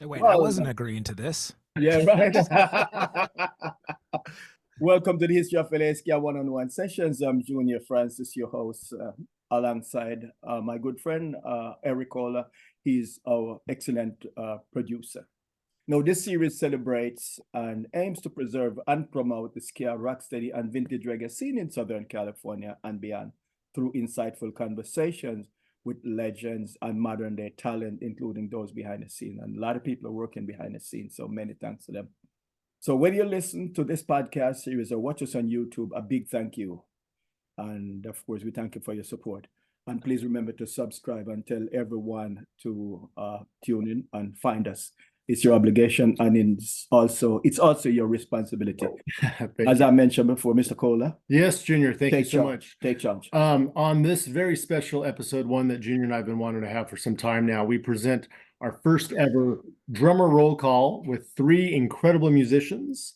Wait, I wasn't agreeing to this. Yeah, right. Welcome to the History of LA Ska one-on-one sessions. I'm Junior Francis, your host, alongside my good friend, Eric Kohler. He's our excellent producer. Now, this series celebrates and aims to preserve and promote the ska, rocksteady, and vintage reggae scene in Southern California and beyond through insightful conversations with legends and modern day talent, including those behind the scene. And a lot of people are working behind the scenes, so many thanks to them. So whether you listen to this podcast series or watch us on YouTube, a big thank you. And of course, we thank you for your support. And please remember to subscribe and tell everyone to tune in and find us. It's your obligation, and it's also your responsibility. As I mentioned before, Mr. Kohler. Yes, Junior, thank you so much. Take charge. On this very special episode, one that Junior and I have been wanting to have for some time now, we present our first ever drummer roll call with three incredible musicians.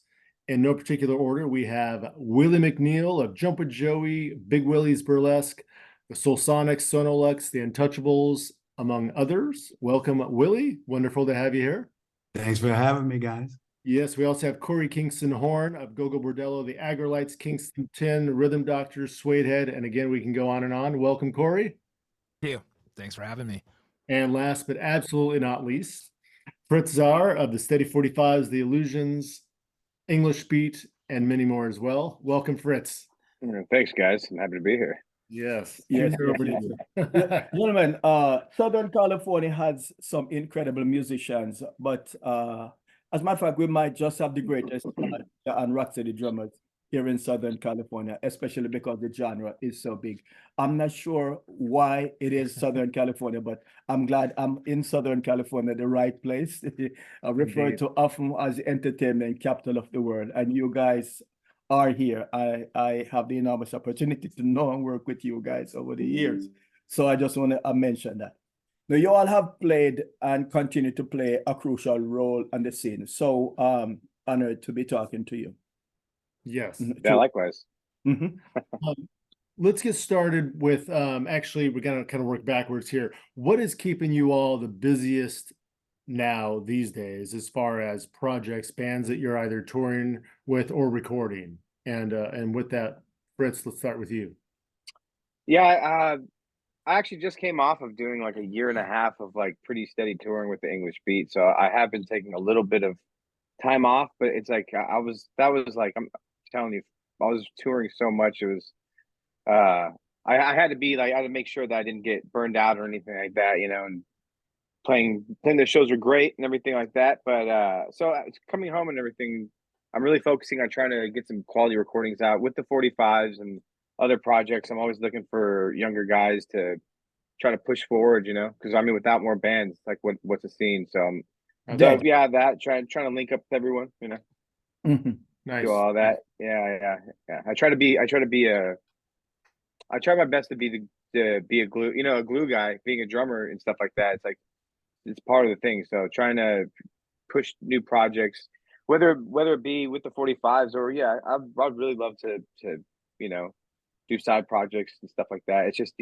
In no particular order, we have Willie McNeil of Jump with Joey, Big Willie's Burlesque, the Solsonics, Sono-Lux, the Untouchables, among others. Welcome, Willie. Wonderful to have you here. Thanks for having me, guys. Yes, we also have Korey Kingston Horn of Gogol, Bordello, the Aggrolites, Kingston 10, Rhythm Doctors, Suede Head, and again, we can go on and on. Welcome, Korey. Thank you. Thanks for having me. And last but absolutely not least, Fritz of the Steady 45s, the Illusions, English Beat, and many more as well. Welcome, Fritz. Thanks, guys. I'm happy to be here. Yes. Gentlemen, Southern California has some incredible musicians, but as a matter of fact, we might just have the greatest and rocksteady drummers here in Southern California, especially because the genre is so big. I'm not sure why it is Southern California, but I'm glad I'm in Southern California, the right place. I refer to often as the entertainment capital of the world, and you guys are here. I have the enormous opportunity to know and work with you guys over the years. So I just want to mention that. Now, you all have played and continue to play a crucial role on the scene. So honored to be talking to you. Yes. Yeah, likewise. Let's get started with, actually, we're going to kind of work backwards here. What is keeping you all the busiest now these days as far as projects, bands that you're either touring with or recording? And with that, Fritz, let's start with you. Yeah, I actually just came off of doing like a year and a half of like pretty steady touring with the English Beat. So I have been taking a little bit of time off, but it's like I'm telling you, I was touring so much. It was I had to be like, I had to make sure that I didn't get burned out or anything like that, you know, and playing the shows are great and everything like that. But so it's coming home and everything, I'm really focusing on trying to get some quality recordings out with the 45s and other projects. I'm always looking for younger guys to try to push forward, you know, because I mean, without more bands, like what's the scene? So yeah, that trying to link up with everyone, you know. Nice. Do all that. Yeah. I try my best to be a glue, you know, a glue guy, being a drummer and stuff like that. It's like, it's part of the thing. So trying to push new projects, whether it be with the 45s or I'd really love to you know, do side projects and stuff like that. It's just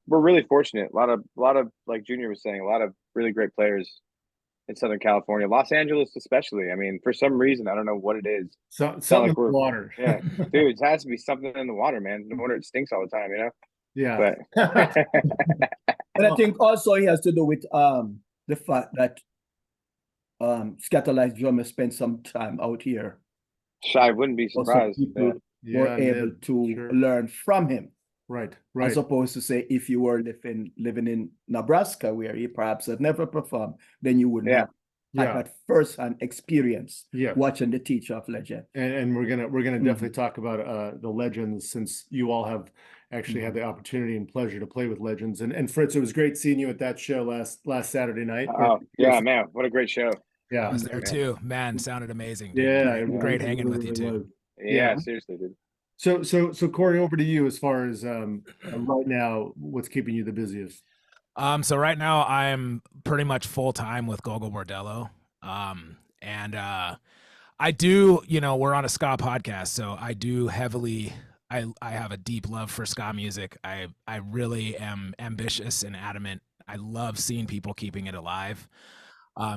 we're really fortunate. A lot of like Junior was saying, a lot of really great players in Southern California, Los Angeles especially. I mean, for some reason, I don't know what it is. Something like in the water. Yeah, dude, it has to be something in the water, man. No wonder it stinks all the time, you know. Yeah. But and I think also it has to do with the fact that Scatterlight drummer spent some time out here. I wouldn't be surprised. Were able to learn from him. Right. As opposed to say, if you were living in Nebraska, where he perhaps had never performed, then you would not have that first-hand experience watching the teacher of legend. And we're gonna definitely talk about the legends, since you all have actually had the opportunity and pleasure to play with legends. And Fritz, it was great seeing you at that show last Saturday night. Oh yeah, man, what a great show. Yeah, I was there too. Man, sounded amazing. Dude. Yeah, great hanging with you too. Yeah, seriously, dude. So Korey, over to you as far as right now, what's keeping you the busiest? So right now I'm pretty much full time with Gogol Bordello. And I do, you know, we're on a ska podcast, so I do heavily I have a deep love for ska music. I really am ambitious and adamant. I love seeing people keeping it alive.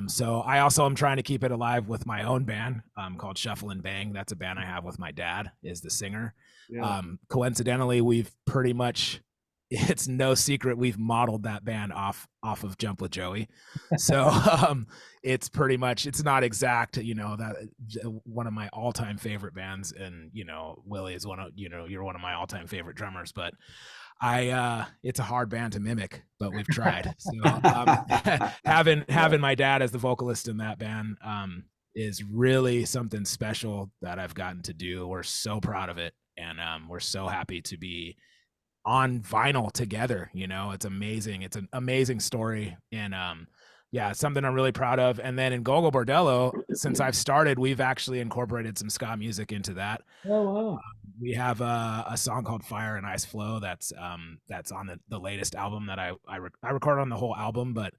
So I also am trying to keep it alive with my own band called Shuffle and Bang. That's a band I have with my dad, is the singer. Yeah. Coincidentally, we've pretty much, it's no secret, we've modeled that band off of Jump with Joey. So it's pretty much, it's not exact, you know, that one of my all-time favorite bands, and you know, Willie is one of, you know, you're one of my all-time favorite drummers, but it's a hard band to mimic, but we've tried. So having my dad as the vocalist in that band is really something special that I've gotten to do. We're so proud of it, and we're so happy to be on vinyl together. You know, it's amazing. It's an amazing story, and yeah, it's something I'm really proud of. And then in Gogol Bordello, since I've started, we've actually incorporated some ska music into that. Oh wow. We have a song called Fire and Ice Flow that's on the latest album that I recorded on the whole album, but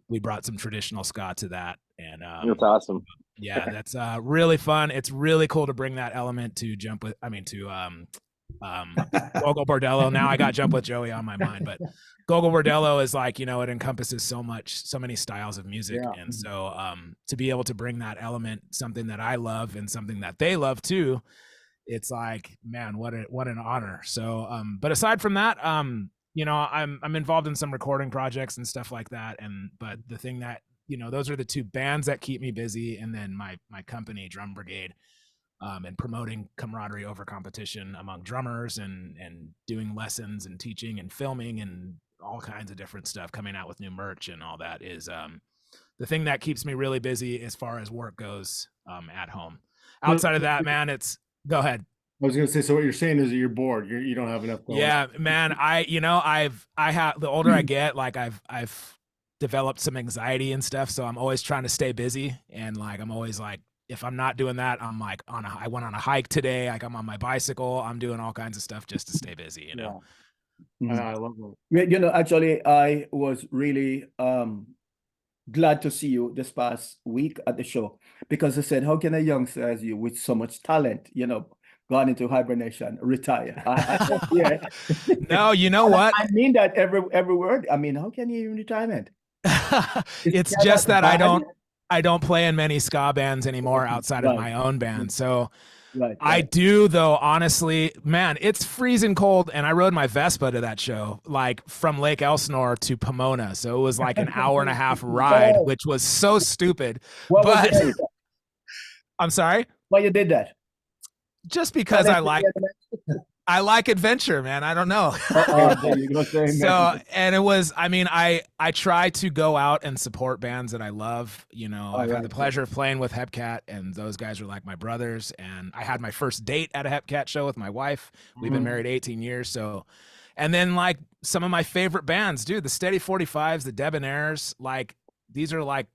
we brought some traditional ska to that, and That's awesome. yeah, that's really fun. It's really cool to bring that element to Gogol Bordello. Now I got Jump with Joey on my mind, but Gogol Bordello is like, you know, it encompasses so many styles of music. Yeah. And so to be able to bring that element, something that I love and something that they love too, it's like, man, what an honor. So but aside from that, you know, I'm involved in some recording projects and stuff like that, but the thing that, you know, those are the two bands that keep me busy, and then my company, Drum Brigade, and promoting camaraderie over competition among drummers, and doing lessons and teaching and filming and all kinds of different stuff, coming out with new merch and all that is the thing that keeps me really busy as far as work goes at home. Outside of that, man, go ahead. I was gonna say, so what you're saying is that you're bored. You don't have enough going. Yeah, man. The older I get, like I've developed some anxiety and stuff, so I'm always trying to stay busy, and like I'm always like, if I'm not doing that, I'm like I went on a hike today, like I'm on my bicycle, I'm doing all kinds of stuff just to stay busy, you know. Yeah. I love that. Yeah, you know, actually, I was really glad to see you this past week at the show, because I said, how can a youngster as you with so much talent, you know, gone into hibernation, retire? Yeah. No, you know what? I mean that every word. I mean, how can you in retirement? It's just that I don't play in many ska bands anymore outside of my own band. So right. I do, though, honestly, man, it's freezing cold, and I rode my Vespa to that show, like from Lake Elsinore to Pomona. So it was like an hour and a half ride, which was so stupid. But I'm sorry? Why you did that? Just because I like adventure, man. I don't know. So, and it was, I mean, I try to go out and support bands that I love. You know, I've had the pleasure of playing with Hepcat, and those guys are like my brothers. And I had my first date at a Hepcat show with my wife. We've been married 18 years. So, and then like some of my favorite bands, dude, the Steady 45s, the Debonaires, like, these are the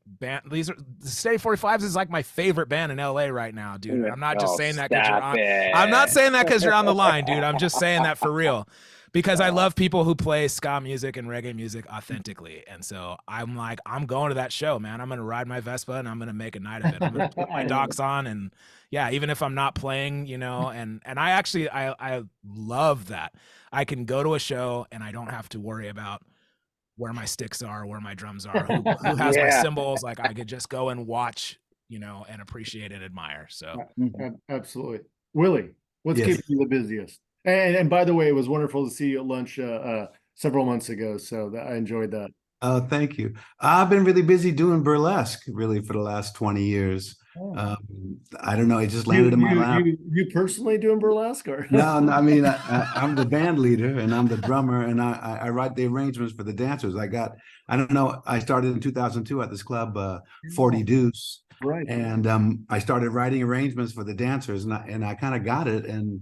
Steady 45s is like my favorite band in LA right now, dude. I'm not just saying that because you're on. I'm not saying that because you're on the line, dude. I'm just saying that for real, because I love people who play ska music and reggae music authentically. And so I'm like, I'm going to that show, man. I'm gonna ride my Vespa and I'm gonna make a night of it. I'm gonna put my docs on, and yeah, even if I'm not playing, you know, and I actually I love that I can go to a show and I don't have to worry about where my sticks are, where my drums are, who has my cymbals. Like I could just go and watch, you know, and appreciate and admire. So absolutely. Willie, what's keeping you the busiest? And by the way, it was wonderful to see you at lunch several months ago. So I enjoyed that. Oh, thank you. I've been really busy doing burlesque really for the last 20 years. I don't know. It just landed in my lap. You personally doing burlesque? Or? No, I mean, I'm the band leader and I'm the drummer, and I write the arrangements for the dancers. I don't know. I started in 2002 at this club, 40 Deuce. Right. And I started writing arrangements for the dancers, and I kind of got it. And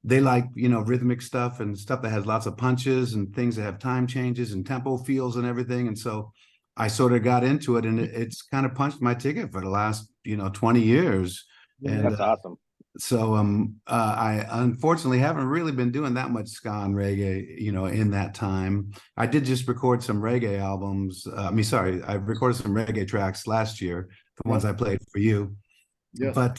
they like, you know, rhythmic stuff and stuff that has lots of punches and things that have time changes and tempo feels and everything. And so I sort of got into it, and it's kind of punched my ticket for the last, 20 years. And that's awesome. So I unfortunately haven't really been doing that much ska and reggae, in that time. I did just record some reggae albums. I recorded some reggae tracks last year, the ones I played for you. Yes. But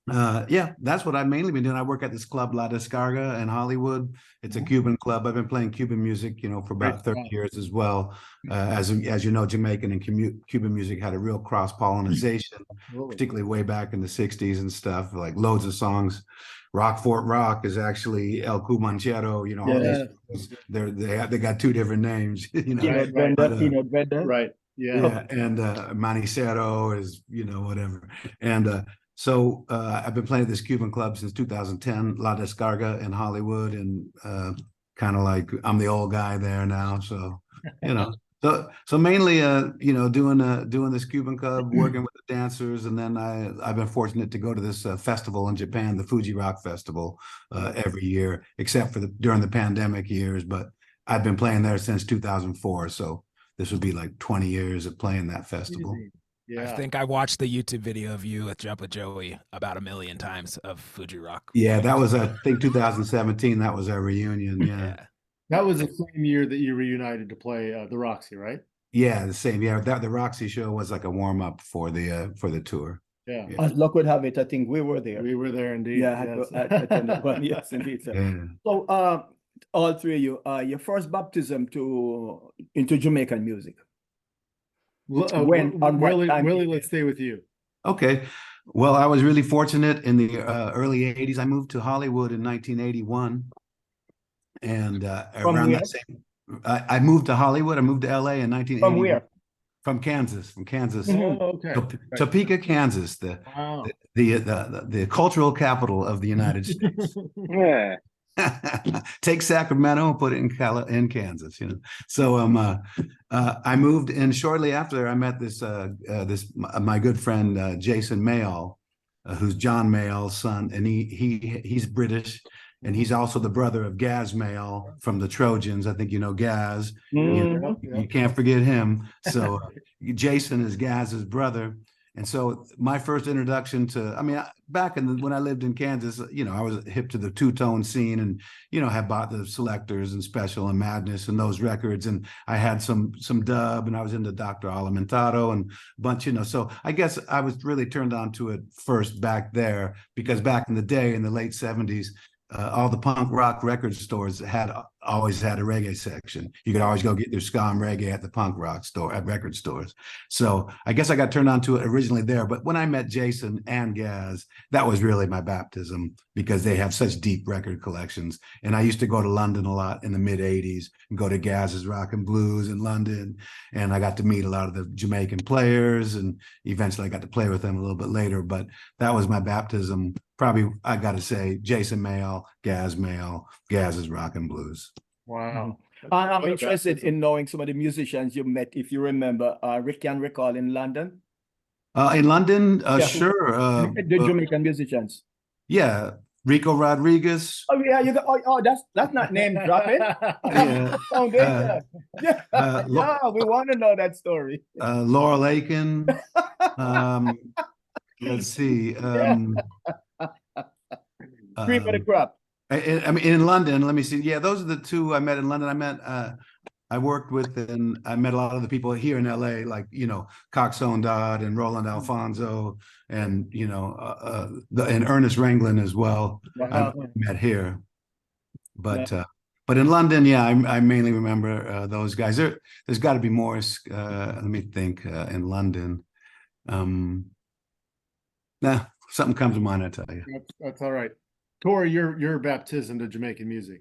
Yeah, that's what I've mainly been doing. I work at this club La Descarga in Hollywood. It's a Cuban club. I've been playing Cuban music, for about 30 years as well. As you know, Jamaican and Cuban music had a real cross-pollinization, particularly way back in the 60s and stuff, like loads of songs. Rock Fort Rock is actually El Cumanchero, they got two different names, Peanut Vendor. Right. Yeah, and Manicero is, whatever. And so I've been playing at this Cuban club since 2010, La Descarga in Hollywood, and kind of like I'm the old guy there now. So, so mainly, doing this Cuban club, working with the dancers, and then I've been fortunate to go to this festival in Japan, the Fuji Rock Festival, every year, except for during the pandemic years. But I've been playing there since 2004, so this would be like 20 years of playing that festival. Yeah. I think I watched the YouTube video of you with Jump with Joey about 1 million times of Fuji Rock. Yeah, that was, I think, 2017. That was our reunion. Yeah. That was the same year that you reunited to play the Roxy, right? Yeah, the same. Yeah, the Roxy show was like a warm up for the tour. Yeah. As luck would have it, I think we were there. We were there indeed. Yeah, yes. Yes, indeed. Yeah. So, all three of you, your first baptism into Jamaican music. Willie, let's stay with you. Okay. Well, I was really fortunate in the early 80s. I moved to Hollywood in 1981. And around that same, I moved to Hollywood. I moved to LA in 1980. From where? From Kansas. Oh, okay. Topeka, Kansas, the cultural capital of the United States. Yeah. Take Sacramento and put it in Kansas, So I moved in shortly after. I met my good friend Jason Mayall, who's John Mayall's son, and he's British, and he's also the brother of Gaz Mayall from the Trojans. I think you know Gaz. You can't forget him. So Jason is Gaz's brother. And so my first introduction back when I lived in Kansas, I was hip to the two-tone scene and, had bought the Selectors and Special and Madness and those records. And I had some dub, and I was into Dr. Alimentato and a bunch, so I guess I was really turned on to it first back there, because back in the day, in the late 70s, all the punk rock record stores always had a reggae section. You could always go get your ska and reggae at the punk rock store, at record stores. So I guess I got turned on to it originally there. But when I met Jason and Gaz, that was really my baptism, because they have such deep record collections. And I used to go to London a lot in the mid 80s and go to Gaz's Rock and Blues in London. And I got to meet a lot of the Jamaican players, and eventually I got to play with them a little bit later. But that was my baptism. Probably, I got to say, Jason Mayall, Gaz's Rock and Blues. Wow. I'm interested in knowing some of the musicians you met, if you remember. Can recall in London? In London, sure. The Jamaican musicians. Yeah, Rico Rodriguez. Oh yeah, that's not name dropping. We want to know that story. Laurel Aiken. Let's see. Cream of the crop. I mean, in London, let me see. Yeah, those are the two I met in London. I worked with, and I met a lot of the people here in LA, like, Coxone Dodd and Roland Alfonso, and, and Ernest Ranglin as well. I met here. But in London, yeah, I mainly remember those guys. There's got to be more. Let me think. In London, something comes to mind. I tell you. That's all right. Korey, your baptism to Jamaican music.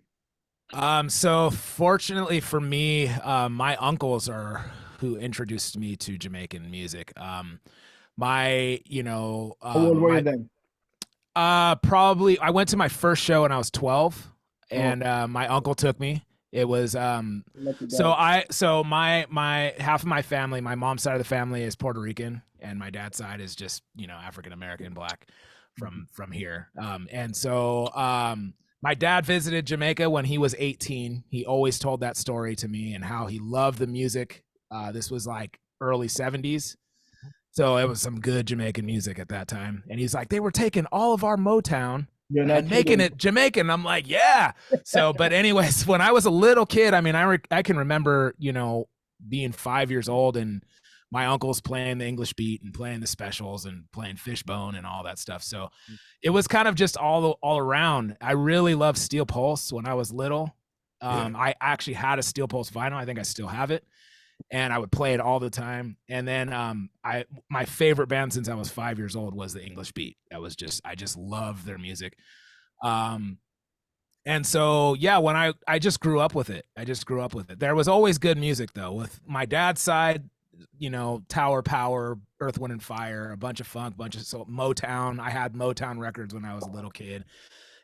So fortunately for me, my uncles are who introduced me to Jamaican music. How old were you then? Probably I went to my first show when I was 12, and my uncle took me. It was my half of my family, my mom's side of the family is Puerto Rican, and my dad's side is just African American black from here. And so my dad visited Jamaica when he was 18. He always told that story to me and how he loved the music. This was like early 70s. So it was some good Jamaican music at that time. And he's like, they were taking all of our Motown and making it Jamaican. I'm like, yeah. So, but anyways, when I was a little kid, I mean, I can remember, being 5 years old, and my uncle's playing the English beat and playing the specials and playing Fishbone and all that stuff. So it was kind of just all around. I really loved Steel Pulse when I was little. I actually had a Steel Pulse vinyl. I think I still have it. And I would play it all the time. And then my favorite band since I was 5 years old was the English Beat. I just loved their music. And so, yeah, when I just grew up with it. There was always good music, though. With my dad's side, you know, Tower Power, Earth, Wind, and Fire, a bunch of funk, Motown. I had Motown records when I was a little kid.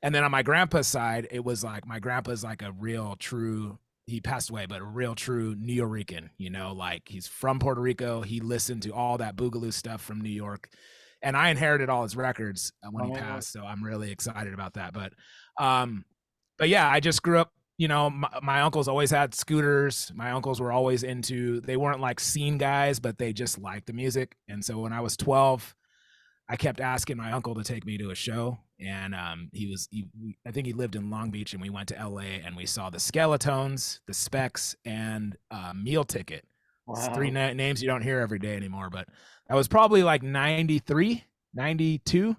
And then on my grandpa's side, it was like my grandpa's like a real true, he passed away, but a real true Nuyorican, you know, like he's from Puerto Rico. He listened to all that Boogaloo stuff from New York. And I inherited all his records when he passed. So I'm really excited about that. But yeah, I just grew up, you know, my uncles always had scooters. My uncles were always they weren't like scene guys, but they just liked the music. And so when I was 12, I kept asking my uncle to take me to a show. And I think he lived in Long Beach, and we went to LA and we saw the Skeletones, the Specs, and Meal Ticket. Wow. It's three names you don't hear every day anymore, but that was probably like 93, 92.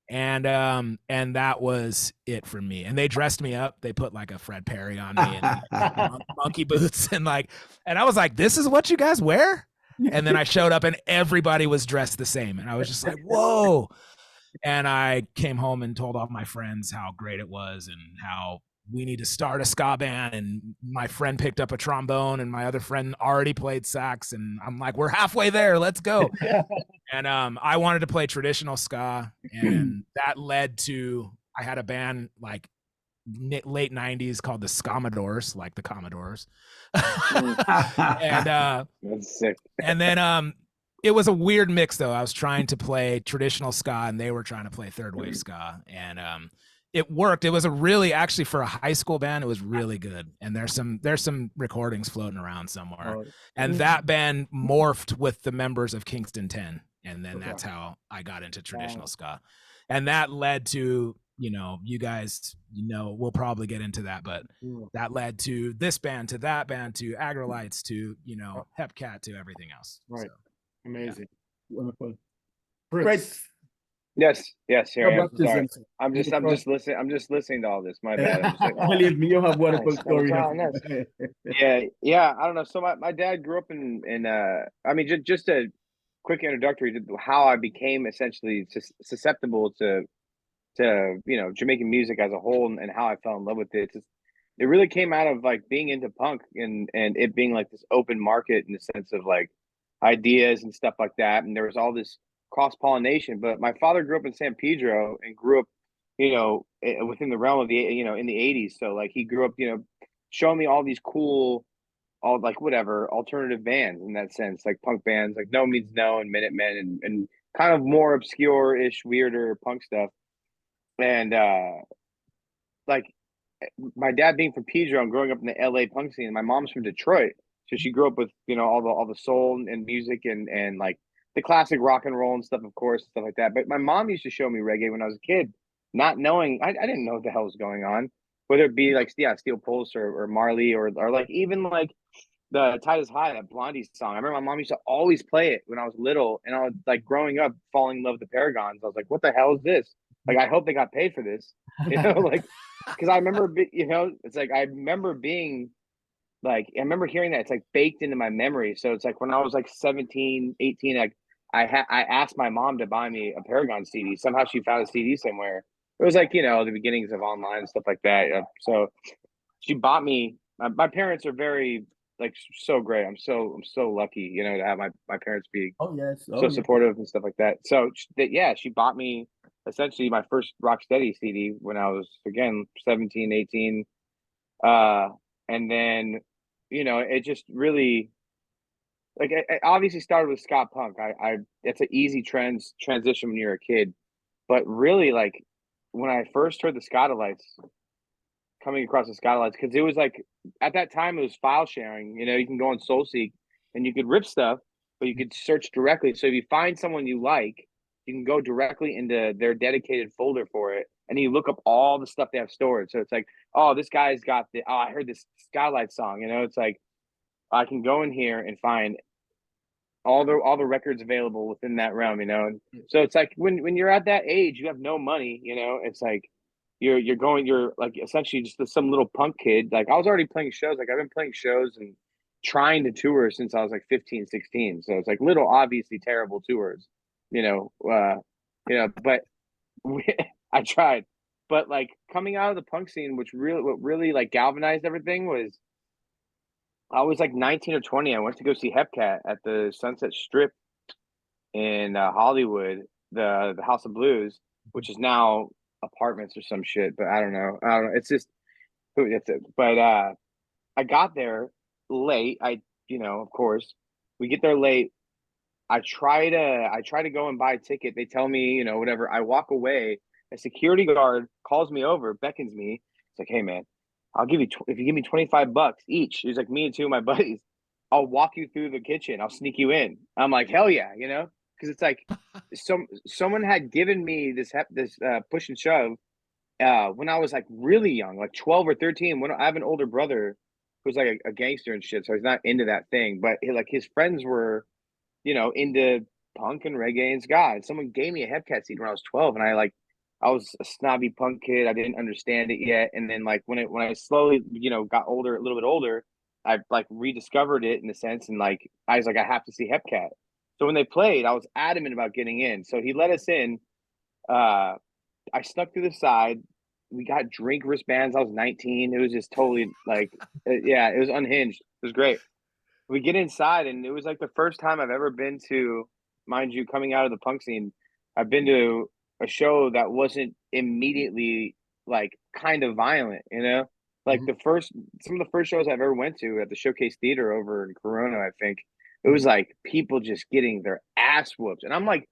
And that was it for me. And they dressed me up. They put like a Fred Perry on me and monkey boots and I was like, this is what you guys wear? And then I showed up and everybody was dressed the same. And I was just like, whoa. And I came home and told all my friends how great it was and how we need to start a ska band. And my friend picked up a trombone and my other friend already played sax. And I'm like, we're halfway there. Let's go. And I wanted to play traditional ska. And that led to, I had a band like late 90s called the Scommodores, like the Commodores. And that's sick. And then it was a weird mix though. I was trying to play traditional ska and they were trying to play third wave ska, and it worked. It was actually for a high school band, it was really good. And there's some recordings floating around somewhere. And that band morphed with the members of Kingston 10, and then that's how I got into traditional ska. And that led to, you know, you guys, you know, we'll probably get into that, but that led to this band, to that band, to Aggrolites, to, you know, Hepcat, to everything else. Right. So, amazing. Yeah. Wonderful. Fritz. Yes, here I am. Sorry. I'm just listening. I'm just listening to all this. My bad. I'm just like, believe me, you have wonderful stories. Yeah. I don't know. So my dad grew up in I mean, just a quick introductory to how I became essentially susceptible to you know, Jamaican music as a whole, and how I fell in love with it. It really came out of like being into punk and it being like this open market in the sense of like ideas and stuff like that. And there was all this cross-pollination. But my father grew up in San Pedro and grew up, you know, within the realm of the, you know, in the 80s. So like he grew up, you know, showing me all these cool, all like whatever alternative bands in that sense, like punk bands, like No Means No and Minutemen and kind of more obscure-ish, weirder punk stuff. And like my dad being from Pedro and growing up in the LA punk scene, my mom's from Detroit, so she grew up with, you know, all the soul and music and like the classic rock and roll and stuff, of course, and stuff like that. But my mom used to show me reggae when I was a kid, not knowing, I didn't know what the hell was going on, whether it be like Steel Pulse or Marley or like even like the Tide is High, that Blondie song. I remember my mom used to always play it when I was little, and I was like growing up falling in love with the Paragons. I was like, what the hell is this? Like, I hope they got paid for this, you know, like, because I remember, you know, it's like, I remember being like, I remember hearing that it's like baked into my memory. So it's like when I was like 17, 18, like I asked my mom to buy me a Paragon CD. Somehow she found a CD somewhere. It was like, you know, the beginnings of online and stuff like that. So she bought me, my parents are very like so great. I'm so lucky, you know, to have my parents be so supportive and stuff like that. So yeah, she bought me essentially my first Rocksteady CD when I was, again, 17, 18. And then, you know, it just really, like, it obviously started with ska punk. It's an easy transition when you're a kid. But really, like, when I first heard the Scotalites, coming across the Scotalites, because it was like, at that time, it was file sharing. You know, you can go on SoulSeek and you could rip stuff, but you could search directly. So if you find someone you like, you can go directly into their dedicated folder for it, and you look up all the stuff they have stored. So it's like, oh, this guy's got I heard this Skylight song. You know, it's like I can go in here and find all the records available within that realm, you know. And so it's like when you're at that age, you have no money, you know. It's like you're like essentially just some little punk kid. Like I was already playing shows. Like I've been playing shows and trying to tour since I was like 15, 16. So it's like little obviously terrible tours, you know. But I tried. But like coming out of the punk scene, what really like galvanized everything was I was like 19 or 20. I went to go see Hepcat at the Sunset Strip in Hollywood, the House of Blues, which is now apartments or some shit. But I don't know. It's just it's it. But I got there late. Of course, we get there late. I try to go and buy a ticket. They tell me, whatever. I walk away. A security guard calls me over, beckons me. It's like, hey man, I'll give you if you give me $25 each. He's like, me and two of my buddies. I'll walk you through the kitchen. I'll sneak you in. I'm like, hell yeah, because it's like someone had given me this push and shove when I was like really young, like 12 or 13. When I have an older brother who's like a gangster and shit, so he's not into that thing. But his friends were, into punk and reggae and ska. And someone gave me a Hepcat CD when I was 12, and I was a snobby punk kid. I didn't understand it yet. And then like when I slowly, got older, a little bit older, I like rediscovered it in a sense. And like, I was like, I have to see Hepcat. So when they played, I was adamant about getting in. So he let us in. I snuck through the side. We got drink wristbands. I was 19. It was just totally like, it was unhinged. It was great. We get inside, and it was like the first time I've ever been to, mind you, coming out of the punk scene, I've been to a show that wasn't immediately like kind of violent, like some of the first shows I've ever went to at the Showcase Theater over in Corona, I think it was like people just getting their ass whooped. And I'm like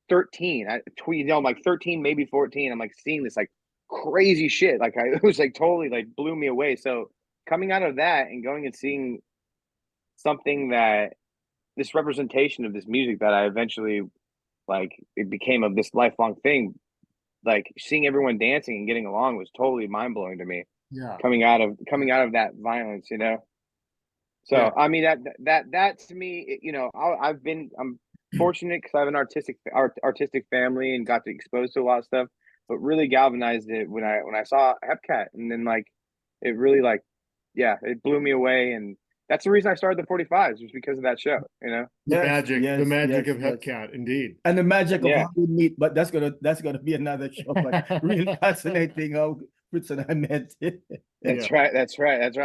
13, I'm like 13, maybe 14. I'm like seeing this like crazy shit. Like it was like totally like blew me away. So coming out of that and going and seeing something that this representation of this music that I eventually like it became of this lifelong thing, like seeing everyone dancing and getting along was totally mind-blowing to me. Yeah. Coming out of that violence, so yeah. I mean that to me, I'm fortunate because I have an artistic family and got to expose to a lot of stuff, but really galvanized it when I saw Hepcat. And then like it really like it blew me away. And that's the reason I started the 45s, was because of that show, The magic of Hepcat, indeed. And the magic of how we meet, but that's gonna be another show. But really fascinating how Fritz and I met. That's right. I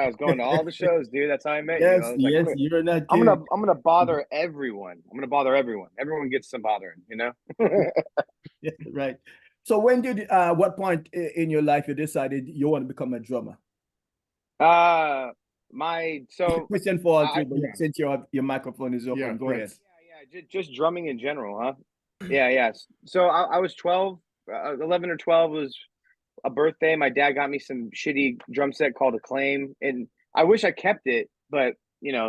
was going to all the shows, dude. That's how I met you. Yes, you're not. I'm gonna bother everyone. Everyone gets some bothering, Yeah, right. So when did what point in your life you decided you want to become a drummer? Question for all three, since your microphone is open, go ahead. Just drumming in general, huh? Yeah. So I was 12, 11 or 12 was a birthday. My dad got me some shitty drum set called Acclaim, and I wish I kept it, but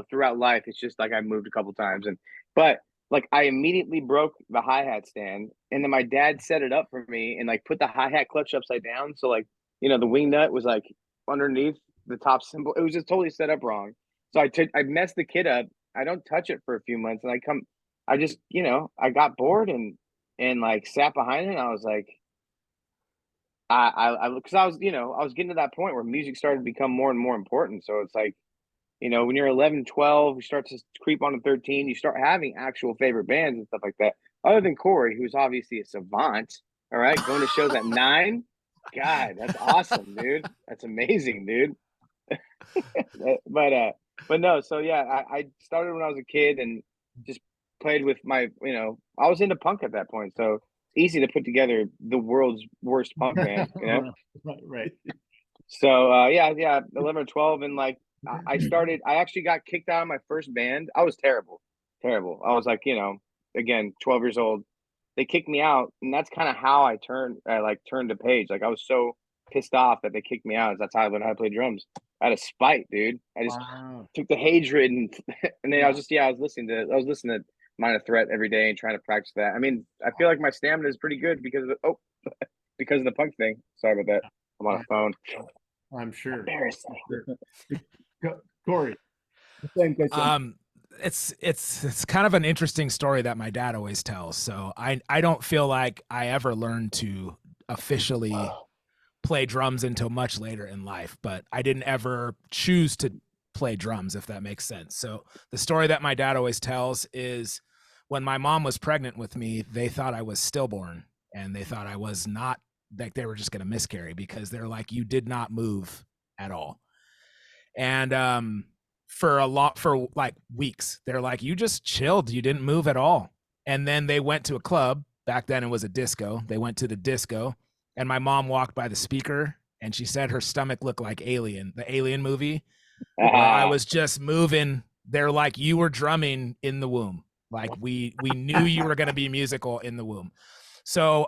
throughout life, it's just like I moved a couple times, but like I immediately broke the hi-hat stand, and then my dad set it up for me and like put the hi-hat clutch upside down, so like the wing nut was like underneath the top cymbal. It was just totally set up wrong. So I messed the kit up. I don't touch it for a few months, and I just I got bored and like sat behind it, and I was like, because I was getting to that point where music started to become more and more important. So it's like, when you're 11, 12, you start to creep on to 13, you start having actual favorite bands and stuff like that. Other than Korey, who's obviously a savant, all right, going to shows at 9. God, that's awesome, dude. That's amazing, dude. But no, so yeah, I started when I was a kid and just played with my, I was into punk at that point, so it's easy to put together the world's worst punk band, Right. So 11 or 12, and like I actually got kicked out of my first band. I was terrible. I was like, again, 12 years old. They kicked me out, and that's kind of how I turned the page. Like I was so pissed off that they kicked me out. That's how I learned how to play drums. Out of spite, dude. I just took the hatred and then I was listening to Minor Threat every day and trying to practice that. I mean, I feel like my stamina is pretty good because of the punk thing. Sorry about that. I'm on a phone. I'm sure. Embarrassing. Korey. Same question. it's kind of an interesting story that my dad always tells. So I don't feel like I ever learned to officially play drums until much later in life, but I didn't ever choose to play drums, if that makes sense. So the story that my dad always tells is when my mom was pregnant with me, they thought I was stillborn, and they thought I was not, like they were just going to miscarry, because they're like, you did not move at all. And for like weeks, they're like, you just chilled, you didn't move at all. And then they went to a club. Back then it was a disco. They went to the disco, and my mom walked by the speaker, and she said her stomach looked like Alien, the Alien movie. Where I was just moving. They're like, you were drumming in the womb. Like we knew you were going to be musical in the womb. So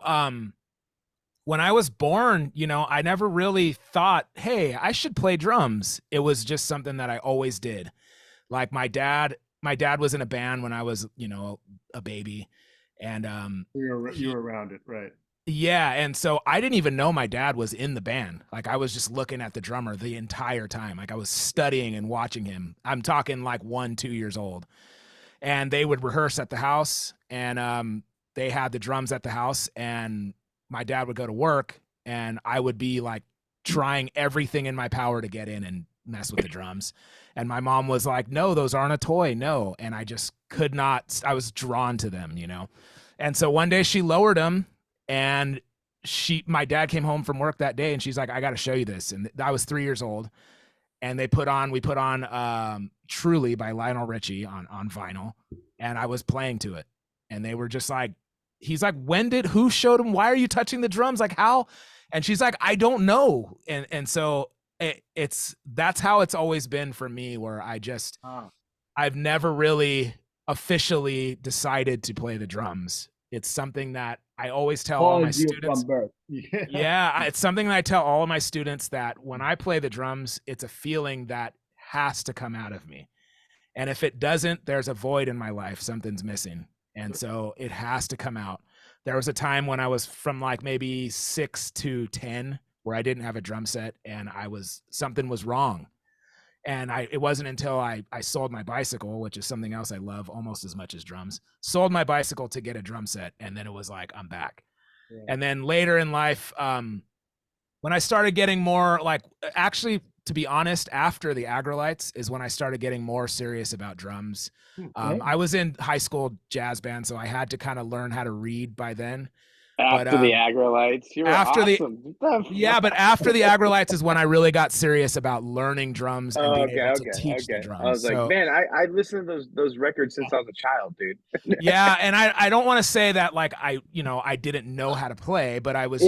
when I was born, you know, I never really thought, hey, I should play drums. It was just something that I always did. Like my dad was in a band when I was, you know, a baby. And you were around it, right? Yeah, and so I didn't even know my dad was in the band. Like I was just looking at the drummer the entire time. Like I was studying and watching him. I'm talking like 1-2 years old. And they would rehearse at the house, and they had the drums at the house, and my dad would go to work, and I would be like trying everything in my power to get in and mess with the drums. And my mom was like, no, those aren't a toy, no. And I just could not, I was drawn to them, you know? And so one day she lowered them, and my dad came home from work that day, and she's like, I got to show you this. And I was 3 years old, and we put on Truly by Lionel Richie on vinyl, and I was playing to it. And they were just like, he's like, who showed him? Why are you touching the drums? Like how? And she's like, I don't know. And so that's how it's always been for me, where I've never really officially decided to play the drums. It's something that I always tell all my students. Yeah, it's something that I tell all of my students, that when I play the drums, it's a feeling that has to come out of me. And if it doesn't, there's a void in my life. Something's missing. And so it has to come out. There was a time when I was from like maybe 6 to 10 where I didn't have a drum set, and something was wrong. And it wasn't until I sold my bicycle, which is something else I love almost as much as drums, sold my bicycle to get a drum set. And then it was like, I'm back. Yeah. And then later in life, when I started getting more like, actually, to be honest, after the Aggrolites is when I started getting more serious about drums. I was in high school jazz band, so I had to kind of learn how to read by then. After the Aggrolites, you were awesome. But after the Aggrolites is when I really got serious about learning drums and being able to teach the drums. I was like, man, I listened to those records since I was a child, dude. Yeah, and I don't want to say that like I didn't know how to play, but I was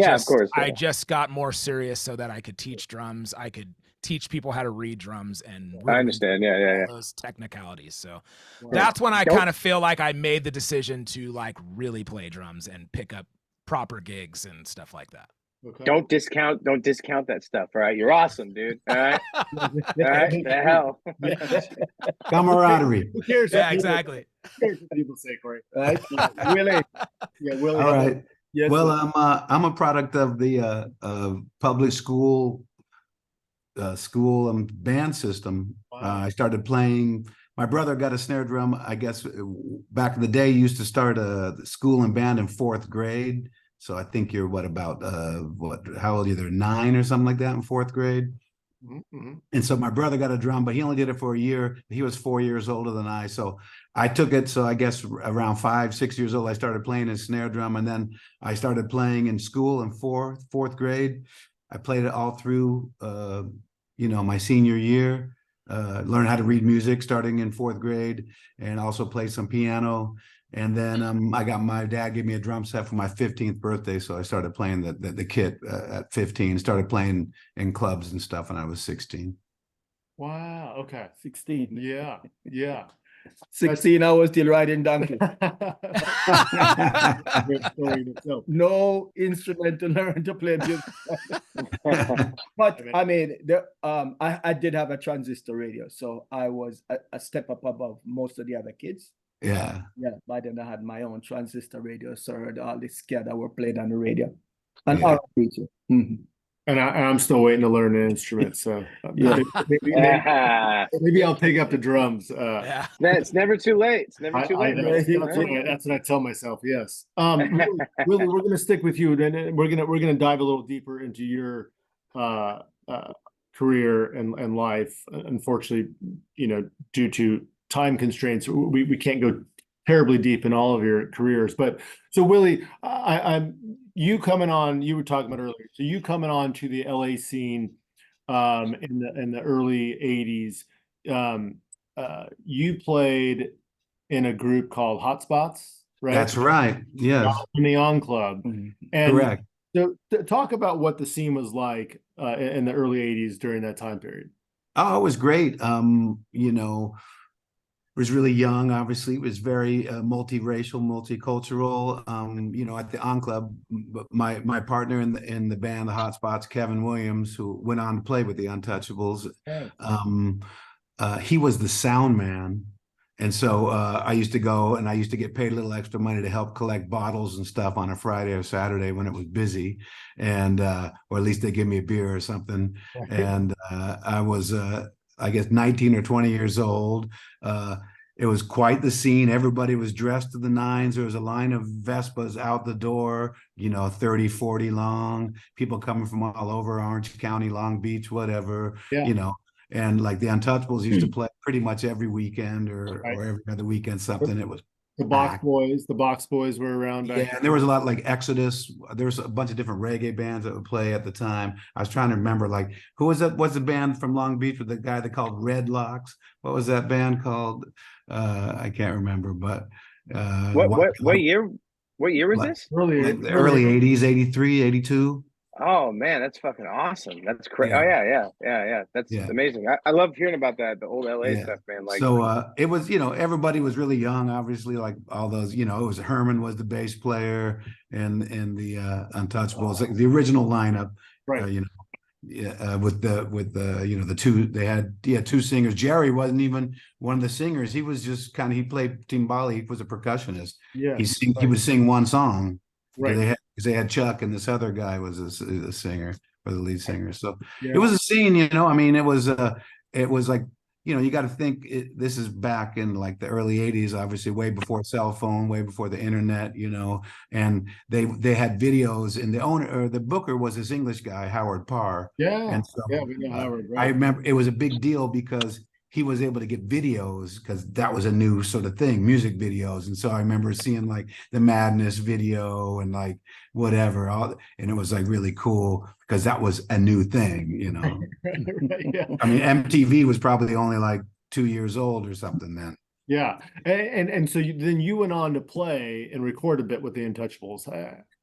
I just got more serious so that I could teach drums. I could teach people how to read drums, and I understand. Yeah. Those technicalities. So that's when I kind of feel like I made the decision to like really play drums and pick up proper gigs and stuff like that. Okay. Don't discount that stuff. All right, you're awesome, dude. All right, all right, the hell. Camaraderie. Who cares? Yeah, exactly. Who cares what people say, Korey? Right? Willie. Yeah, Willie. All right. Yes, well, I'm a product of the public school band system. Wow. I started playing. My brother got a snare drum. I guess back in the day, used to start a school and band in 4th grade. So I think you're how old are you? They're 9 or something like that in 4th grade. Mm-hmm. And so my brother got a drum, but he only did it for a year. He was 4 years older than I. So I took it. So I guess around 5-6 years old, I started playing a snare drum. And then I started playing in school in 4th grade. I played it all through, my senior year. Learned how to read music starting in 4th grade, and also play some piano. And then my dad gave me a drum set for my 15th birthday, so I started playing the kit at 15. Started playing in clubs and stuff when I was 16. Wow. Okay. 16. Yeah. 16, I was still riding donkey. No instrument to learn to play music. But I mean, I did have a transistor radio, so I was a step up above most of the other kids. Yeah. By then I had my own transistor radio, so I heard all the ska that were played on the radio. And R&B too. Mm-hmm. And I'm still waiting to learn an instrument, so Yeah. maybe I'll pick up the drums. Yeah. It's never too late. It's never too late. That's what I tell myself. Yes. Willie, we're gonna stick with you, and we're gonna dive a little deeper into your career and life. Unfortunately, due to time constraints, we can't go terribly deep in all of your careers. But so Willie, you coming on, you were talking about earlier. So you coming on to the LA scene in the early 80s. You played in a group called Hotspots, right? That's right. Yes. Neon Club. And Correct. so talk about what the scene was like in the early 80s during that time period. Oh, it was great. Was really young, obviously. It was very multiracial, multicultural. At the On Club, my partner in the band, the Hotspots, Kevin Williams, who went on to play with the Untouchables, he was the sound man. And so I used to go and I used to get paid a little extra money to help collect bottles and stuff on a Friday or Saturday when it was busy, and or at least they give me a beer or something. And I was I guess 19 or 20 years old. It was quite the scene. Everybody was dressed to the nines. There was a line of Vespas out the door, 30, 40 long, people coming from all over, Orange County, Long Beach, whatever, and like the Untouchables used to play pretty much every weekend or every other weekend, something. It was the Box Boys were around back then. And there was a lot like Exodus. There was a bunch of different reggae bands that would play at the time. I was trying to remember, like, who was that? What's the band from Long Beach with the guy that called Red Locks? What was that band called? I can't remember, but what year was this? Early 80s, 83, 82. Oh man, that's fucking awesome. That's crazy. Yeah. Oh yeah. That's amazing. I love hearing about that, the old LA stuff, man. Like, so it was, everybody was really young, obviously, like all those, it was Herman was the bass player and the Untouchables, like the original lineup, right? With the two, they had two singers. Jerry wasn't even one of the singers. He was just he played timbali. He was a percussionist. Yeah, he would sing one song. Right. Because they had Chuck and this other guy was a singer or the lead singer. So it was a scene, I mean, it was like, you got to think this is back in like the early 80s, obviously way before cell phone, way before the internet, and they had videos, and the owner or the booker was this English guy, Howard Parr. Yeah. And so we know Howard, right? I remember it was a big deal because he was able to get videos because that was a new sort of thing, music videos. And so I remember seeing like the Madness video and like whatever, and it was like really cool because that was a new thing, Right, yeah. I mean, MTV was probably only like 2 years old or something then. Yeah. And so then you went on to play and record a bit with the Untouchables.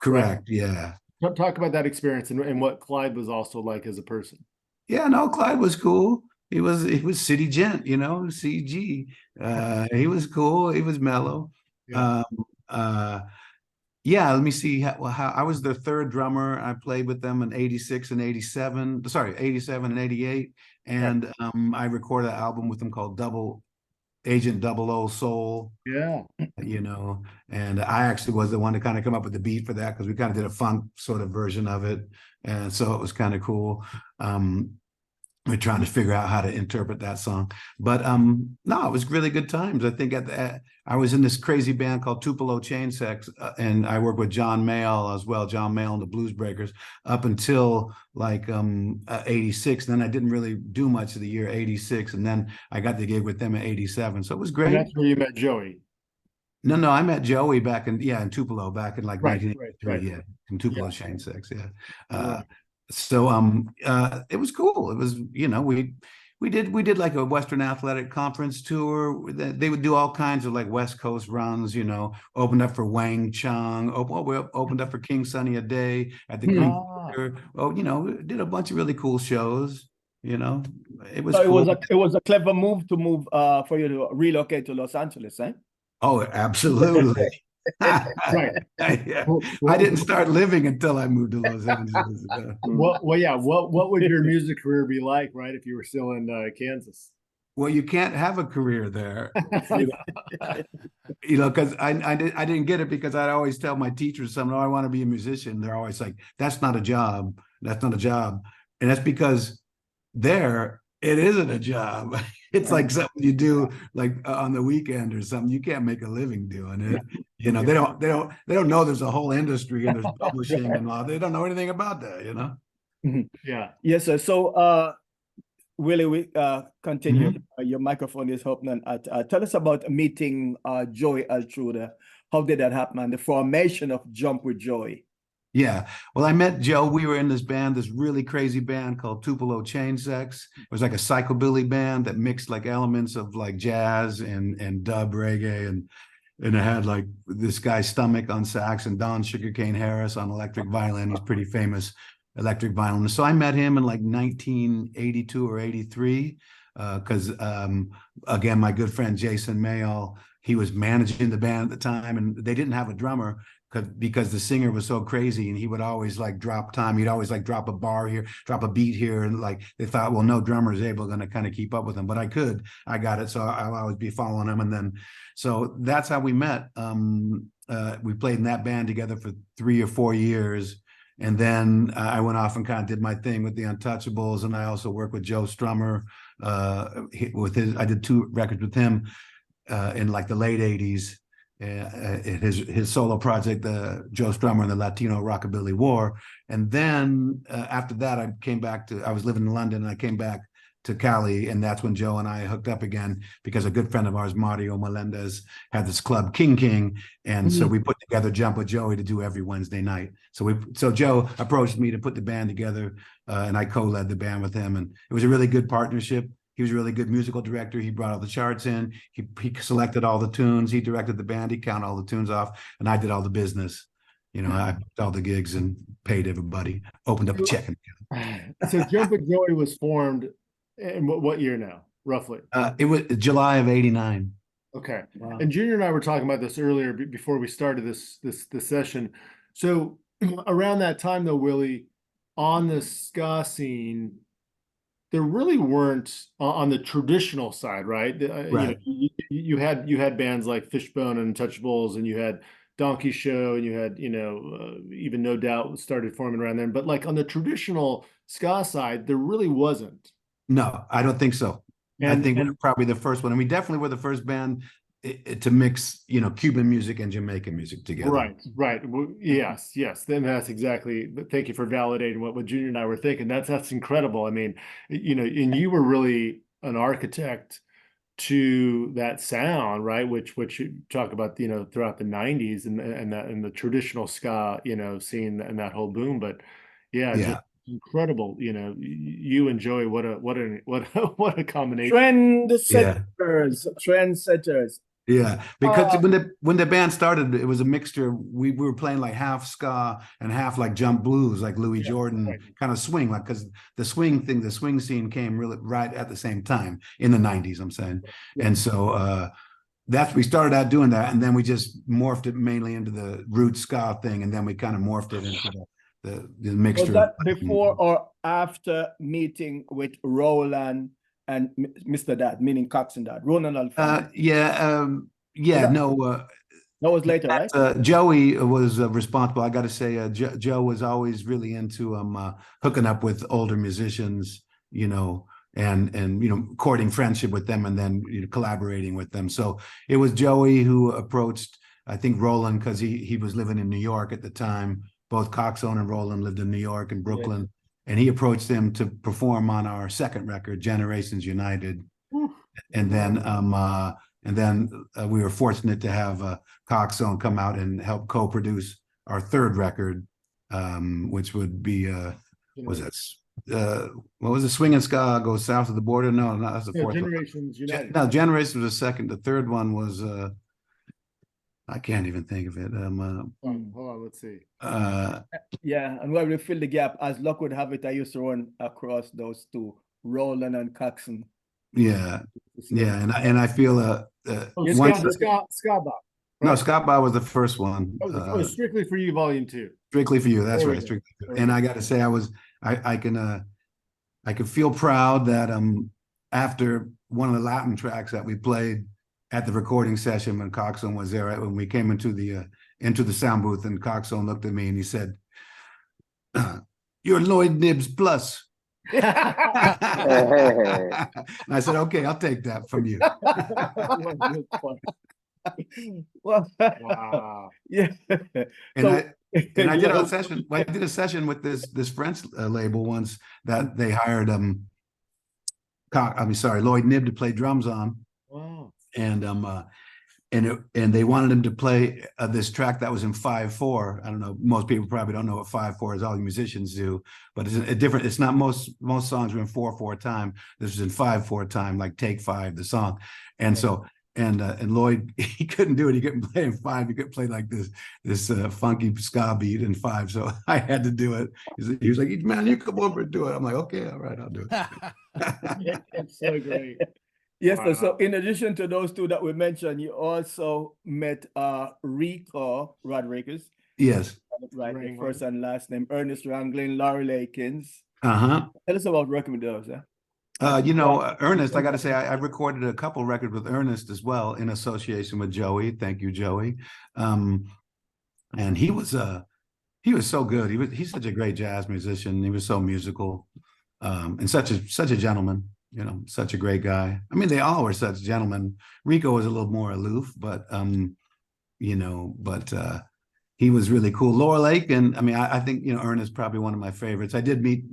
Correct. Yeah. Talk about that experience and what Clyde was also like as a person. Yeah, no, Clyde was cool. He was city gent, CG. He was cool. He was mellow. Yeah. Let me see how I was their third drummer. I played with them in 86 and 87. Sorry, 87 and 88. And I recorded an album with them called Agent 00 Soul. Yeah. And I actually was the one to kind of come up with the beat for that because we kind of did a funk sort of version of it. And so it was kind of cool. We're trying to figure out how to interpret that song, but no, it was really good times. I think I was in this crazy band called Tupelo Chain Sex, and I worked with John Mayall as well, John Mayall and the Blues Breakers, up until like 86. Then I didn't really do much of the year 86, and then I got the gig with them in 87. So it was great. And that's where you met Joey. No, I met Joey back in Tupelo back in like 1983. Right. Yeah, in Tupelo Chain Sex. Yeah. So it was cool. It was, we did like a Western Athletic Conference tour. They would do all kinds of like West Coast runs, opened up for Wang Chung, opened up for King Sunny a Day at the Green Theater. Did a bunch of really cool shows. It was cool. It was a clever move to move for you to relocate to Los Angeles, eh? Oh, absolutely. Right. Yeah. I didn't start living until I moved to Los Angeles. What would your music career be like, right, if you were still in Kansas? Well, you can't have a career there, because I didn't get it because I'd always tell my teachers something. Oh, I want to be a musician. They're always like, "That's not a job." That's not a job. And that's because there it isn't a job. It's like something you do like on the weekend or something. You can't make a living doing it. You know, they don't know there's a whole industry and there's publishing and all. They don't know anything about that, you know? Yeah. Yes, sir. So Willie, we continue. Your microphone is open. Tell us about meeting Joey Altruda. How did that happen? And the formation of Jump with Joey. Yeah. Well, I met Joe. We were in this band, this really crazy band called Tupelo Chain Sex. It was like a psychobilly band that mixed like elements of like jazz and dub reggae, and it had like this guy Stomach on sax and Don Sugarcane Harris on electric violin. He's pretty famous electric violinist. So I met him in like 1982 or 83 because again, my good friend Jason Mayall, he was managing the band at the time, and they didn't have a drummer because the singer was so crazy, and he would always like drop time. He'd always like drop a bar here, drop a beat here, and like they thought, well, no drummer is able to kind of keep up with him, but I got it, so I'll always be following him. And then so that's how we met. We played in that band together for 3 or 4 years, and then I went off and kind of did my thing with the Untouchables, and I also worked with Joe Strummer I did 2 records with him in like the late 80s. His solo project, Joe Strummer and the Latino Rockabilly War. And then after that, I was living in London, and I came back to Cali, and that's when Joe and I hooked up again, because a good friend of ours, Mario Melendez, had this club King, and so we put together Jump with Joey to do every Wednesday night. So Joe approached me to put the band together, and I co-led the band with him, and it was a really good partnership. He was a really good musical director. He brought all the charts in. He selected all the tunes. He directed the band. He counted all the tunes off, and I did all the business. You know, I booked all the gigs and paid everybody. Opened up a checking account. So Jump with Joey was formed in what year now, roughly? It was July of '89. Okay. Wow. And Junior and I were talking about this earlier before we started this session. So around that time, though, Willie, on the ska scene, there really weren't on the traditional side, right? Right. You had bands like Fishbone and Untouchables, and you had Donkey Show, and you had even No Doubt started forming around then. But like on the traditional ska side, there really wasn't. No, I don't think so. I think we're probably the first one, and we definitely were the first band to mix, Cuban music and Jamaican music together. Right. Yes. Then that's exactly. Thank you for validating what Junior and I were thinking. That's incredible. I mean, and you were really an architect to that sound, right? Which you talk about, throughout the '90s and the traditional ska, scene and that whole boom. But yeah. Just incredible. You and Joey, what a combination. Trendsetters. Yeah, because when the band started, it was a mixture. We were playing like half ska and half like jump blues, like Louis Jordan, kind of swing, like, because the swing scene came really right at the same time in the '90s, I'm saying. And so we started out doing that, and then we just morphed it mainly into the root ska thing, and then we kind of morphed it into the mixture. Was that before or after meeting with Roland and Mr. Dad, meaning Cox and Dad, Roland Alfano? That was later, right? Joey was responsible. I got to say, Joe was always really into hooking up with older musicians, and courting friendship with them, and then collaborating with them. So it was Joey who approached, I think, Roland, because he was living in New York at the time. Both Coxon and Roland lived in New York and Brooklyn. And he approached them to perform on our second record, Generations United. And then we were fortunate to have Coxon come out and help co-produce our third record, which would be what was it? Swing and Ska Goes South of the Border? No, that's the fourth. Generations United. No, Generations was the second. The third one was I can't even think of it. Hold on, let's see. And while we fill the gap, as luck would have it, I used to run across those two, Roland and Coxon. Yeah, and I feel Ska Ba. No, Ska Ba was the first one. Strictly for You, Volume 2. Strictly for You, that's right. Strictly for You. And I got to say, I can feel proud that after one of the Latin tracks that we played at the recording session when Coxon was there, when we came into the sound booth, and Coxon looked at me and he said, you're Lloyd Nibs plus. And I said, okay, I'll take that from you. Well, Wow. yeah. And I did a session. Well, I did a session with this French label once that they hired Lloyd Nib to play drums on. Wow. And and they wanted him to play this track that was in 5/4. I don't know. Most people probably don't know what 5/4 is. All the musicians do, but it's a different. It's not most songs are in 4/4 time. This is in 5/4 time, like take 5 the song, and so. And Lloyd, he couldn't do it. He couldn't play in 5. He couldn't play like this funky ska beat in 5. So I had to do it. He was like, man, you come over and do it. I'm like, okay, all right, I'll do it. It's so great. Yes, Wow. so in addition to those two that we mentioned, you also met Rico Rodriguez, Yes. right? The Wrangling. first and last name, Ernest Wrangling, Laurie Lakins. Uh-huh. Tell us about working with those, huh? Ernest, I got to say, I recorded a couple records with Ernest as well in association with Joey. Thank you, Joey. And he was so good. He's such a great jazz musician. He was so musical, and such a gentleman. Such a great guy. I mean, they all were such gentlemen. Rico was a little more aloof, but he was really cool. Laura Lake, and I mean, I think Ernest probably one of my favorites. I did meet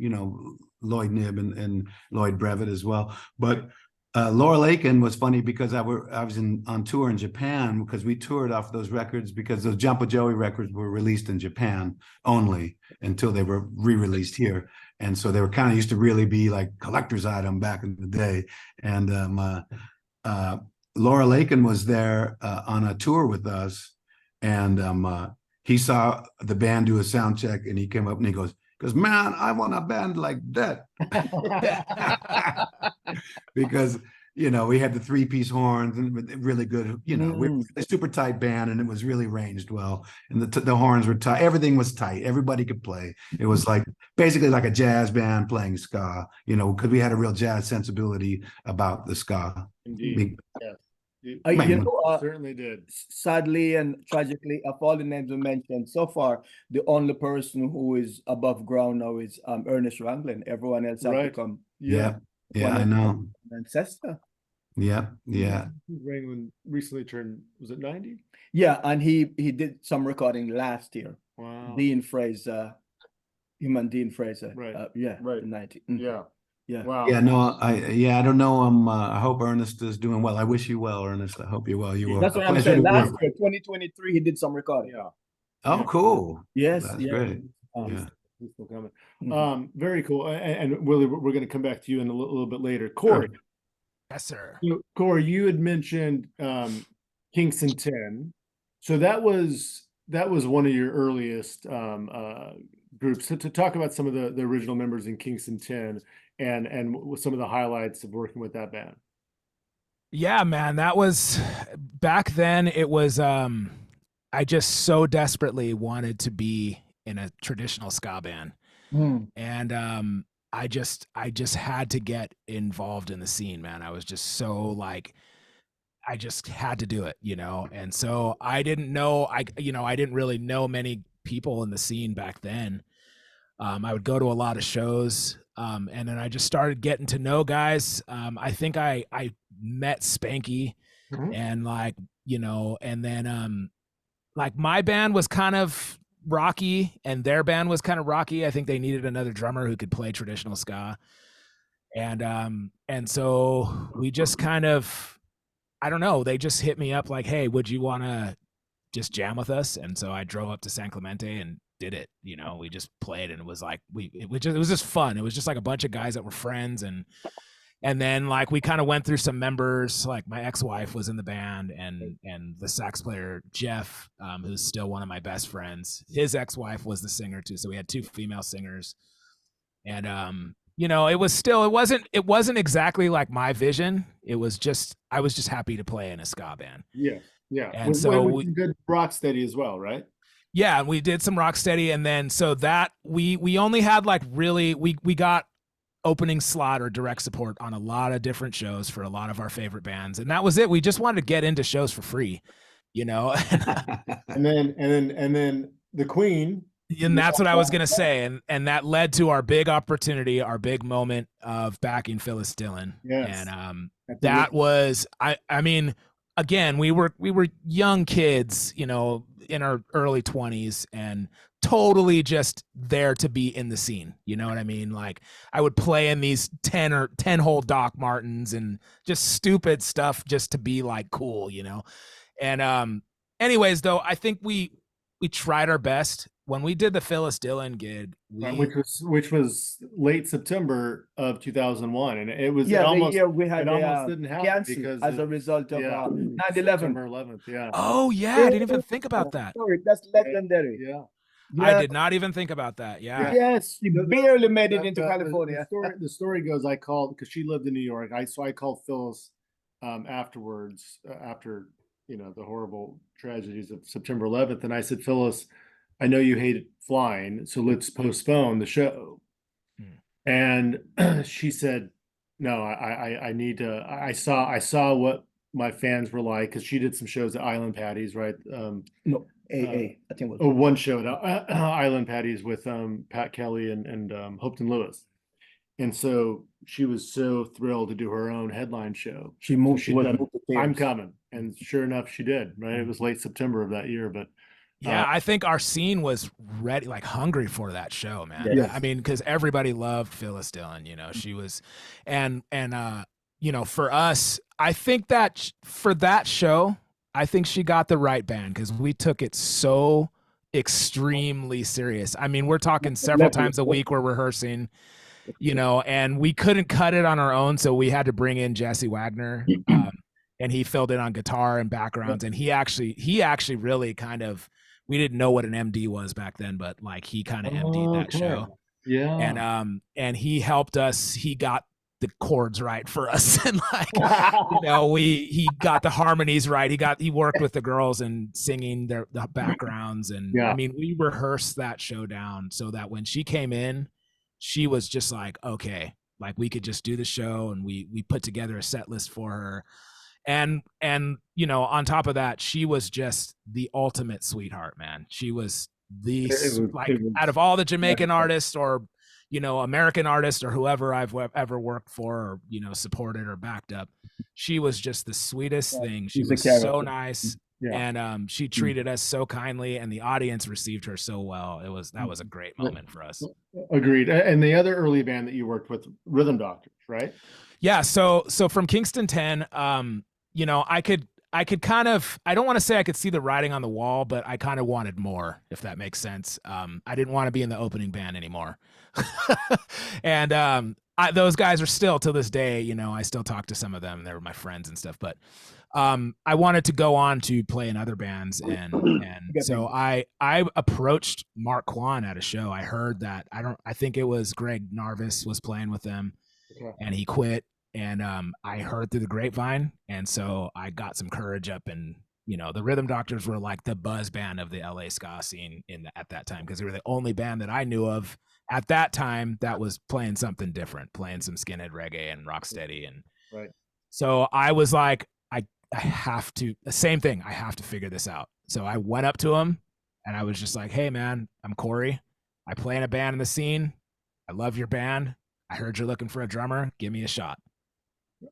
Lloyd Nib and Lloyd Brevitt as well. But Laura Lakin was funny because I was on tour in Japan because we toured off those records because those Jump with Joey records were released in Japan only until they were re-released here. And so they were kind of used to really be like collector's item back in the day. And Laura Lakin was there on a tour with us, and he saw the band do a sound check, and he came up and he goes, man, I want a band like that. Because, we had the 3-piece horns and really good, we were a super tight band, and it was really ranged well. And the horns were tight. Everything was tight. Everybody could play. It was like basically like a jazz band playing ska, because we had a real jazz sensibility about the ska. Indeed. Yes. Certainly did. Sadly and tragically, of all the names we mentioned so far, the only person who is above ground now is Ernest Wrangling. Everyone else has become I know. Ancestor. Wrangling recently turned, was it 90? Yeah, and he did some recording last year. Wow. Dean Fraser, him and Dean Fraser. Right. Right. 90. Yeah. Yeah. Wow. Yeah, no, I don't know. I hope Ernest is doing well. I wish you well, Ernest. I hope you're well. You were. That's what I'm saying. Last year, 2023, he did some recording. Yeah. Oh, cool. Yes. That's great. He's still coming. Very cool. And Willie, we're going to come back to you in a little bit later. Korey. Yes, sir. Korey, you had mentioned Kingston 10. So that was one of your earliest groups. To talk about some of the original members in Kingston 10 and some of the highlights of working with that band. Yeah, man, that was back then. It was I just so desperately wanted to be in a traditional ska band, and I just had to get involved in the scene, man. I was just so like, I just had to do it, and so I didn't really know many people in the scene back then. I would go to a lot of shows, and then I just started getting to know guys. I think I met Spanky, and and then my band was kind of rocky, and their band was kind of rocky. I think they needed another drummer who could play traditional ska, and so we just kind of, I don't know, they just hit me up like, hey, would you want to just jam with us? And so I drove up to San Clemente and did it. We just played, and it was like it was just fun. It was just like a bunch of guys that were friends, and then like we kind of went through some members. Like my ex-wife was in the band, and the sax player Jeff, who's still one of my best friends, his ex-wife was the singer too. So we had 2 female singers, and it wasn't exactly like my vision. It was just, I was just happy to play in a ska band. Yeah. And so we did rocksteady as well, right? Yeah, we did some rocksteady, and then so that we only had like really we got opening slot or direct support on a lot of different shows for a lot of our favorite bands, and that was it. We just wanted to get into shows for free, and then the Queen And that's what I was gonna say, and that led to our big opportunity, our big moment of backing Phyllis Dillon. Yes. And that was, I mean, again, we were young kids, you know, in our early 20s, and totally just there to be in the scene. You know what I mean? Like, I would play in these 10 hole Doc Martens and just stupid stuff just to be like cool, you know. And anyways, though, I think we tried our best when we did the Phyllis Dillon gig, which was late September of 2001, and it was Yeah, almost, the year we had it almost didn't happen canceled because as a result of 9/11. September 11th. Yeah. Oh yeah, I didn't even think about that. Sorry, that's legendary. Yeah. I did not even think about that. Yeah. Yes, she barely made it into California. The story goes, I called because she lived in New York. I called Phyllis afterwards, after, you know, the horrible tragedies of September 11th, and I said, Phyllis, I know you hated flying, so let's postpone the show. And she said, no, I need to. I saw what my fans were like, because she did some shows at Island Patties, right? No, I think it was one show at Island Patties with Pat Kelly and Hopeton Lewis. And so she was so thrilled to do her own headline show. She moved. I'm coming, and sure enough, she did. Right, it was late September of that year, but yeah, I think our scene was ready, like hungry for that show, man. Yes. I mean, because everybody loved Phyllis Dillon. You know, she was, and you know, for us, I think that for that show, I think she got the right band, because we took it so extremely serious. I mean, we're talking several times a week we're rehearsing, you know, and we couldn't cut it on our own, so we had to bring in Jesse Wagner, and he filled in on guitar and backgrounds, and he actually really kind of, we didn't know what an MD was back then, but like he kind of MD'd that show. Yeah. And he helped us. He got the chords right for us, and like, you know, he got the harmonies right. He worked with the girls and singing the backgrounds, and I mean, we rehearsed that show down so that when she came in, she was just like, okay, like we could just do the show, and we put together a set list for her. And you know, on top of that, she was just the ultimate sweetheart, man. She was out of all the Jamaican artists, or, you know, American artists, or whoever I've ever worked for, or, you know, supported or backed up, she was just the sweetest thing. She was so nice. And she treated us so kindly, and the audience received her so well. That was a great moment for us. Agreed. And the other early band that you worked with, Rhythm Doctors, right? Yeah. So from Kingston 10, you know, I could kind of, I don't want to say I could see the writing on the wall, but I kind of wanted more, if that makes sense. I didn't want to be in the opening band anymore. And those guys are still, to this day, you know, I still talk to some of them. They were my friends and stuff, but I wanted to go on to play in other bands, and so I approached Mark Kwan at a show. I heard that, I think it was Greg Narvis was playing with them, and he quit. And I heard through the grapevine, and so I got some courage up, and, you know, the Rhythm Doctors were like the buzz band of the LA ska scene at that time, because they were the only band that I knew of at that time that was playing something different, playing some skinhead reggae and rocksteady. And so I was like, I have to, the same thing, I have to figure this out. So I went up to him, and I was just like, hey man, I'm Korey. I play in a band in the scene. I love your band. I heard you're looking for a drummer. Give me a shot.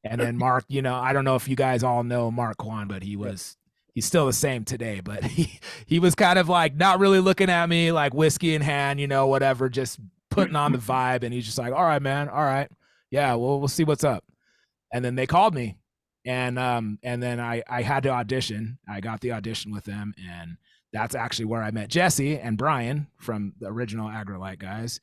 And then Mark, you know, I don't know if you guys all know Mark Kwan, but he's still the same today, but he was kind of like not really looking at me, like whiskey in hand, you know, whatever, just putting on the vibe. And he's just like, all right, man. All right. Yeah, well, we'll see what's up. And then they called me, and then I had to audition. I got the audition with them, and that's actually where I met Jesse and Brian from the original Aggrolite guys.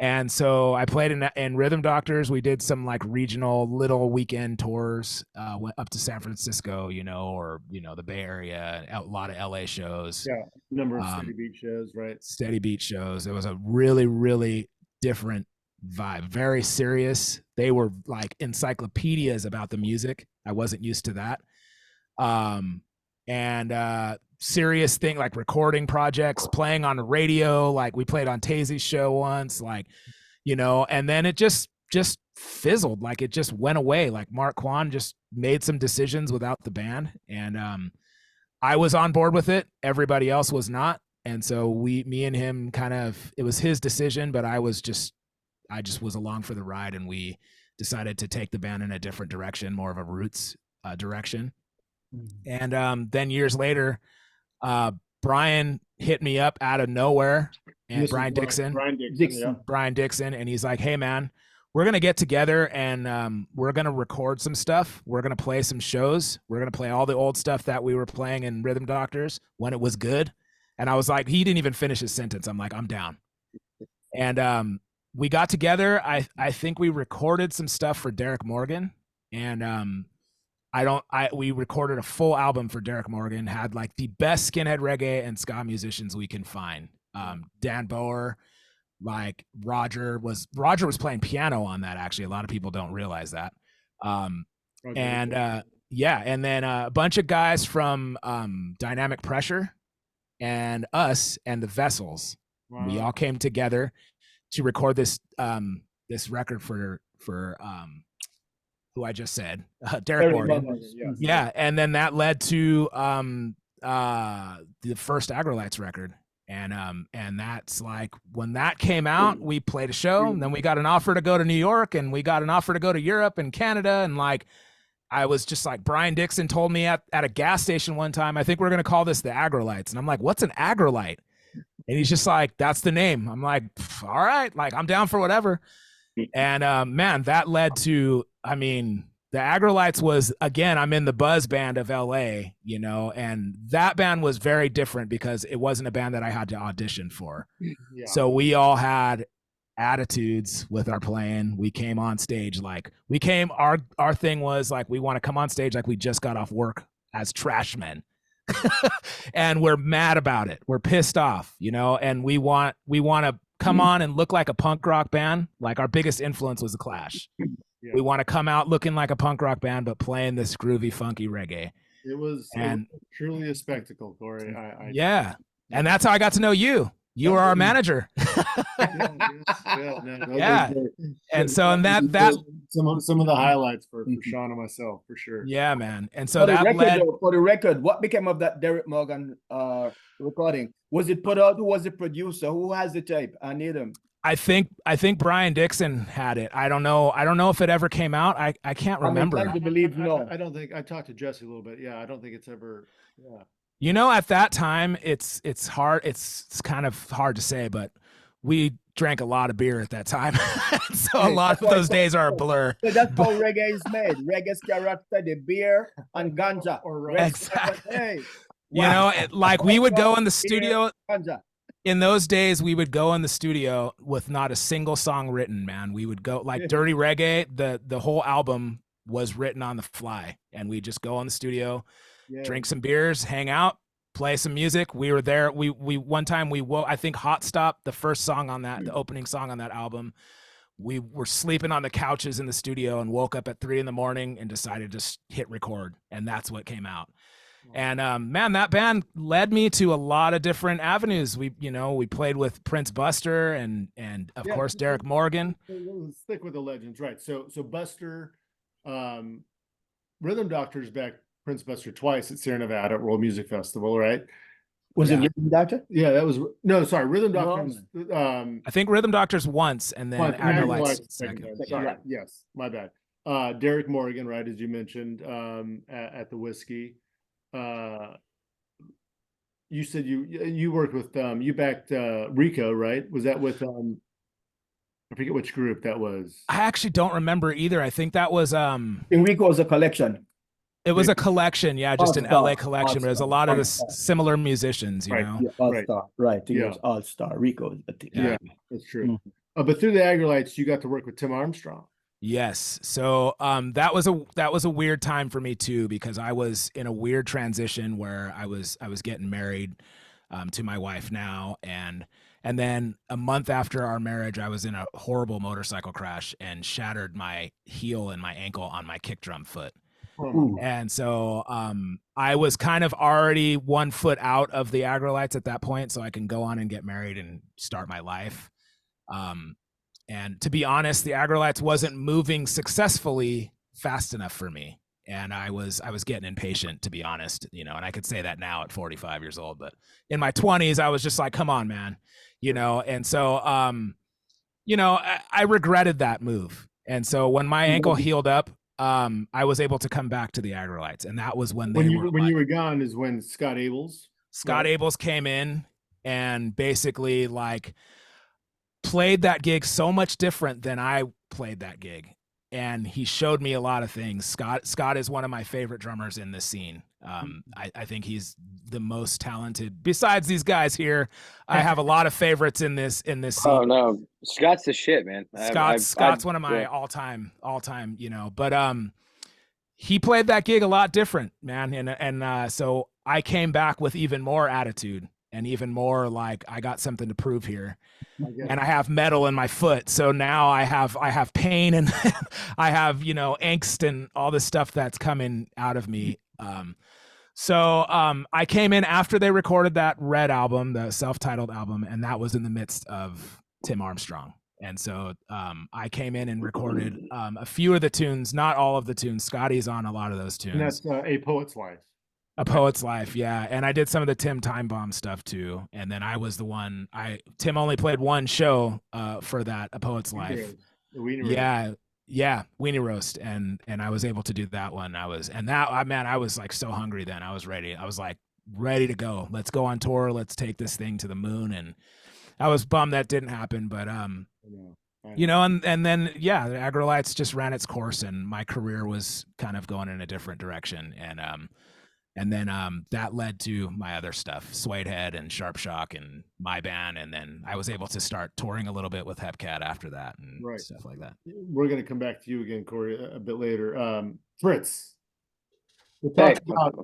And so I played in Rhythm Doctors. We did some like regional little weekend tours, went up to San Francisco, you know, or, you know, the Bay Area, a lot of LA shows. Yeah, number of Steady Beat shows, right? Steady Beat shows. It was a really, really different vibe, very serious. They were like encyclopedias about the music. I wasn't used to that. And serious thing, like recording projects, playing on the radio, like we played on Tazy's show once, like, you know, and then it just fizzled, like it just went away. Like Mark Kwan just made some decisions without the band, and I was on board with it, everybody else was not. And so me and him it was his decision, but I just was along for the ride, and we decided to take the band in a different direction, more of a roots direction. And then years later, Brian hit me up out of nowhere, and Brian Dixon, and he's like, "Hey man, we're going to get together and we're going to record some stuff. We're going to play some shows. We're going to play all the old stuff that we were playing in Rhythm Doctors when it was good." And I was like, he didn't even finish his sentence. I'm like, I'm down. And we got together. I think we recorded some stuff for Derek Morgan, and we recorded a full album for Derek Morgan, had like the best skinhead reggae and ska musicians we can find. Dan Boer, like Roger was playing piano on that. Actually, a lot of people don't realize that. And then a bunch of guys from Dynamic Pressure and us and the Vessels. Wow. We all came together to record this record for who I just said, Derek Morgan. Yeah, and then that led to the first Aggrolites record. And that's like, when that came out, we played a show, and then we got an offer to go to New York, and we got an offer to go to Europe and Canada. And like, I was just like, Brian Dixon told me at a gas station one time, I think we're going to call this the Aggrolites. And I'm like, what's an Aggrolite? And he's just like, that's the name. I'm like, all right, like, I'm down for whatever. And man, that led to, I mean, the Aggrolites was, again, I'm in the buzz band of LA, you know, and that band was very different because it wasn't a band that I had to audition for. Yeah. So we all had attitudes with our playing. We came on stage like our thing was like, we want to come on stage like we just got off work as trash men. And we're mad about it. We're pissed off, you know, and we want to come on and look like a punk rock band. Like, our biggest influence was The Clash. Yeah. We want to come out looking like a punk rock band, but playing this groovy, funky reggae. It was truly a spectacle, Korey. Yeah. And that's how I got to know you. You were our manager. Yeah. And so, and that some of the highlights for Sean and myself, for sure. Yeah, man. And so for the record, what became of that Derek Morgan recording? Was it put out? Who was the producer? Who has the tape? I need him. I think Brian Dixon had it. I don't know if it ever came out. I can't remember. I believe no. I don't think. I talked to Jesse a little bit. Yeah, I don't think it's ever. Yeah. You know, at that time, it's hard. It's kind of hard to say, but we drank a lot of beer at that time, so a lot of those days are a blur. So that's how reggae is made. Reggae character, the beer and ganja. Exactly. Hey. You know, like we would go in the studio. In those days, we would go in the studio with not a single song written, man. We would go like Dirty Reggae. The whole album was written on the fly, and we just go in the studio, drink some beers, hang out, play some music. We were there. We one time I think Hot Stop, the first song on that, the opening song on that album, we were sleeping on the couches in the studio and woke up at 3 a.m. and decided to hit record, and that's what came out. And man, that band led me to a lot of different avenues. We played with Prince Buster and of course Derek Morgan. Let's stick with the legends, right? So Buster, Rhythm Doctors backed Prince Buster twice at Sierra Nevada at World Music Festival, right? Was it Rhythm Doctor? Yeah, that was Rhythm Doctors. I think Rhythm Doctors once, and then Aggrolites second. Sorry, yes, my bad. Derek Morgan, right, as you mentioned, at the Whiskey. You said you worked with you backed Rico, right? Was that with I forget which group that was. I actually don't remember either. I think that was Rico was a collection. It was a collection, just an LA collection. There's a lot of the similar musicians, you know. Yeah, All-Star, right? It was All-Star Rico. Yeah, that's true. But through the Aggrolites, you got to work with Tim Armstrong. Yes. So that was a weird time for me too, because I was in a weird transition where I was getting married to my wife now, and then a month after our marriage, I was in a horrible motorcycle crash and shattered my heel and my ankle on my kick drum foot. And so I was kind of already 1 foot out of the Aggrolites at that point, so I can go on and get married and start my life. And to be honest, the Aggrolites wasn't moving successfully fast enough for me. and I was getting impatient, to be honest, you know, and I could say that now at 45 years old, but in my 20s I was just like, come on, man, you know. And so you know, I regretted that move. And so when my ankle healed up, I was able to come back to the Aggrolites, and that was when you were gone is when Scott Abels came in and basically like played that gig so much different than I played that gig. And he showed me a lot of things. Scott is one of my favorite drummers in this scene. I think he's the most talented. Besides these guys here, I have a lot of favorites in this scene. Oh no, Scott's the shit, man. Scott's one of my all-time, you know. But he played that gig a lot different, man. And so I came back with even more attitude and even more like, I got something to prove here. And I have metal in my foot, so now I have pain and I have, you know, angst and all this stuff that's coming out of me. So I came in after they recorded that Red album, the self-titled album, and that was in the midst of Tim Armstrong. And so I came in and recorded a few of the tunes, not all of the tunes. Scotty's on a lot of those tunes. And that's A Poet's Life. A Poet's Life, yeah. And I did some of the Tim Time Bomb stuff too. And then I was the one, Tim only played one show for that, A Poet's Life. Yeah, Weenie Roast. And I was able to do that one. I was like so hungry then. I was ready. I was like ready to go. Let's go on tour. Let's take this thing to the moon. And I was bummed that didn't happen, but you know, and then the Aggrolites just ran its course, and my career was kind of going in a different direction. And then that led to my other stuff, Suede Head and Sharp Shock and my band. And then I was able to start touring a little bit with Hepcat after that and stuff like that. We're going to come back to you again, Korey, a bit later. Fritz, we'll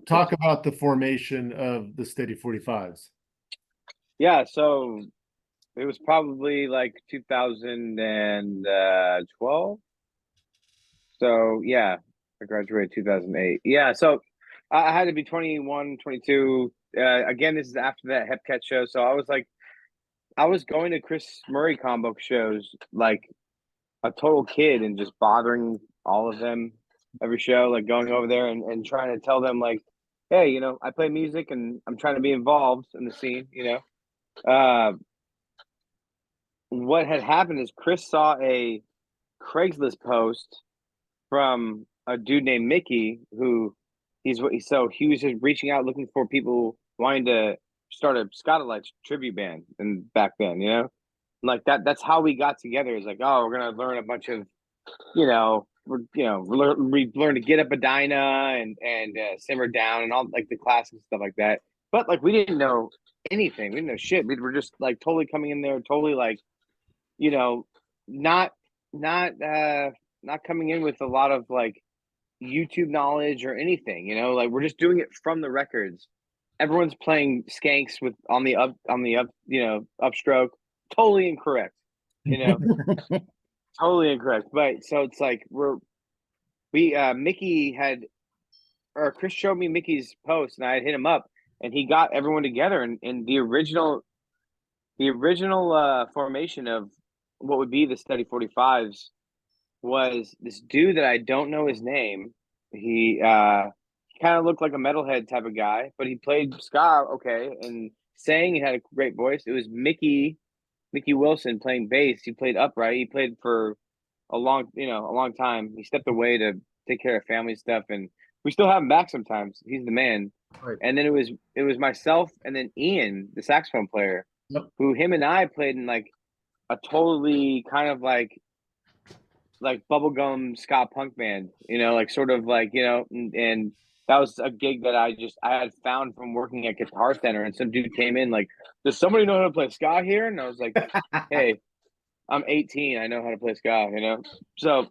talk about the formation of the Steady 45s. Yeah, so it was probably like 2012. So yeah, I graduated 2008. Yeah, so I had to be 21, 22. Again, this is after that Hepcat show. So I was going to Chris Murray combo shows like a total kid and just bothering all of them every show, like going over there and trying to tell them like, hey, you know, I play music and I'm trying to be involved in the scene, you know. What had happened is Chris saw a Craigslist post from a dude named Mickey who he was just reaching out looking for people wanting to start a Sono-Lux tribute band and back then, you know, like that's how we got together. It's like, oh, we're gonna learn a bunch of, we learn to get up a dyna and simmer down and all like the classic stuff like that. But like we didn't know anything, we didn't know shit. We were just like totally coming in there, totally like, you know, not coming in with a lot of like YouTube knowledge or anything, you know, like we're just doing it from the records. Everyone's playing skanks with on the upstroke. Totally incorrect, you know. Totally incorrect. But so it's like Chris showed me Mickey's post and I had hit him up and he got everyone together and the original formation of what would be the Steady 45s was this dude that I don't know his name. He kind of looked like a metalhead type of guy, but he played ska okay and sang. He had a great voice. It was Mickey Wilson playing bass. He played upright. He played for a long time. He stepped away to take care of family stuff, and we still have him back sometimes. He's the man. Right. And then it was myself and then Ian, the saxophone player, who him and I played in like a totally kind of like bubblegum ska punk band, you know, like sort of like, you know, and that was a gig that I had found from working at Guitar Center, and some dude came in like, does somebody know how to play ska here? And I was like, hey, I'm 18, I know how to play ska, you know. So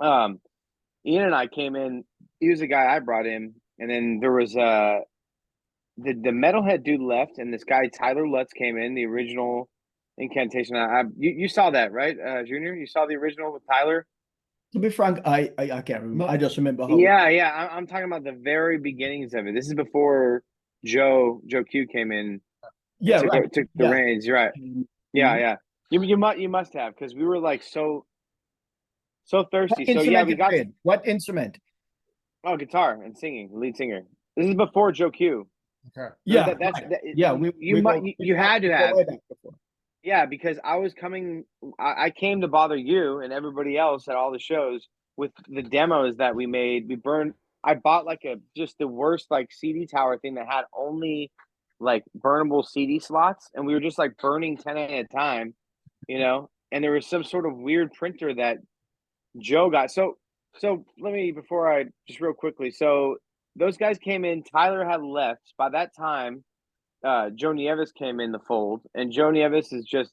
Ian and I came in. He was the guy I brought in, and then there was the metalhead dude left, and this guy Tyler Lutz came in, the original Incantation. You saw that, right, Junior? You saw the original with Tyler? To be frank, I can't remember. I just remember how. Yeah. I'm talking about the very beginnings of it. This is before Joe Q came in. Yeah, took the reins. You're right. Mm-hmm. Yeah. You must have, because we were like so thirsty. So yeah, we got what instrument? Oh, guitar and singing, lead singer. This is before Joe Q. Okay. Yeah, That's right. Yeah, you had to we go have. way back before. Yeah, because I came to bother you and everybody else at all the shows with the demos that we made. I bought like just the worst like CD tower thing that had only like burnable CD slots, and we were just like burning 10 at a time, you know. And there was some sort of weird printer that Joe got. So let me, before I just real quickly. So those guys came in. Tyler had left by that time. Joe Nieves came in the fold, and Joe Nieves is just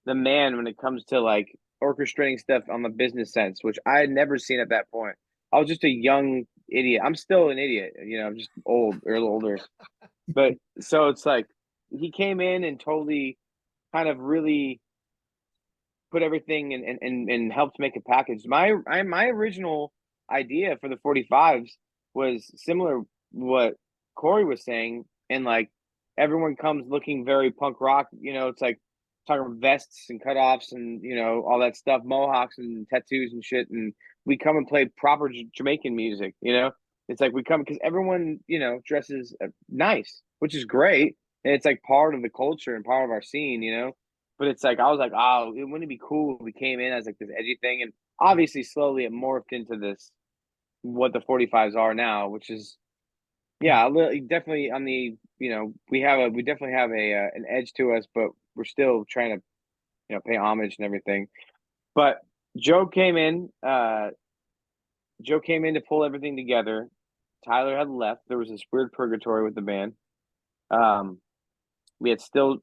the man when it comes to like orchestrating stuff on the business sense, which I had never seen at that point. I was just a young idiot. I'm still an idiot, you know, I'm just old or a little older. But so it's like he came in and totally kind of really put everything and helped make a package. My original idea for the 45s was similar what Korey was saying, and like everyone comes looking very punk rock, you know, it's like talking vests and cutoffs and you know all that stuff, mohawks and tattoos and shit, and we come and play proper Jamaican music, you know. It's like we come because everyone, you know, dresses nice, which is great, and it's like part of the culture and part of our scene, you know. But it's like I was like, oh, it wouldn't it be cool if we came in as like this edgy thing, and obviously slowly it morphed into this what the 45s are now, which is yeah, definitely on the, you know, we definitely have a an edge to us, but we're still trying to, you know, pay homage and everything. But Joe came in. Joe came in to pull everything together. Tyler had left. There was this weird purgatory with the band. Um, we'd still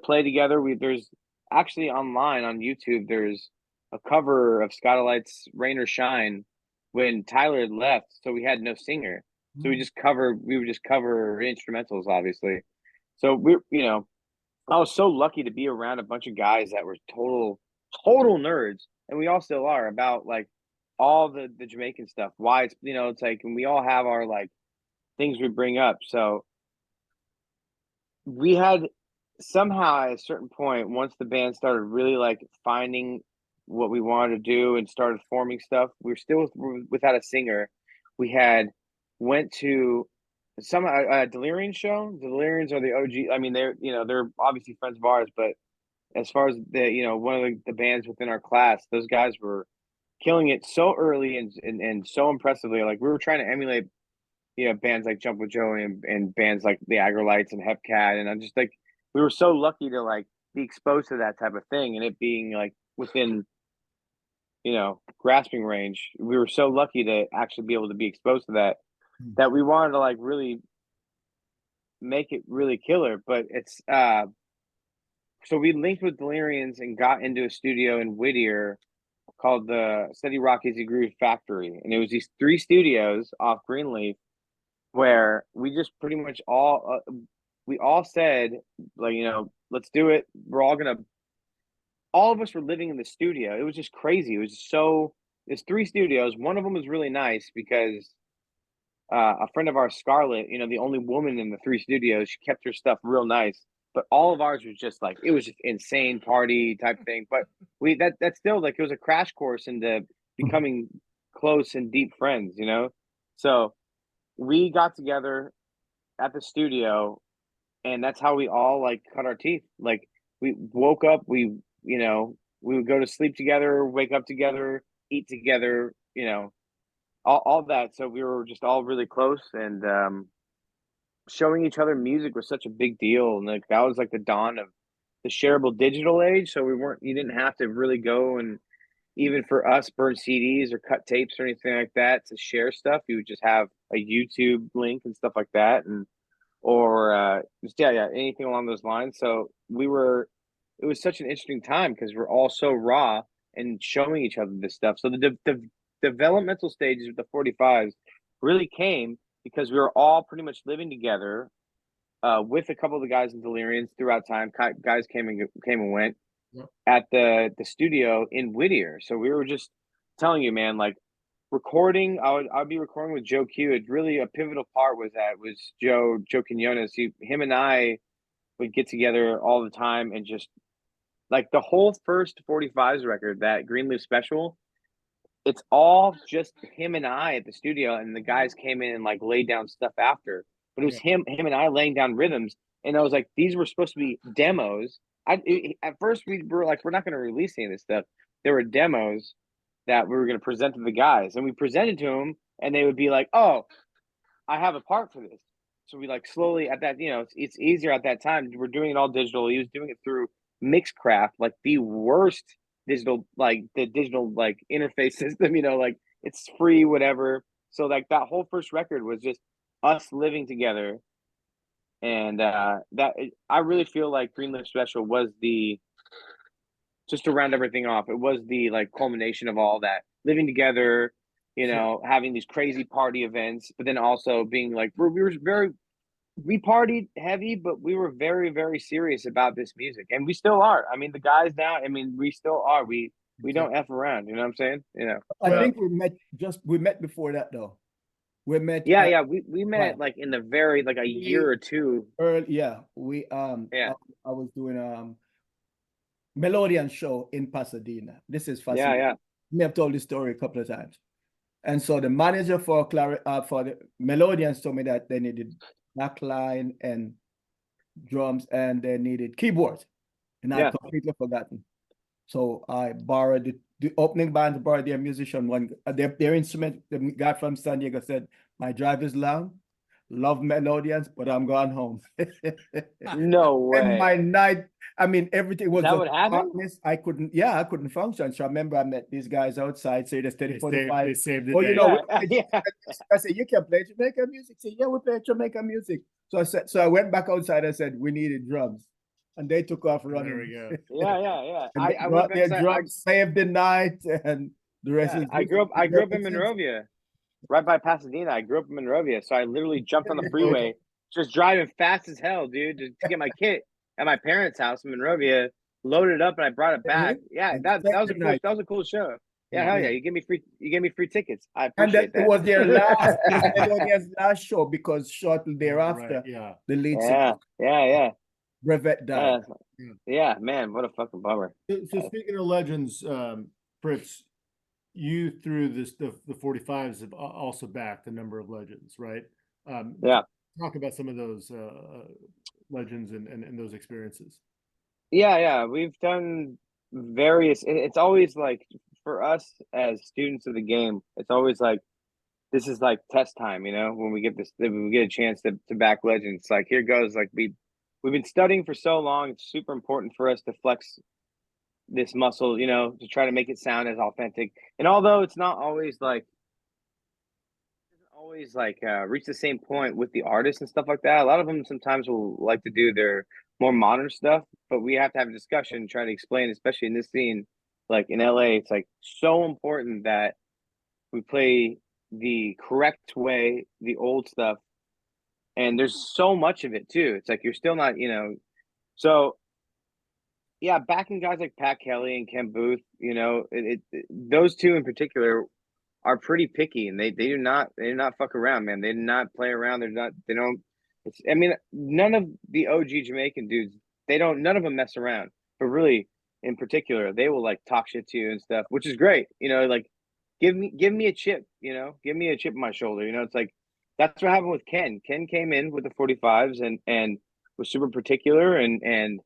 play together. There's actually online on YouTube. There's a cover of Aggrolites' "Rain or Shine" when Tyler had left, so we had no singer. So we would just cover instrumentals, obviously. So you know, I was so lucky to be around a bunch of guys that were total nerds, and we all still are about like all the Jamaican stuff. Why it's, you know, it's like, and we all have our like things we bring up. So we had somehow at a certain point, once the band started really like finding what we wanted to do and started forming stuff, we were still without a singer. We had went to some Delirium show. Deliriums are the OG. I mean, they're obviously friends of ours, but as far as the, you know, one of the bands within our class, those guys were killing it so early and so impressively. Like we were trying to emulate, you know, bands like Jump with Joey and bands like the Aggrolites and Hepcat, and I'm just like, we were so lucky to like be exposed to that type of thing, and it being like within, you know, grasping range. We were so lucky to actually be able to be exposed to that we wanted to like really make it really killer. But it's so we linked with Delirians and got into a studio in Whittier called the Steady Rock Easy Groove Factory, and it was these 3 studios off Greenleaf where we just pretty much we all said like, you know, let's do it. All of us were living in the studio. It was just crazy. There's 3 studios. One of them was really nice because a friend of ours, Scarlett, you know, the only woman in the 3 studios, she kept her stuff real nice. But all of ours was just like, it was just insane party type thing. But that's still like, it was a crash course into becoming close and deep friends, you know? So we got together at the studio, and that's how we all like cut our teeth. Like we woke up, you know, we would go to sleep together, wake up together, eat together, you know, all that. So we were just all really close, and showing each other music was such a big deal. And like that was like the dawn of the shareable digital age. So you didn't have to really go and, even for us, burn CDs or cut tapes or anything like that to share stuff. You would just have a YouTube link and stuff like that, and or just yeah, anything along those lines. So it was such an interesting time because we're all so raw and showing each other this stuff. So the developmental stages of the 45s really came because we were all pretty much living together with a couple of the guys in Deliriums throughout time. Guys came and went at the studio in Whittier. So we were just telling you, man, like recording. I'd be recording with Joe Q. It really, a pivotal part was Joe Quinones. Him and I would get together all the time and just like the whole first 45s record, that Greenleaf special. it's all just him and I at the studio, and the guys came in and like laid down stuff after. But it was him and I laying down rhythms, and I was like, these were supposed to be demos. At first we were like, we're not going to release any of this stuff. There were demos that we were going to present to the guys, and we presented to them, and they would be like, "Oh, I have a part for this." So we like slowly at that, it's easier at that time. We're doing it all digital. He was doing it through Mixcraft, like the worst digital, like the digital like interface system. Like it's free, whatever. So like that whole first record was just us living together, and I really feel like Green Leaf Special was the, just to round everything off, it was the like culmination of all that living together, having these crazy party events, but then also being like, we partied heavy, but we were very, very serious about this music, and we still are. I mean, the guys now, we still are. We don't F around. You know what I'm saying? I think we met before that though. We met. Yeah. We met like in the very, like a year or two. We I was doing Melodian show in Pasadena. This is fascinating. Yeah. Me have told this story a couple of times. And so the manager for the Melodians told me that they needed backline and drums, and they needed keyboards, and I'd completely forgotten. So I borrowed the opening band, borrowed their musician, their instrument. The guy from San Diego said, "My drive is long, love Melodians, but I'm going home." No way. And my night, everything was that what happened? I couldn't function. So I remember I met these guys outside, say the steady 45. They saved it. Oh, I said, "You can play Jamaican music?" Say, "Yeah, we play Jamaican music." So I went back outside. I said, "We needed drums," and they took off running. There we go. Yeah. I went their drums, saved the night, and the rest is. I grew up in Monrovia, right by Pasadena. I grew up in Monrovia, so I literally jumped on the freeway, just driving fast as hell, dude, to get my kit at my parents' house in Monrovia, loaded it up, and I brought it back. Yeah, that was a cool show. Yeah, hell yeah! You gave me free tickets. I appreciate that. It was their last show, because shortly thereafter, the lead singer, Brevet died. Yeah, man, what a fucking bummer. So speaking of legends, Fritz, you through the 45s have also backed a number of legends, right? Talk about some of those legends and those experiences. Yeah, we've done various. It's always like, for us as students of the game, it's always like, this is like test time, when we get a chance to back legends. Like, here goes. Like, we've been studying for so long. It's super important for us to flex this muscle, to try to make it sound as authentic. And although it's not always like, reach the same point with the artists and stuff like that, a lot of them sometimes will like to do their more modern stuff, but we have to have a discussion, try to explain, especially in this scene, like in LA, it's like so important that we play the correct way, the old stuff. And there's so much of it too. It's like, you're still not, so yeah, backing guys like Pat Kelly and Ken Booth, those two in particular are pretty picky, and they do not fuck around, man. They do not play around. None of the OG Jamaican dudes, none of them mess around, but really in particular, they will like talk shit to you and stuff, which is great. Like, give me a chip, give me a chip on my shoulder. It's like, that's what happened with Ken. Ken came in with the 45s and was super particular and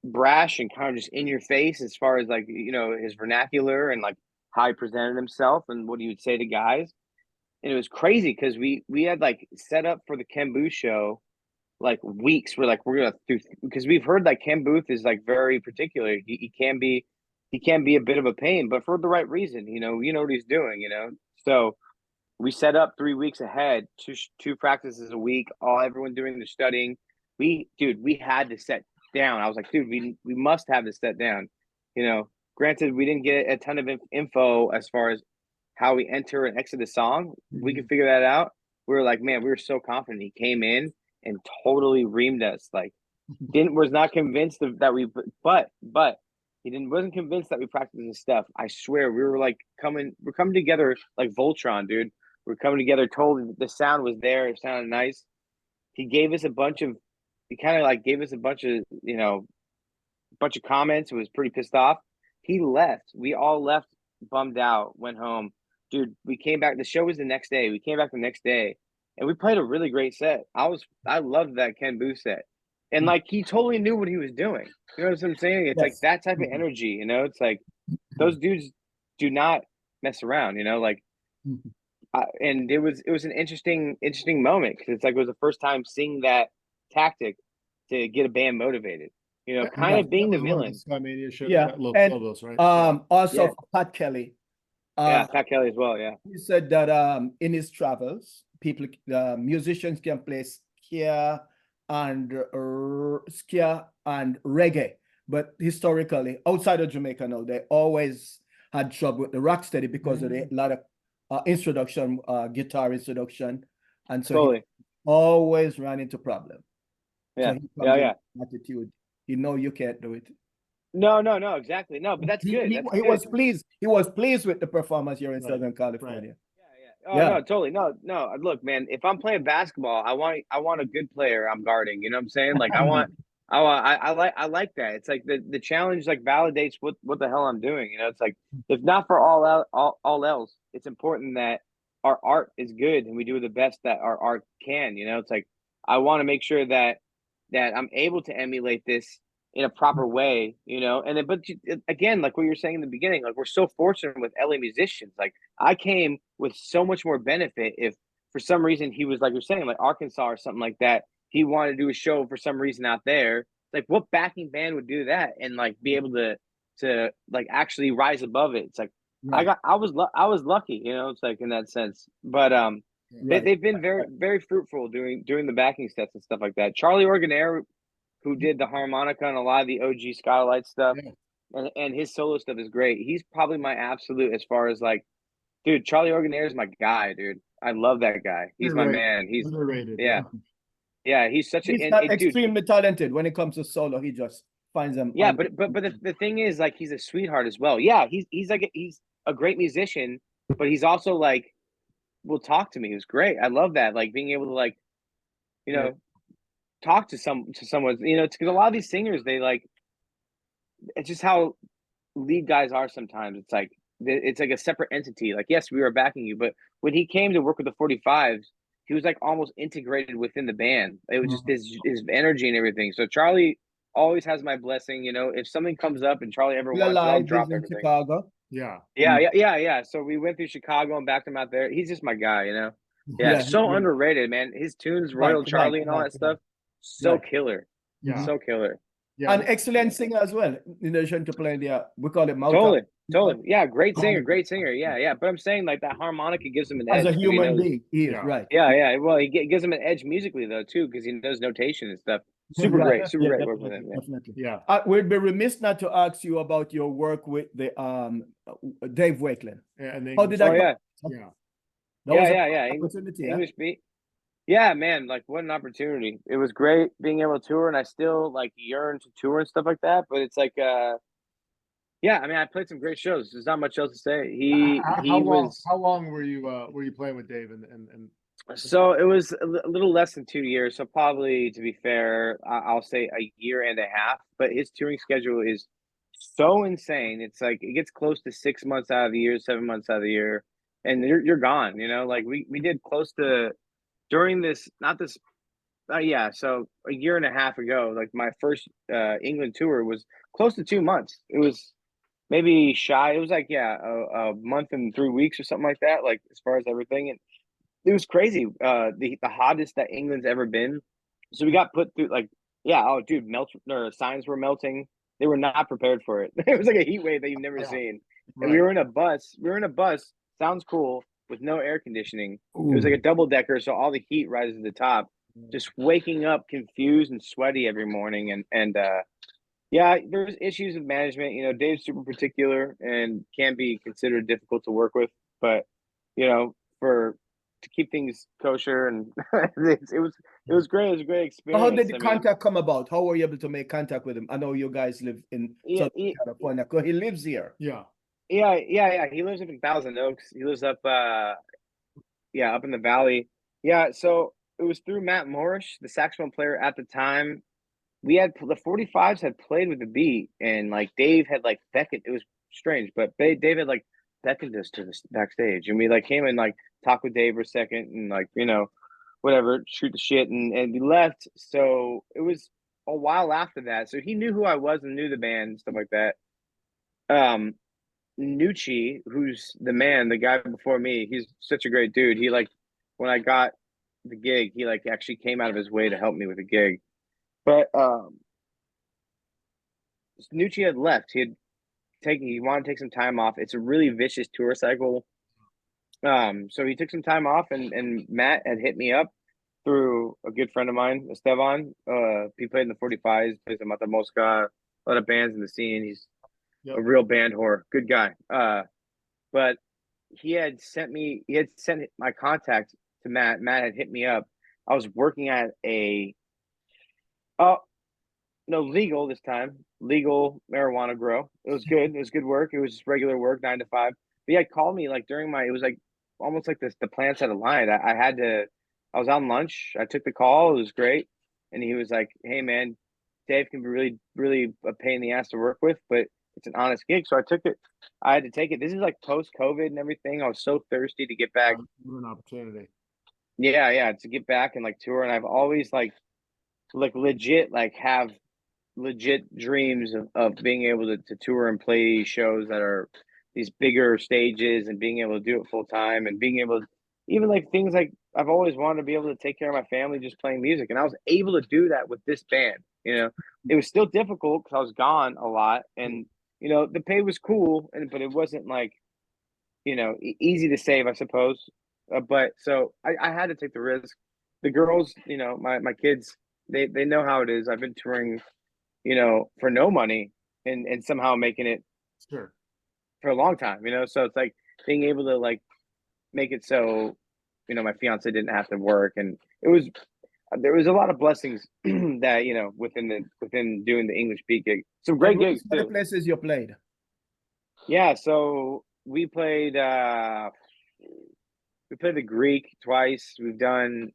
brash and kind of just in your face as far as like, his vernacular and like how he presented himself and what he would say to guys. And it was crazy because we had like set up for the Ken Booth show like weeks. We're gonna do, because we've heard that Ken Booth is like very particular. He can be a bit of a pain, but for the right reason. You know what he's doing. So we set up 3 weeks ahead, two practices a week, everyone doing the studying. We had to set down. I was like, dude, we must have this set down. Granted, we didn't get a ton of info as far as how we enter and exit the song. We could figure that out. We were like, man, we were so confident. He came in and totally reamed us. Like, was not convinced that we, but he wasn't convinced that we practiced this stuff. I swear, we were like we're coming together like Voltron, dude. We're coming together. Totally, the sound was there. It sounded nice. He gave us a bunch of comments. It was pretty pissed off. He left. We all left bummed out, went home. Dude, we came back. The show was the next day. We came back the next day and we played a really great set. I loved that Ken Boo set. And like he totally knew what he was doing. You know what I'm saying? It's like Yes. that type of energy, you know? It's like those dudes do not mess around, you know, like and it was an interesting moment because it's like it was the first time seeing that tactic to get a band motivated, you know, kind of being the villain. Mania show. Yeah, That Los and Lobos, right? also Yeah. for Pat Kelly. Yeah, Pat Kelly as well. Yeah, He said that in his travels, musicians can play ska and reggae, but historically, outside of Jamaica now, they always had trouble with the rocksteady because of the lot of guitar introduction, and so totally. he always ran into problem. Yeah, So he yeah. attitude. You know you can't do it. No, exactly. No, but that's good. He That's was good. pleased. He was pleased with the performance here in Right, Southern California. Yeah. Oh no, totally. No. Look, man, if I'm playing basketball, I want a good player I'm guarding. You know what I'm saying? Like I like that. It's like the challenge like validates what the hell I'm doing. You know, it's like if not for all else, it's important that our art is good and we do the best that our art can. You know, it's like I want to make sure that I'm able to emulate this in a proper way, you know. And then, but again, like what you're saying in the beginning, like we're so fortunate with LA musicians. Like I came with so much more benefit if for some reason he was like you're saying, like Arkansas or something like that. He wanted to do a show for some reason out there. Like what backing band would do that and like be able to like actually rise above it? It's like Right. I was lucky, you know. It's like in that sense, but they've been very fruitful doing the backing sets and stuff like that. Charlie Organere, who did the harmonica and a lot of the OG Skylight stuff, and his solo stuff is great. He's probably my absolute as far as like, dude, Charlie Organere is my guy, dude. I love that guy. He's my man. He's underrated. yeah. He's such He's a not dude. extremely talented when it comes to solo. He just finds them. Yeah, but the thing is, like, he's a sweetheart as well. Yeah, he's like he's a great musician, but he's also like will talk to me. He was great. I love that. Like being able to like, you know, talk to someone. You know, because a lot of these singers, they like, it's just how lead guys are sometimes. It's like a separate entity. Like, yes, we were backing you, but when he came to work with the 45s, he was like almost integrated within the band. It was just his energy and everything. So Charlie always has my blessing. You know, if something comes up and Charlie ever wants it, I'll drop everything. Chicago. Yeah. So we went through Chicago and backed him out there. He's just my guy, you know. Yeah, so underrated, man. His tunes, Royal Charlie, and all that stuff, so killer. Yeah, so killer. Yeah, An excellent singer as well. In addition to playing we call it Totally. Yeah, great singer. Yeah. But I'm saying like that harmonica gives him an edge. As a human being, he is right. Yeah. Well, he gives him an edge musically though too, because he knows notation and stuff. Super great work with him. Definitely. Yeah. We'd be remiss not to ask you about your work with the Dave Wakeland. How did that go? Yeah. Opportunity, English beat. Yeah, man, like what an opportunity. It was great being able to tour, and I still like yearn to tour and stuff like that. But it's like yeah, I mean I played some great shows. There's not much else to say. How long were you playing with Dave and so it was a little less than 2 years. So probably to be fair, I'll say a year and a half. But his touring schedule is so insane. It's like it gets close to 6 months out of the year, 7 months out of the year, and you're gone. You know, like we did close to during this, not this, so a year and a half ago, like my first England tour was close to 2 months. It was maybe shy. It was like, a month and 3 weeks or something like that, like as far as everything. And it was crazy. The hottest that England's ever been. So we got put through like, signs were melting. They were not prepared for it. It was like a heat wave that you've never seen. And we were in a bus. Sounds cool. With no air conditioning. It was like a double decker, so all the heat rises to the top. Just waking up confused and sweaty every morning, and there's issues with management. You know, Dave's super particular and can be considered difficult to work with, but you know, to keep things kosher and it was great. It was a great experience. How did the contact come about? How were you able to make contact with him? I know you guys live in Southern California. He lives here. Yeah. He lives up in Thousand Oaks. He lives up up in the valley. Yeah, so it was through Matt Morrish, the saxophone player at the time. We had the 45s had played with the beat, and like Dave had like Beckett. It was strange, but Dave had like beckoned us to the backstage, and we like came and like talked with Dave for a second, and like whatever, shoot the shit, and we left. So it was a while after that. So he knew who I was and knew the band and stuff like that. Nucci, who's the man, the guy before me, he's such a great dude. He like when I got the gig, he like actually came out of his way to help me with the gig. But Nucci had left. He wanted to take some time off. It's a really vicious tour cycle. So he took some time off, and Matt had hit me up through a good friend of mine, Esteban. He played in the 45s, plays in Mata Mosca, a lot of bands in the scene. He's a real band whore, good guy. But he had sent my contact to Matt. Matt had hit me up. I was working at legal this time, legal marijuana grow. It was good. It was good work. It was just regular work, 9 to 5. But he had called me like during it was like almost like the plants had aligned. I was on lunch. I took the call. It was great. And he was like, hey man, Dave can be really, really a pain in the ass to work with, but it's an honest gig. So I took it. I had to take it. This is like post-COVID and everything. I was so thirsty to get back. An opportunity. Yeah, to get back and like tour. And I've always like legit like have legit dreams of being able to tour and play shows that are these bigger stages and being able to do it full time and being able to even like things like I've always wanted to be able to take care of my family just playing music, and I was able to do that with this band. It was still difficult because I was gone a lot, and the pay was cool, but it wasn't like easy to save, I suppose. But so I had to take the risk. The girls, my kids, they know how it is. I've been touring for no money and somehow making it Sure. for a long time, so it's like being able to like make it so, my fiance didn't have to work, and there was a lot of blessings that, within doing the English beat gig. Some great gigs What too. places you played? Yeah. So we played the Greek twice. We've done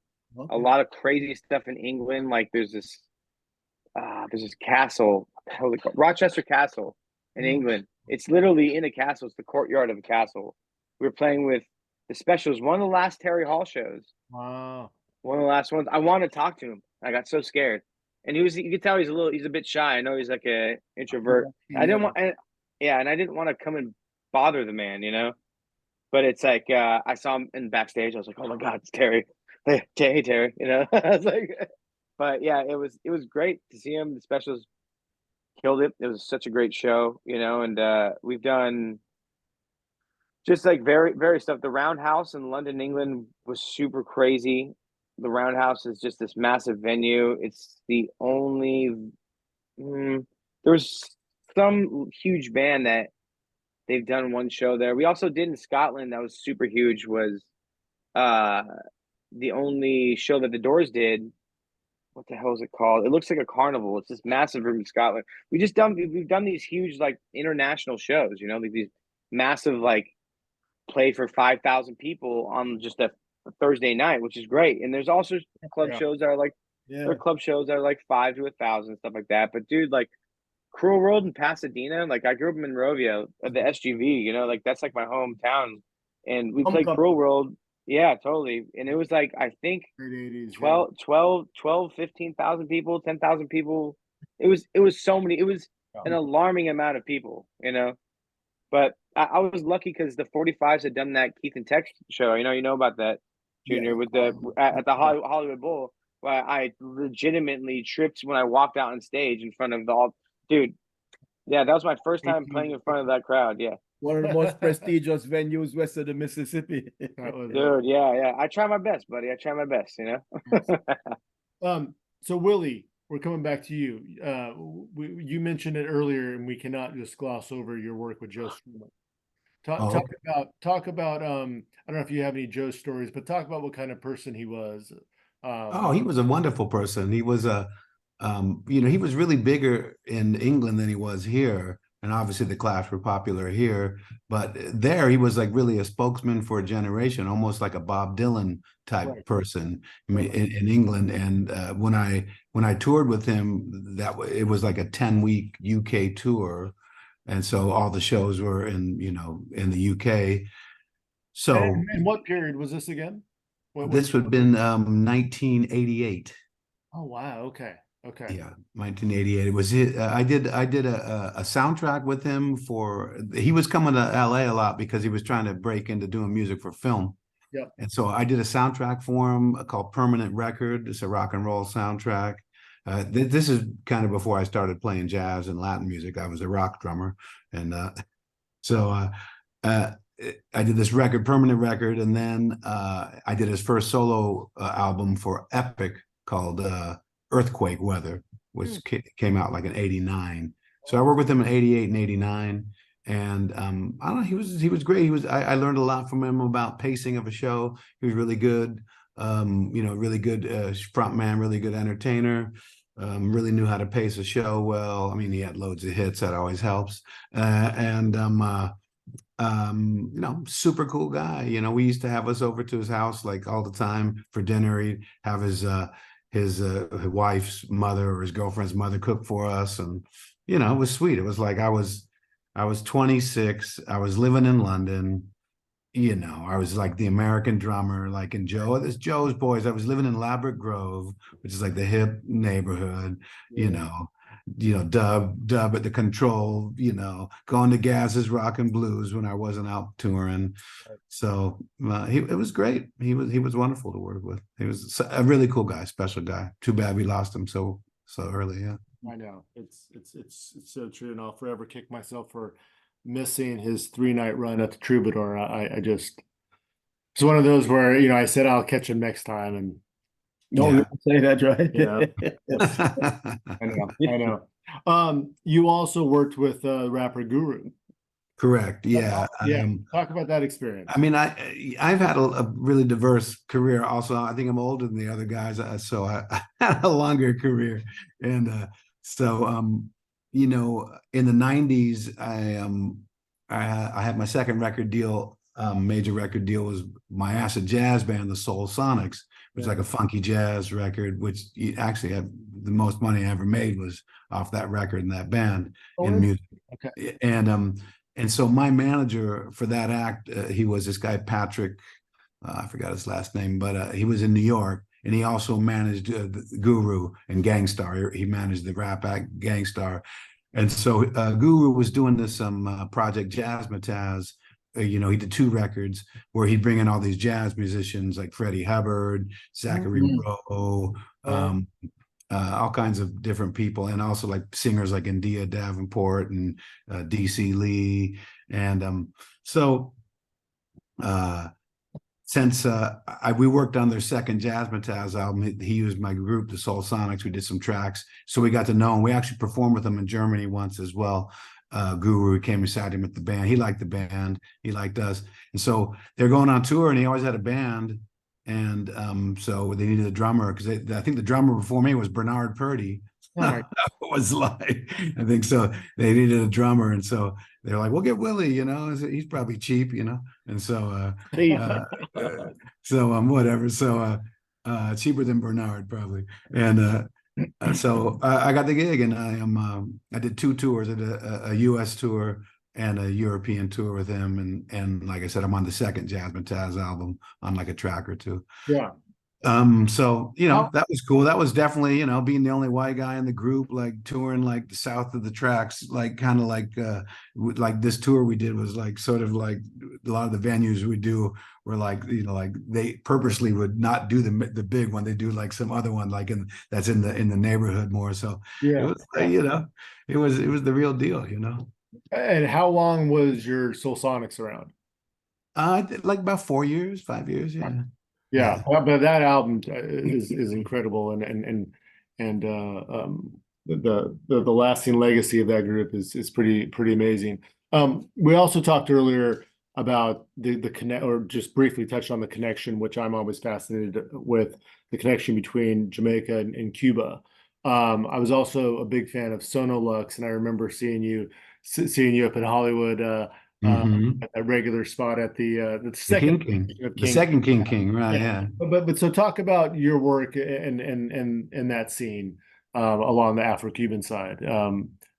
a lot of crazy stuff in England. Like there's this castle, Rochester Castle in England. It's literally in a castle. It's the courtyard of a castle. We were playing with the Specials, one of the last Terry Hall shows. Wow. One of the last ones. I wanted to talk to him. I got so scared. And you could tell he's a bit shy. I know he's like a introvert. Yeah. I didn't want to come and bother the man, But it's like I saw him in backstage. I was like, oh my God, it's Terry. Hey Terry, I was like, but yeah, it was great to see him. The Specials killed it. It was such a great show, and we've done just like very, very stuff. The Roundhouse in London, England was super crazy. The Roundhouse is just this massive venue. It's the only there was some huge band that they've done one show there. We also did in Scotland that was super huge, was the only show that the Doors did. What the hell is it called? It looks like a carnival. It's this massive room in Scotland. We've done these huge like international shows, like these massive like play for 5,000 people on just a Thursday night, which is great. And there's also club shows that are like there are club shows that are like 5 to 1,000 stuff like that. But dude, like Cruel World in Pasadena, like I grew up in Monrovia, the SGV, like that's like my hometown, and we played Cruel World. Yeah, totally. And it was like, I think 15,000 people, 10,000 people. It was so many. It was an alarming amount of people, But I was lucky because the 45s had done that Keith and Tex show. You know about that, Junior, with at the Hollywood Bowl. Where I legitimately tripped when I walked out on stage in front of dude. Yeah, that was my first time playing in front of that crowd. Yeah. One of the most prestigious venues west of the Mississippi. Dude, yeah. I try my best, buddy. I try my best, So Willie, we're coming back to you. You mentioned it earlier, and we cannot just gloss over your work with Joe Strummer. Talk about I don't know if you have any Joe stories, but talk about what kind of person he was. He was a wonderful person. He was he was really bigger in England than he was here. And obviously the Clash were popular here, but there he was like really a spokesman for a generation, almost like a Bob Dylan type person in England. And when I toured with him, it was like a 10-week UK tour. And so all the shows were in, in the UK. So and what period was this again? this would have been 1988. Oh wow, okay. Yeah, 1988. It was I did a soundtrack with him he was coming to LA a lot because he was trying to break into doing music for film. Yep. And so I did a soundtrack for him called Permanent Record. It's a rock and roll soundtrack. This is kind of before I started playing jazz and Latin music. I was a rock drummer. And so I did this record, Permanent Record, and then I did his first solo album for Epic called Earthquake Weather, which came out like in '89. So I worked with him in '88 and '89. And I don't know, he was great. I learned a lot from him about pacing of a show. He was really good, really good front man, really good entertainer. Really knew how to pace a show well. I mean, he had loads of hits. That always helps. Super cool guy. We used to have us over to his house like all the time for dinner. He'd have his wife's mother or his girlfriend's mother cook for us, and it was sweet. It was like I was 26. I was living in London. I was like the American drummer, like in Joe's Boys. I was living in Ladbroke Grove, which is like the hip neighborhood, dub at the Control, going to Gaz's Rock and Blues when I wasn't out touring. So it was great. He was wonderful to work with. He was a really cool guy, special guy. Too bad we lost him so early. Yeah. I know it's so true, and I'll forever kick myself for missing his 3-night run at the Troubadour. I just, it's one of those where I said I'll catch him next time, and Don't say that, right? I know. You also worked with rapper Guru. Correct. Yeah. Talk about that experience. I mean, I've had a really diverse career. Also, I think I'm older than the other guys, so I had a longer career, and in the '90s, I had my second record deal. Major record deal was my acid jazz band, the Solsonics. It was like a funky jazz record, which actually had the most money I ever made was off that record and that band in music. Okay. And so my manager for that act, he was this guy, Patrick, I forgot his last name, but he was in New York, and he also managed the Guru and Gangstar. He managed the rap act Gangstar. And so Guru was doing this project Jazzmatazz. He did 2 records where he'd bring in all these jazz musicians like Freddie Hubbard, Zachary Rowe, all kinds of different people, and also like singers like India Davenport and DC Lee. And since we worked on their second Jazzmatazz album, he used my group, the Solsonics. We did some tracks, so we got to know him. We actually performed with him in Germany once as well. Guru came beside him with the band. He liked the band. He liked us. And so they're going on tour, and he always had a band. And so they needed a drummer, because I think the drummer before me was Bernard Purdy. Was like, I think so. They needed a drummer, and so they're like, "We'll get Willie. He's probably cheap, And so, whatever. So, cheaper than Bernard probably. And so I got the gig, and I did 2 tours. I did a U.S. tour and a European tour with him, and like I said, I'm on the second Jazzmatazz album on like a track or 2. Yeah. So that was cool. That was definitely being the only white guy in the group, like touring like the south of the tracks, like kind of like this tour we did was like sort of like a lot of the venues we do were like like they purposely would not do the big one. They do like some other one like that's in the neighborhood more. So it was it was the real deal. And how long was your Solsonics around? Like about 4 years, 5 years. Yeah, but that album is incredible, and the lasting legacy of that group is pretty amazing. We also talked earlier about the connect, or just briefly touched on the connection, which I'm always fascinated with, the connection between Jamaica and Cuba. I was also a big fan of Sono-Lux, and I remember seeing you up in Hollywood. At that regular spot at the second King. The second King, right? Yeah. But so talk about your work and that scene along the Afro-Cuban side.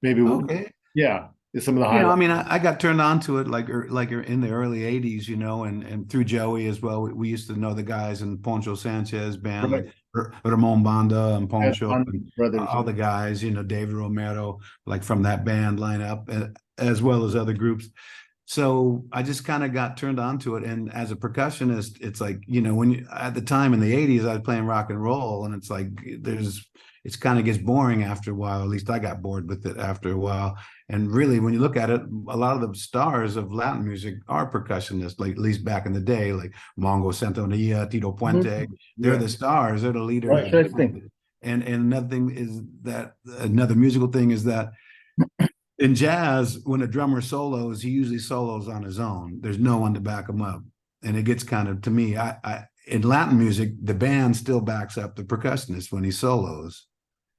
Maybe. Okay. Yeah. is some of the You know, I highlights. mean, I got turned on to it like in the early '80s, you know, and through Joey as well. We used to know the guys in Poncho Sanchez band, Right. like Ramon Banda and Poncho, Yeah, and brothers. all the guys, you know, David Romero, like from that band lineup, as well as other groups. So I just kind of got turned on to it. And as a percussionist, it's like, you know, when you, at the time in the '80s, I was playing rock and roll, and it's like it's kind of gets boring after a while. At least I got bored with it after a while. And really, when you look at it, a lot of the stars of Latin music are percussionists, like at least back in the day, like Mongo Santonilla, Tito Puente. They're the stars, they're the leaders. Right. Interesting. And another thing is that another musical thing is that in jazz, when a drummer solos, he usually solos on his own. There's no one to back him up. And it gets kind of, to me, in Latin music, the band still backs up the percussionist when he solos.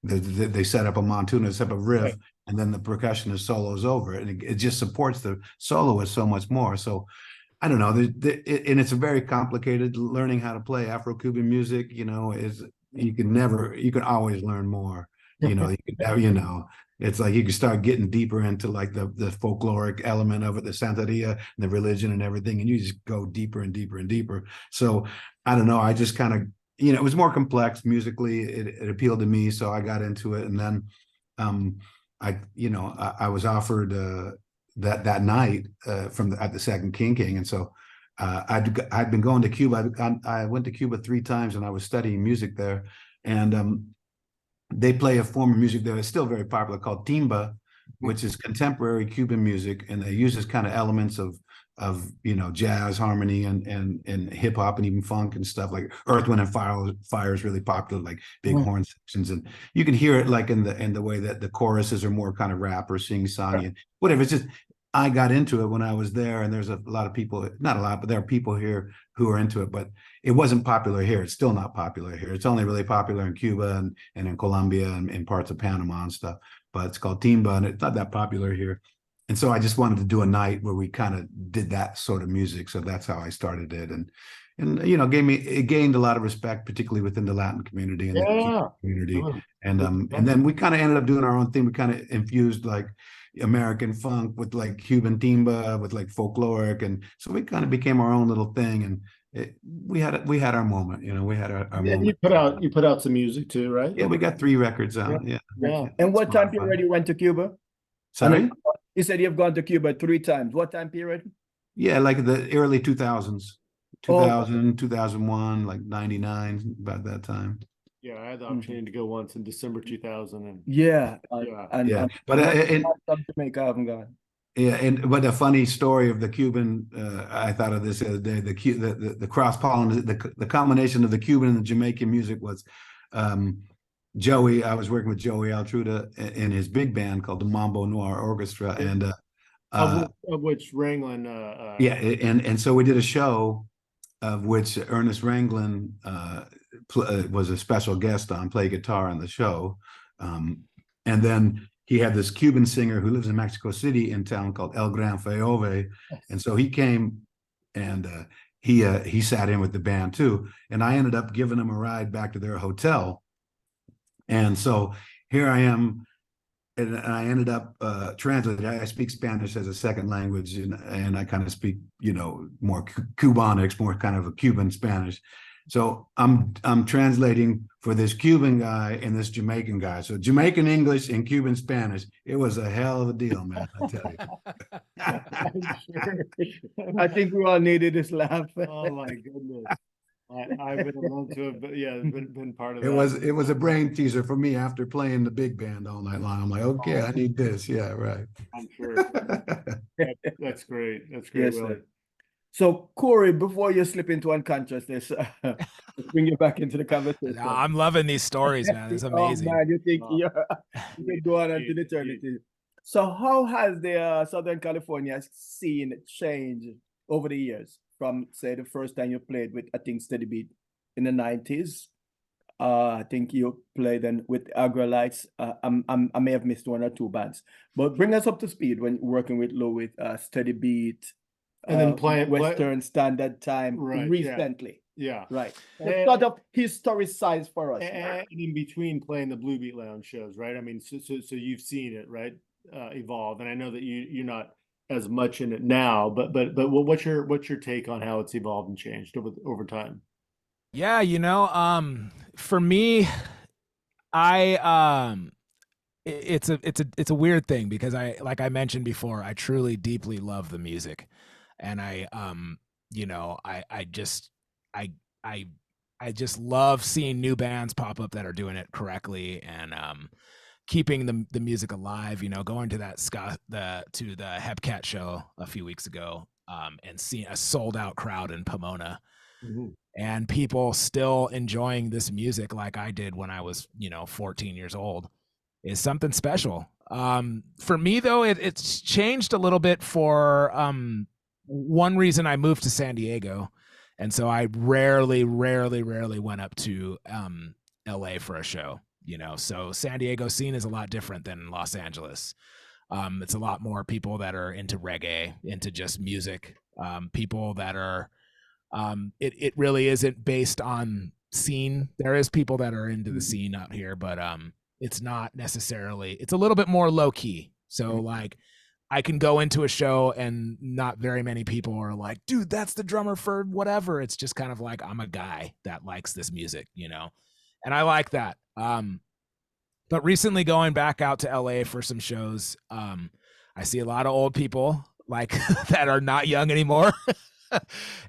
They set up a montuna, set up a riff, right, and then the percussionist solos over it. And it just supports the soloist so much more. So I don't know. And it's a very complicated. Learning how to play Afro-Cuban music, you know, you can always learn more. You know, it's like you can start getting deeper into like the folkloric element of it, the Santeria, and the religion and everything, and you just go deeper and deeper and deeper. So I don't know. I just kind of, you know, it was more complex musically. It appealed to me, so I got into it. And then I was offered that night at the Second King, and so I'd been going to Cuba. I went to Cuba 3 times, and I was studying music there, and they play a form of music that is still very popular called timba, which is contemporary Cuban music, and they use this kind of elements of you know, jazz, harmony, and hip hop, and even funk and stuff. Like Earth, Wind, and Fire is really popular, like big horn sections, and you can hear it like in the way that the choruses are more kind of rap or sing-songy and whatever. It's just I got into it when I was there, and there's a lot of people, not a lot, but there are people here who are into it, but it wasn't popular here. It's still not popular here. It's only really popular in Cuba and in Colombia and in parts of Panama and stuff, but it's called timba, and it's not that popular here. And so I just wanted to do a night where we kind of did that sort of music. So that's how I started it. And you know, it gained a lot of respect, particularly within the Latin community and the Cuban community. And then we kind of ended up doing our own thing. We kind of infused like American funk with like Cuban timba, with like folkloric, and so we kind of became our own little thing. And we had our moment, you know. We had our moment. You put out some music too, right? Yeah, we got 3 records out. Yeah. And what time period you went to Cuba? Sorry? You said you've gone to Cuba 3 times. What time period? Yeah, like the early 2000s. 2000, 2001, like 99, about that time. Yeah, I had the opportunity to go once in December 2000. And but Jamaica, I haven't gone. Yeah, but a funny story of the Cuban, I thought of this the other day. The cross pollen, the combination of the Cuban and the Jamaican music was Joey. I was working with Joey Altruda in his big band called the Mambo Noir Orchestra, and of which Ranglin. And so we did a show of which Ernest Ranglin was a special guest on, play guitar on the show, and then he had this Cuban singer who lives in Mexico City in town called El Gran Feove, and so he came and he sat in with the band too, and I ended up giving him a ride back to their hotel. And so here I am, and I ended up translating. I speak Spanish as a second language, and I kind of speak, you know, more Cubanics, more kind of a Cuban Spanish. So I'm translating for this Cuban guy and this Jamaican guy. So Jamaican English and Cuban Spanish. It was a hell of a deal, man, I tell you. I think we all needed this laugh. Oh my goodness. I would have loved to have, been part of that. It was a brain teaser for me after playing the big band all night long. I'm like, okay, I need this. Yeah, right. I'm sure. That's great. That's great. Yes, Willie. So, Korey, before you slip into unconsciousness, let's bring you back into the conversation. No, I'm loving these stories, man. It's amazing. Oh, man, you think you can go on until eternity. So, how has the Southern California scene changed over the years? From, say, the first time you played with, I think, Steady Beat in the 90s. I think you played then with Aggrolites. I may have missed 1 or 2 bands. But bring us up to speed when working with Lou with Steady Beat, and then playing Western Standard Time recently. Yeah. Right. It's sort of historicize for us. And in between playing the Blue Beat Lounge shows, right? I mean, so you've seen it, right? evolved? And I know that you're not as much in it now, but what's your take on how it's evolved and changed over time? Yeah, for me, I it's a weird thing because like I mentioned before, I truly deeply love the music, and I I just love seeing new bands pop up that are doing it correctly, and keeping the music alive. Going to that to the Hepcat show a few weeks ago, and seeing a sold out crowd in Pomona. Mm-hmm. And people still enjoying this music like I did when I was 14 years old is something special. For me though, it's changed a little bit for one reason. I moved to San Diego, and so I rarely went up to LA for a show. So San Diego scene is a lot different than Los Angeles. It's a lot more people that are into reggae, into just music, people that are it really isn't based on scene. There is people that are into the scene out here, but it's not necessarily, it's a little bit more low key. So like I can go into a show and not very many people are like, dude, that's the drummer for whatever. It's just kind of like, I'm a guy that likes this music, and I like that. But recently going back out to LA for some shows, I see a lot of old people like that are not young anymore.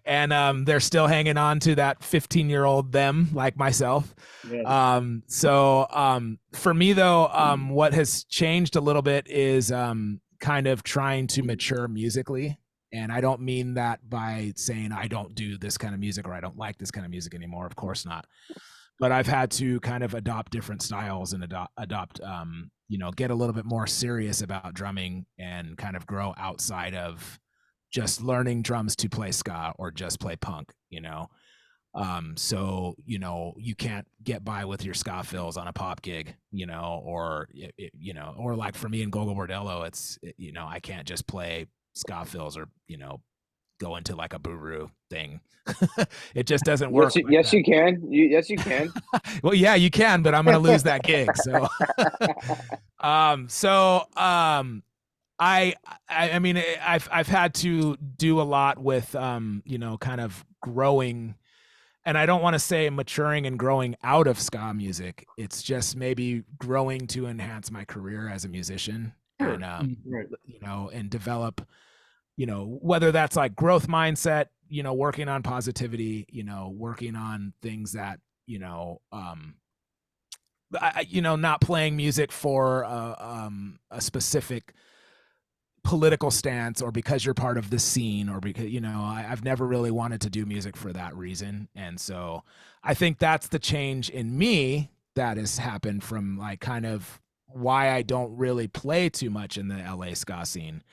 And they're still hanging on to that 15-year-old them, like myself. Yeah. So for me though, what has changed a little bit is kind of trying to mature musically. And I don't mean that by saying I don't do this kind of music or I don't like this kind of music anymore. Of course not. But I've had to kind of adopt different styles and adopt get a little bit more serious about drumming and kind of grow outside of just learning drums to play ska or just play punk. So you can't get by with your ska fills on a pop gig, or like for me in Gogol Bordello, it's I can't just play ska fills or go into like a buru thing. It just doesn't work. Yes, you can. Yes, you can. Well, yeah, you can, but I'm gonna lose that gig. So I mean, I've had to do a lot with kind of growing, and I don't want to say maturing and growing out of ska music. It's just maybe growing to enhance my career as a musician. Sure. And Right. And develop, whether that's like growth mindset, working on positivity, working on things that not playing music for a specific political stance or because you're part of the scene or because I've never really wanted to do music for that reason. And so I think that's the change in me that has happened from like kind of why I don't really play too much in the LA ska scene.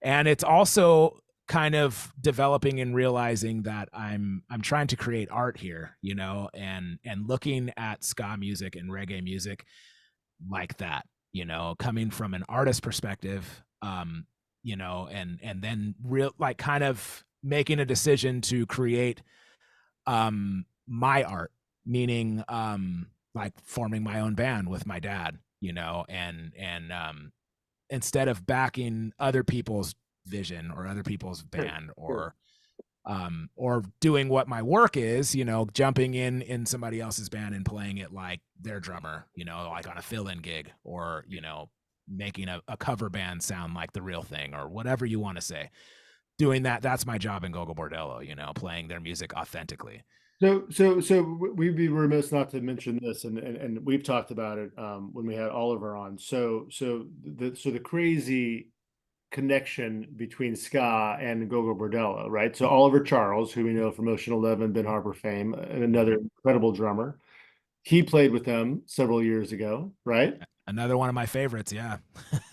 And it's also kind of developing and realizing that I'm trying to create art here, and looking at ska music and reggae music like that, coming from an artist perspective, and then real like kind of making a decision to create my art, meaning like forming my own band with my dad, and instead of backing other people's vision or other people's band or doing what my work is, jumping in somebody else's band and playing it like their drummer, like on a fill-in gig, or making a cover band sound like the real thing or whatever you want to say. Doing that's my job in Gogol Bordello, playing their music authentically. So we'd be remiss not to mention this, and we've talked about it when we had Oliver on. So the crazy connection between ska and Gogol Bordello, right? So Oliver Charles, who we know from Ocean 11, Ben Harbor fame, and another incredible drummer, he played with them several years ago, right? Another one of my favorites, yeah.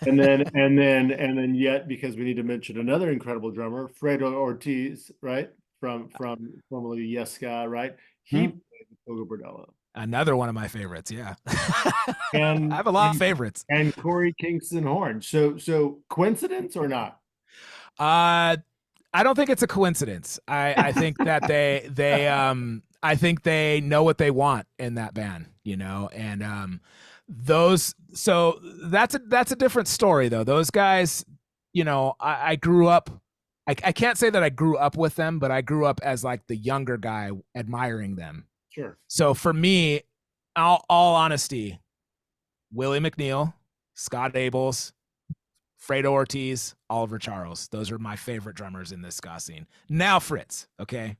and then yet, because we need to mention another incredible drummer, Fredo Ortiz, right? From formerly Yes Ska, right? He played with Gogol Bordello. Another one of my favorites, yeah. And I have a lot of favorites. And Korey Kingston horn. So coincidence or not? I don't think it's a coincidence. I think that they I think they know what they want in that band, and So that's a different story though. Those guys, you know, I grew up. I can't say that I grew up with them, but I grew up as like the younger guy admiring them. Sure. So for me, all honesty, Willie McNeil, Scott Abels, Fredo Ortiz, Oliver Charles. Those are my favorite drummers in this ska scene. Now Fritz, okay?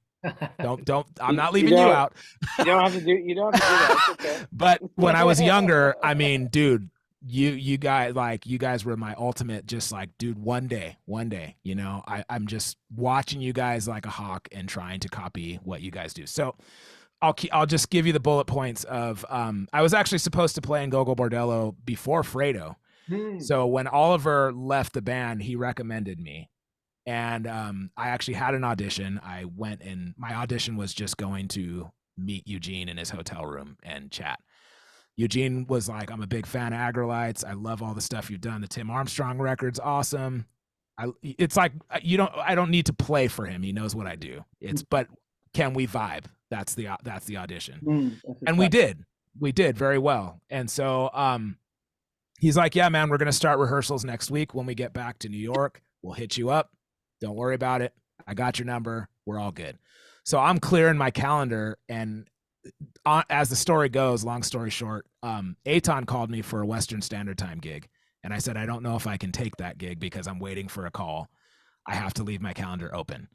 Don't I'm not leaving you out. You don't have to do that. It's okay. But when I was younger, I mean, dude, you guys were my ultimate, just like, dude, one day, you know, I'm just watching you guys like a hawk and trying to copy what you guys do. So I'll just give you the bullet points of I was actually supposed to play in Gogol Bordello before Fredo. So when Oliver left the band, he recommended me. And I actually had an audition. I went, and my audition was just going to meet Eugene in his hotel room and chat. Eugene was like, I'm a big fan of Aggrolites. I love all the stuff you've done. The Tim Armstrong record's awesome. It's like, I don't need to play for him. He knows what I do. But can we vibe? That's the audition. And we did very well. And so he's like, yeah, man, we're going to start rehearsals next week. When we get back to New York, we'll hit you up. Don't worry about it. I got your number. We're all good. So I'm clearing my calendar, and as the story goes, long story short, Eitan called me for a Western Standard Time gig. And I said, I don't know if I can take that gig because I'm waiting for a call. I have to leave my calendar open.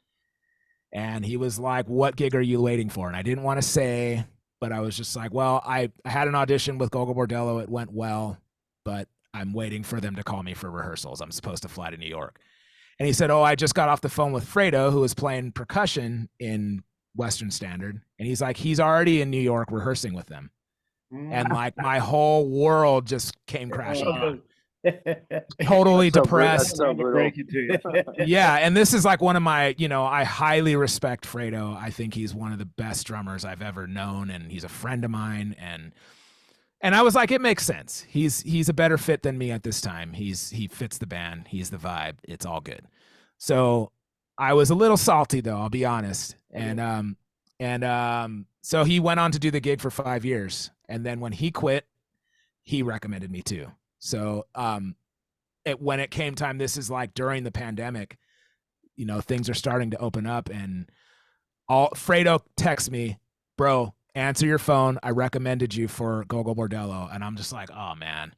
And he was like, what gig are you waiting for? And I didn't want to say, but I was just like, well, I had an audition with Gogol Bordello. It went well, but I'm waiting for them to call me for rehearsals. I'm supposed to fly to New York. And he said, oh, I just got off the phone with Fredo, who was playing percussion in Western Standard. And he's like, he's already in New York rehearsing with them. And like my whole world just came crashing down. Totally depressed. Yeah. And this is like one of my, you know, I highly respect Fredo. I think he's one of the best drummers I've ever known. And he's a friend of mine. And I was like, it makes sense. He's a better fit than me at this time. He fits the band. He's the vibe. It's all good. So I was a little salty though, I'll be honest. And so he went on to do the gig for 5 years. And then when he quit, he recommended me too. So when it came time, this is like during the pandemic, you know, things are starting to open up, and Fredo texts me, bro, answer your phone. I recommended you for Gogol Bordello. And I'm just like, oh man.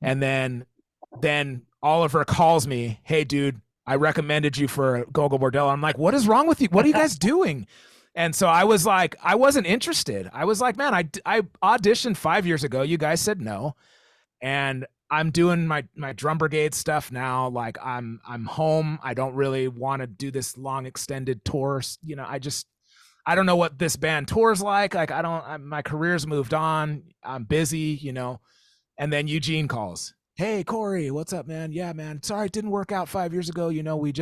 And then Oliver calls me, hey dude, I recommended you for Gogol Bordello. I'm like, what is wrong with you? What are you guys doing? And so I was like, I wasn't interested. I was like, man, I auditioned 5 years ago. You guys said no. And I'm doing my drum brigade stuff now. Like I'm home. I don't really want to do this long extended tour. You know, I don't know what this band tours like. Like my career's moved on. I'm busy, you know. And then Eugene calls. Hey, Korey, what's up, man? Yeah, man. Sorry, it didn't work out 5 years ago. You know, we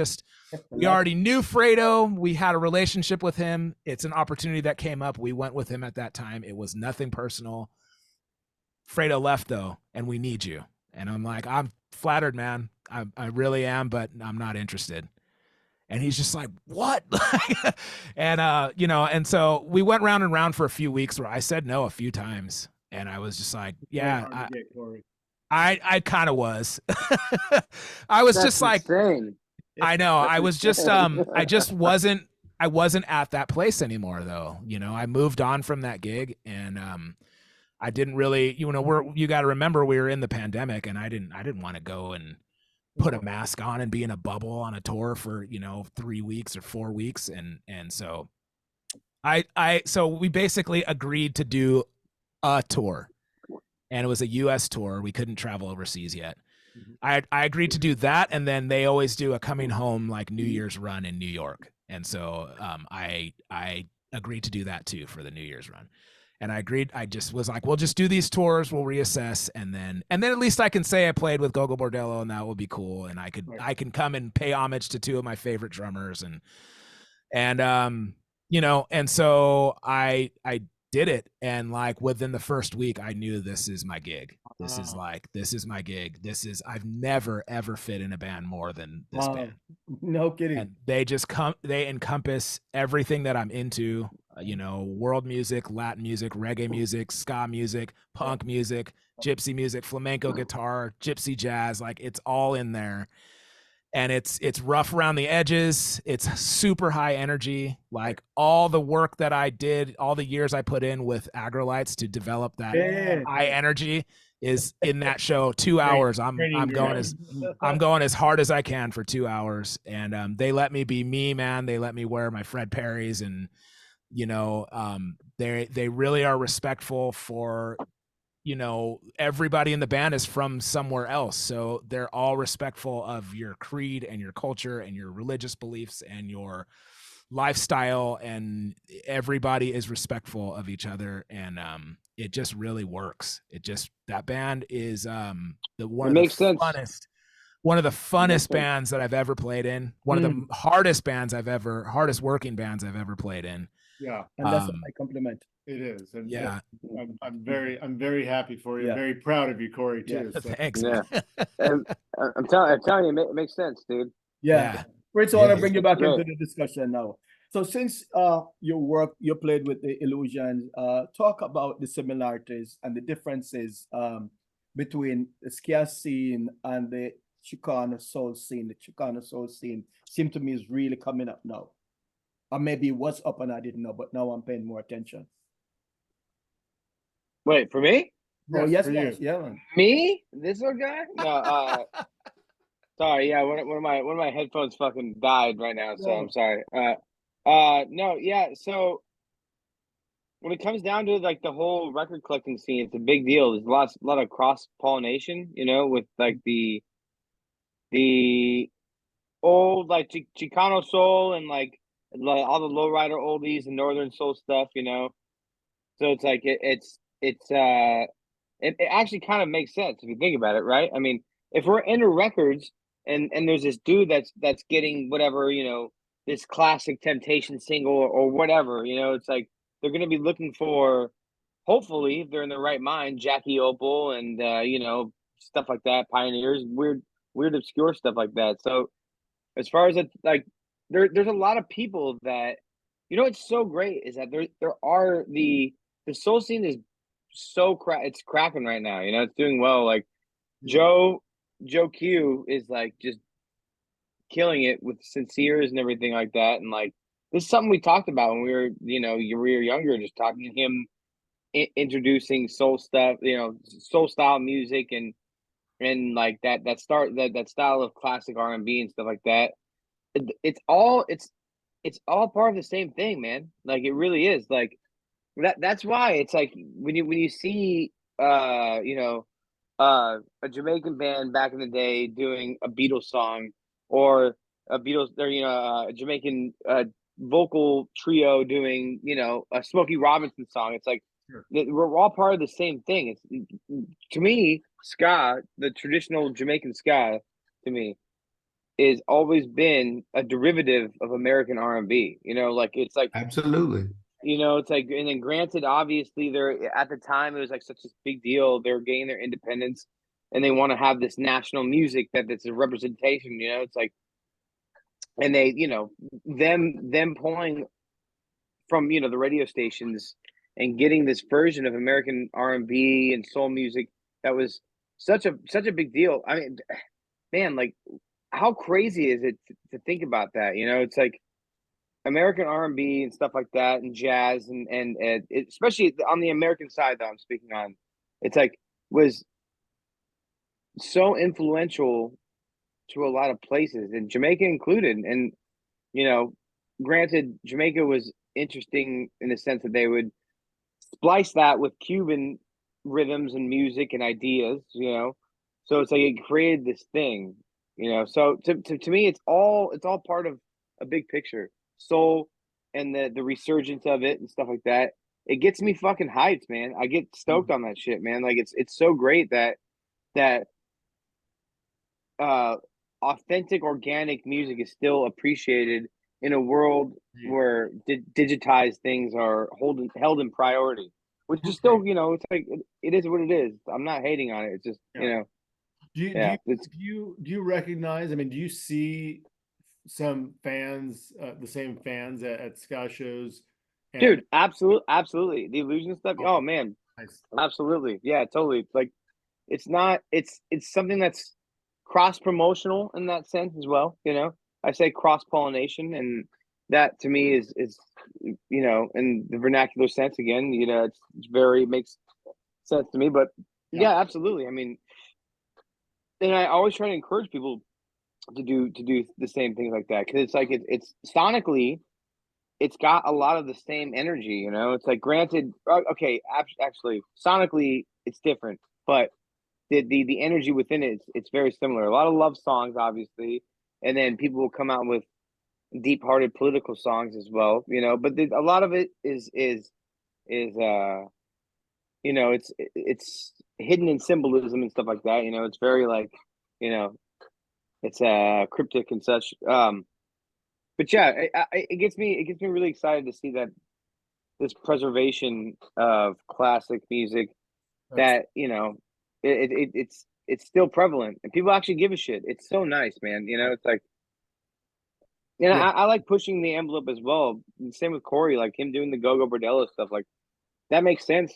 already knew Fredo. We had a relationship with him. It's an opportunity that came up. We went with him at that time. It was nothing personal. Fredo left though, and we need you. And I'm like, I'm flattered, man. I really am, but I'm not interested. And he's just like, what? And, you know, and so we went round and round for a few weeks where I said no a few times. And I was just like, yeah, I kind of was. I was That's just like, insane. I know. I was just, I wasn't at that place anymore though. You know, I moved on from that gig, and, I didn't really, you know, you got to remember we were in the pandemic, and I didn't want to go and put a mask on and be in a bubble on a tour for, you know, 3 weeks or 4 weeks. And so so we basically agreed to do a tour, and it was a US tour. We couldn't travel overseas yet. I agreed to do that. And then they always do a coming home, like New Year's run in New York. And so, I agreed to do that too for the New Year's run. And I agreed. I just was like, we'll just do these tours. We'll reassess. And then at least I can say I played with Gogol Bordello, and that will be cool. And I can come and pay homage to two of my favorite drummers. And you know, and so I did it. And like within the first week, I knew this is my gig. This is my gig. I've never, ever fit in a band more than this band. No kidding. And they encompass everything that I'm into. You know, world music, Latin music, reggae music, ska music, punk music, gypsy music, flamenco guitar, gypsy jazz, like it's all in there. And it's rough around the edges. It's super high energy. Like all the work that I did, all the years I put in with Aggrolites to develop that high energy is in that show. 2 hours. I'm going as hard as I can for 2 hours. And they let me be me, man. They let me wear my Fred Perrys, and they really are respectful for, everybody in the band is from somewhere else. So they're all respectful of your creed and your culture and your religious beliefs and your lifestyle, and everybody is respectful of each other. And it just really works. That band is one of the funnest bands that I've ever played in. One of the hardest working bands I've ever played in. Yeah. And that's my compliment. It is. And yeah. I'm very happy for you. Yeah. Very proud of you, Korey, too. Yeah. So. Thanks. Yeah. And I'm telling you, it makes sense, dude. Yeah. Fritz, I want to bring you back into the discussion now. So since you played with the Illusions, talk about the similarities and the differences between the ska scene and the Chicano soul scene. The Chicano soul scene seemed to me is really coming up now. Or maybe it was up and I didn't know, but now I'm paying more attention. Wait, for me? Oh, yes, yeah, man. Me? This little guy? No, sorry, yeah, one of my headphones fucking died right now, so I'm sorry. No, yeah, so when it comes down to like the whole record collecting scene, it's a big deal. There's a lot of cross pollination, with like the old like Chicano soul and like all the lowrider oldies and northern soul stuff, So it's like it actually kind of makes sense if you think about it, right? I mean, if we're into records and there's this dude that's getting whatever, this classic Temptation single or whatever, it's like they're going to be looking for, hopefully, if they're in the right mind, Jackie Opal and stuff like that, Pioneers, weird obscure stuff like that. So as far as like there's a lot of people that, what's so great is that there are the soul scene is so it's cracking right now. It's doing well. Like Joe Q is like just killing it with Sinceres and everything like that. And like this is something we talked about when we were, we were younger, just talking to him, introducing soul stuff, soul style music and like that style of classic R&B and stuff like that. It's all part of the same thing, man. Like it really is. Like that's why it's like when you see a Jamaican band back in the day doing a Beatles song or a Jamaican vocal trio doing a Smokey Robinson song. It's like we're all part of the same thing. It's to me, ska, the traditional Jamaican ska, to me, is always been a derivative of American R&B. Like it's like absolutely. It's like, and then granted, obviously, they're at the time it was like such a big deal. They're gaining their independence, and they want to have this national music that's a representation. It's like, and they, them pulling from the radio stations and getting this version of American R&B and soul music that was such a big deal. I mean, man, like how crazy is it to think about that? It's like American R&B and stuff like that, and jazz, and especially on the American side that I'm speaking on, it's like was so influential to a lot of places, and Jamaica included. And granted, Jamaica was interesting in the sense that they would splice that with Cuban rhythms and music and ideas, so it's like it created this thing, So to me, it's all part of a big picture. Soul and the resurgence of it and stuff like that. It gets me fucking hyped, man. I get stoked on that shit, man. Like it's so great that authentic, organic music is still appreciated in a world where digitized things are held in priority, which is still, it's like it is what it is. I'm not hating on it. It's just, Do you recognize? I mean, do you see some fans, the same fans at ska shows? Dude, absolutely. The Illusion stuff. Oh man, nice. Absolutely. Yeah, totally. Like it's not, it's something that's cross promotional in that sense as well. You know, I say cross pollination, and that to me is you know, in the vernacular sense again, you know, it's very makes sense to me. But yeah, absolutely. I mean, and I always try to encourage people to do the same things like that, because it's like it's sonically, it's got a lot of the same energy. You know, it's like, granted, okay, actually, sonically it's different, but the energy within it, it's very similar. A lot of love songs, obviously, and then people will come out with deep-hearted political songs as well. You know, but a lot of it is you know, it's hidden in symbolism and stuff like that. You know, it's very like, you know, it's cryptic and such. But yeah, it gets me really excited to see that this preservation of classic music, that, you know, it's still prevalent and people actually give a shit. It's so nice, man. You know, it's like, you know, I like pushing the envelope as well. Same with Korey, like him doing the Gogol Bordello stuff, like that makes sense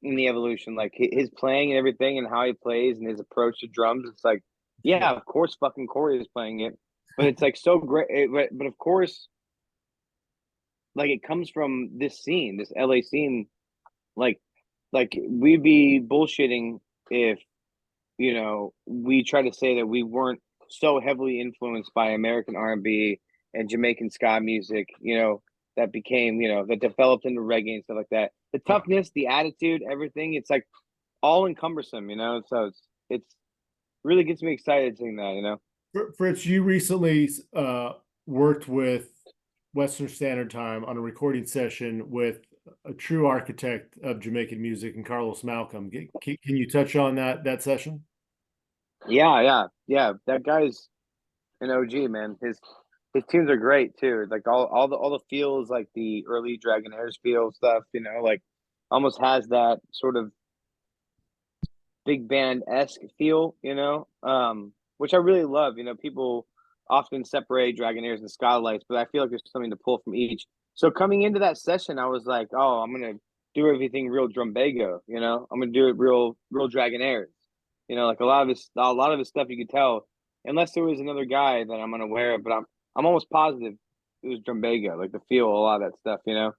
in the evolution, like his playing and everything, and how he plays and his approach to drums. It's like, yeah, of course, fucking Korey is playing it, but it's like so great. But of course, like it comes from this scene, this LA scene. Like we'd be bullshitting if, you know, we try to say that we weren't so heavily influenced by American R&B and Jamaican ska music, you know, that became, you know, that developed into reggae and stuff like that. The toughness, the attitude, everything, it's like all encumbersome, you know. So it's really gets me excited seeing that, you know. Fritz, you recently worked with Western Standard Time on a recording session with a true architect of Jamaican music, and Carlos Malcolm. Can you touch on that session? Yeah. That guy's an OG, man. His tunes are great too. Like all the feels, like the early Dragonaires feel stuff, you know, like almost has that sort of big band-esque feel, you know, which I really love. You know, people often separate Dragonaires and Aggrolites, but I feel like there's something to pull from each. So coming into that session, I was like, oh, I'm gonna do everything real drumbago, you know. I'm gonna do it real Dragonaires. You know, like a lot of his stuff, you could tell, unless there was another guy that I'm unaware of, but I'm almost positive it was drumbago, like the feel, a lot of that stuff, you know.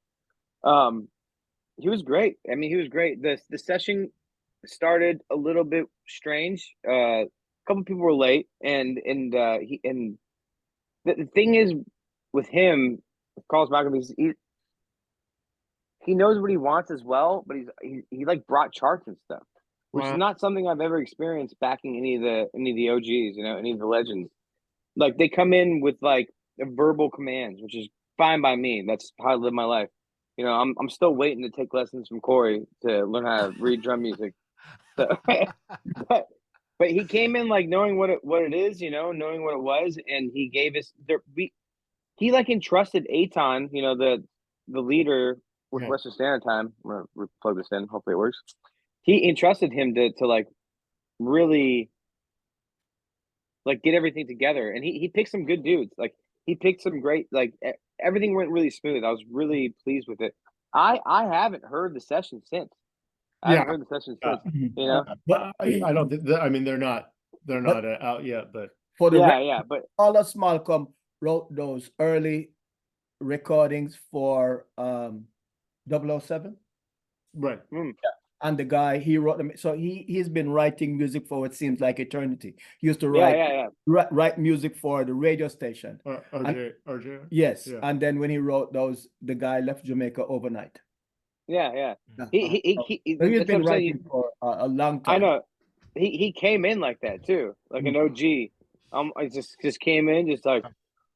He was great. I mean, he was great. The session started a little bit strange. A couple people were late, and the thing is with him, with Carlos Malcolm, he knows what he wants as well, but he like brought charts and stuff, which is not something I've ever experienced backing any of the OGs, you know, any of the legends. Like they come in with like verbal commands, which is fine by me. That's how I live my life. You know, I'm still waiting to take lessons from Korey to learn how to read drum music. So, but he came in like knowing what it is, you know, knowing what it was, and he gave us he like entrusted Aton, you know, the leader with Western Standard Time. I'm gonna plug this in. Hopefully it works. He entrusted him to like really like get everything together, and he picked some good dudes. Like he picked some great, like everything went really smooth. I was really pleased with it. I haven't heard the session since. I haven't heard the session since. You know, but I don't think I mean they're not out yet, but For the but Carlos Malcolm wrote those early recordings for 007. right. And the guy, he wrote them. So he's been writing music for what seems like eternity. He used to write music for the radio station. RJ. Yes. Yeah. And then when he wrote those, the guy left Jamaica overnight. Yeah. He's been writing for a long time. I know. He came in like that too, like an OG. I just came in just like,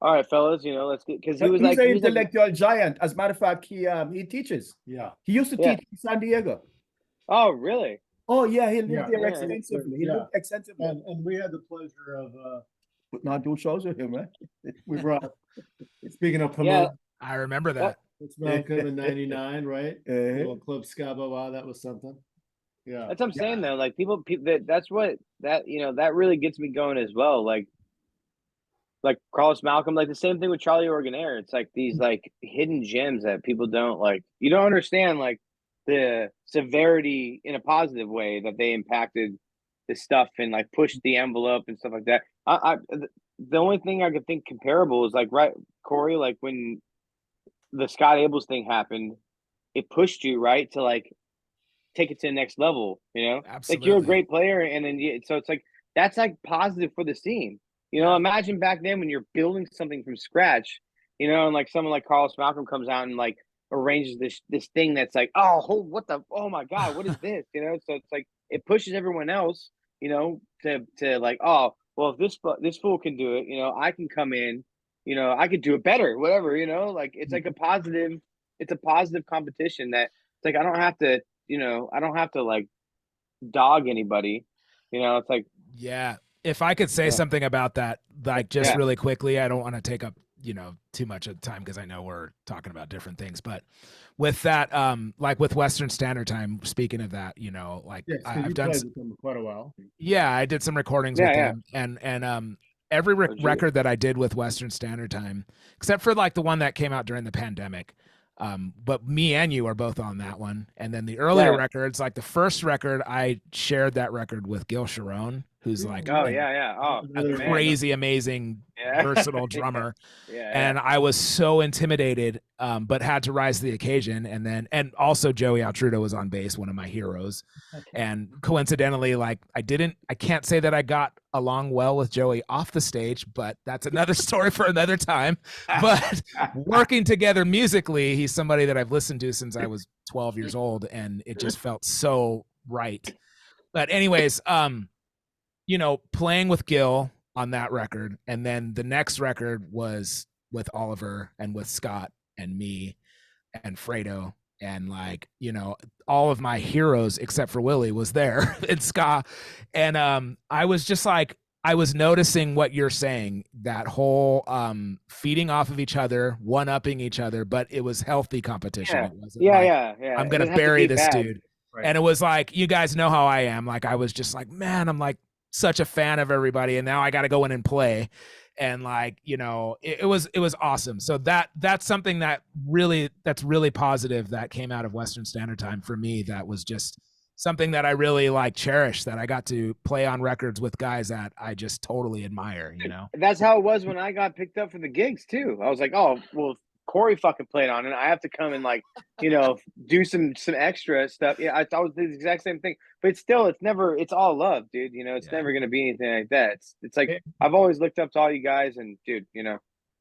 all right, fellas, you know, let's get, because he was he's like an intellectual giant. As a matter of fact, he teaches. Yeah. He used to teach in San Diego. Oh, really? Oh, yeah. He lived there extensively. He lived extensively. And we had the pleasure of putting on 2 shows with him, right? We brought, speaking of promote, I remember that. It's Malcolm in '99, right? Little Club Ska, wow, that was something. Yeah. That's what I'm saying though. Like people that's what that, you know, that really gets me going as well. Like Carlos Malcolm, like the same thing with Charlie Organaire. It's like these like hidden gems that people don't like. You don't understand like the severity in a positive way that they impacted this stuff and like push the envelope and stuff like that. The only thing I could think comparable is like, right, Korey, like when the Scott Abels thing happened, it pushed you, right, to like take it to the next level, you know? Absolutely. Like you're a great player, and then so it's like that's like positive for the scene. You know, imagine back then when you're building something from scratch, you know, and like someone like Carlos Malcolm comes out and like arranges this thing that's like, oh my God, what is this? You know, so it's like it pushes everyone else, you know, to like, oh, well, if this fool can do it, you know, I can come in, you know, I could do it better, whatever, you know, like it's like a positive competition that it's like I don't have to like dog anybody, you know. It's like, yeah, if I could say something about that, like just really quickly, I don't want to take up, you know, too much of the time because I know we're talking about different things, but with that, like with Western Standard Time, speaking of that, you know, like I've done with them for quite a while. Yeah, I did some recordings with them, and every record that I did with Western Standard Time, except for like the one that came out during the pandemic, but me and you are both on that one. And then the earlier records, like the first record, I shared that record with Gil Sharon, who's like a crazy, amazing, versatile drummer. And I was so intimidated, but had to rise to the occasion. And also Joey Altrudo was on bass, one of my heroes. And coincidentally, like I can't say that I got along well with Joey off the stage, but that's another story for another time. But working together musically, he's somebody that I've listened to since I was 12 years old, and it just felt so right. But anyways, you know, playing with Gil on that record, and then the next record was with Oliver and with Scott and me and Fredo, and like, you know, all of my heroes except for Willie was there in ska. And I was just like, I was noticing what you're saying, that whole feeding off of each other, one-upping each other, but it was healthy competition. It wasn't I'm gonna bury this dude. Right. And it was like, you guys know how I am. Like I was just like, man, I'm like such a fan of everybody, and now I got to go in and play. And like, you know, it was awesome. So that's something that's really positive that came out of Western Standard Time for me. That was just something that I really like cherish, that I got to play on records with guys that I just totally admire, you know. That's how it was when I got picked up for the gigs too. I was like, oh, well, Korey fucking played on it, I have to come and like, you know, do some extra stuff. Yeah, I thought it was the exact same thing, but it's all love, dude. You know, it's never gonna be anything like that. It's like I've always looked up to all you guys, and dude, you know,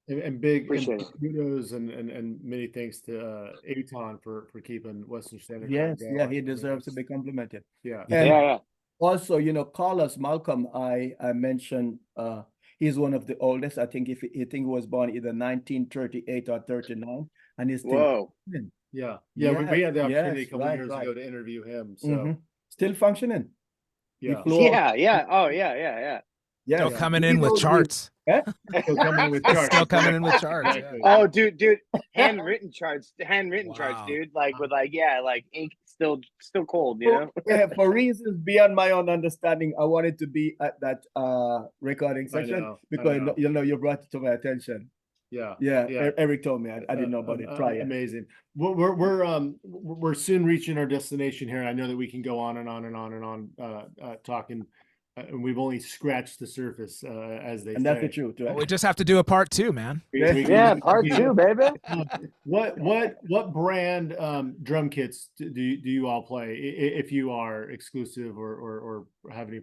and big kudos and many thanks to Aton for keeping Western Standard. Yes, he deserves to be complimented. Yeah. Also, you know, Carlos Malcolm, I mentioned, he's one of the oldest. I think he was born either 1938 or 39, and he's still functioning. We had the opportunity a couple years ago to interview him. So still functioning. Oh yeah. Still coming in with charts. Still coming in with charts. Still coming in with charts. Oh, dude, handwritten charts, dude. Like with like ink still cold, you know. For reasons beyond my own understanding, I wanted to be at that recording session because you know you brought it to my attention. Eric told me. I didn't know about it prior. Amazing. We're soon reaching our destination here. I know that we can go on and on and on and on talking. And we've only scratched the surface, as they say. And that's the truth, right? Well, we just have to do a part 2, man. Part 2, baby. What brand drum kits do you all play, if you are exclusive or have any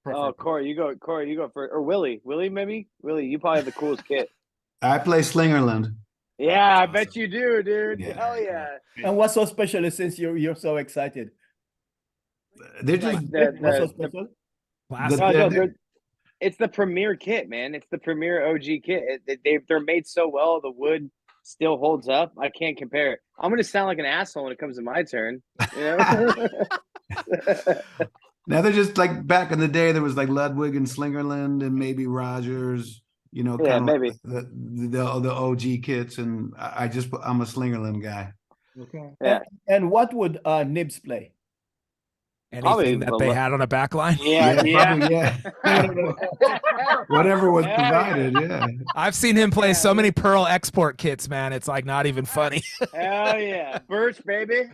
preference? Oh, Korey, you go first, or Willie, maybe. Willie, you probably have the coolest kit. I play Slingerland. Yeah, I bet you do, dude. Hell yeah. And what's so special since you're so excited? They're just what's so special? It's the premier kit, man. It's the premier OG kit. They're made so well. The wood still holds up. I can't compare it. I'm gonna sound like an asshole when it comes to my turn. You know? Now they're just like back in the day. There was like Ludwig and Slingerland and maybe Rogers. You know, maybe like the OG kits. And I'm a Slingerland guy. Okay. Yeah. And what would Nibs play? Anything that they had on a back line? Probably, yeah. Whatever was provided, yeah. I've seen him play so many Pearl export kits, man. It's like not even funny. Hell yeah. Burst, baby.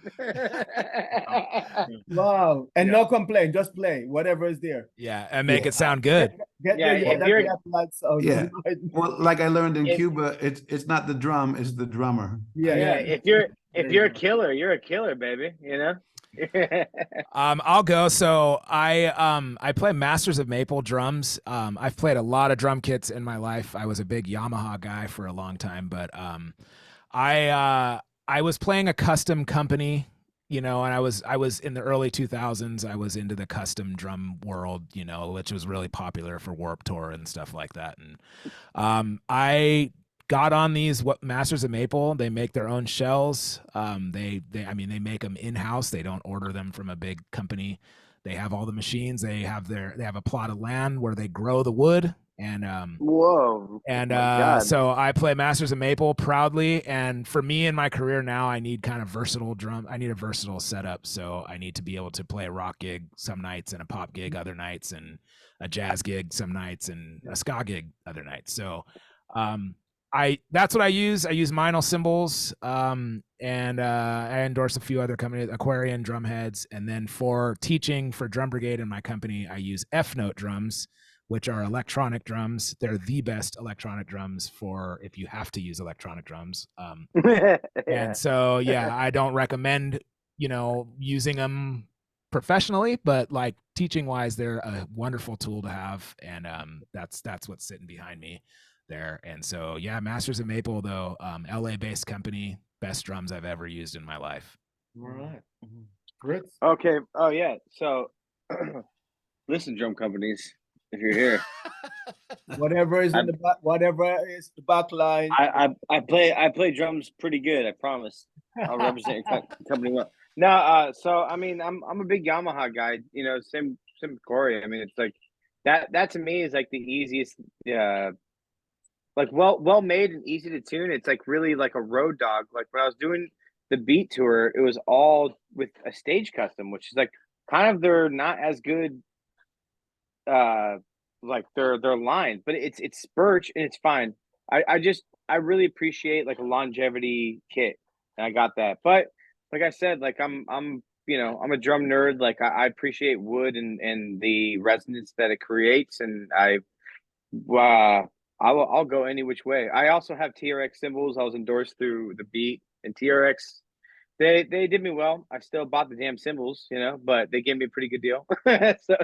Wow. And no complaint, just play whatever is there. Yeah, and make it sound good. Yeah. Well, like I learned in Cuba, it's not the drum, it's the drummer. Yeah. If you're a killer, you're a killer, baby. You know? I'll go. So I play Masters of Maple drums. I've played a lot of drum kits in my life. I was a big Yamaha guy for a long time, but I was playing a custom company, you know, and I was in the early 2000s. I was into the custom drum world, you know, which was really popular for Warped Tour and stuff like that. And I got on these Masters of Maple. They make their own shells. They make them in-house. They don't order them from a big company. They have all the machines. They have a plot of land where they grow the wood. And whoa. And so I play Masters of Maple proudly. And for me in my career now, I need kind of versatile drum. I need a versatile setup. So I need to be able to play a rock gig some nights and a pop gig other nights and a jazz gig some nights and a ska gig other nights. So that's what I use. I use Meinl cymbals, and I endorse a few other companies, Aquarian drum heads. And then for teaching for Drum Brigade in my company, I use F-Note drums, which are electronic drums. They're the best electronic drums for if you have to use electronic drums. And so, yeah, I don't recommend, you know, using them professionally, but like teaching wise, they're a wonderful tool to have. And that's what's sitting behind me there. And so, yeah, Masters of Maple, though, LA based company, best drums I've ever used in my life. All right. Fritz? Okay. Oh yeah. So listen, drum companies, if you're here. Whatever is in the back, whatever is the back line. I play drums pretty good, I promise. I'll represent your company well. No, so I mean I'm a big Yamaha guy, you know, same with Korey. I mean, it's like that to me is like the easiest like well made and easy to tune. It's like really like a road dog. Like when I was doing the beat tour, it was all with a stage custom, which is like kind of they're not as good like their lines, but it's Birch and it's fine. I really appreciate like a longevity kit, and I got that. But like I said, like I'm you know, I'm a drum nerd. Like I appreciate wood and the resonance that it creates, and I'll go any which way. I also have TRX cymbals. I was endorsed through the Beat and TRX. They did me well. I still bought the damn cymbals, you know, but they gave me a pretty good deal. So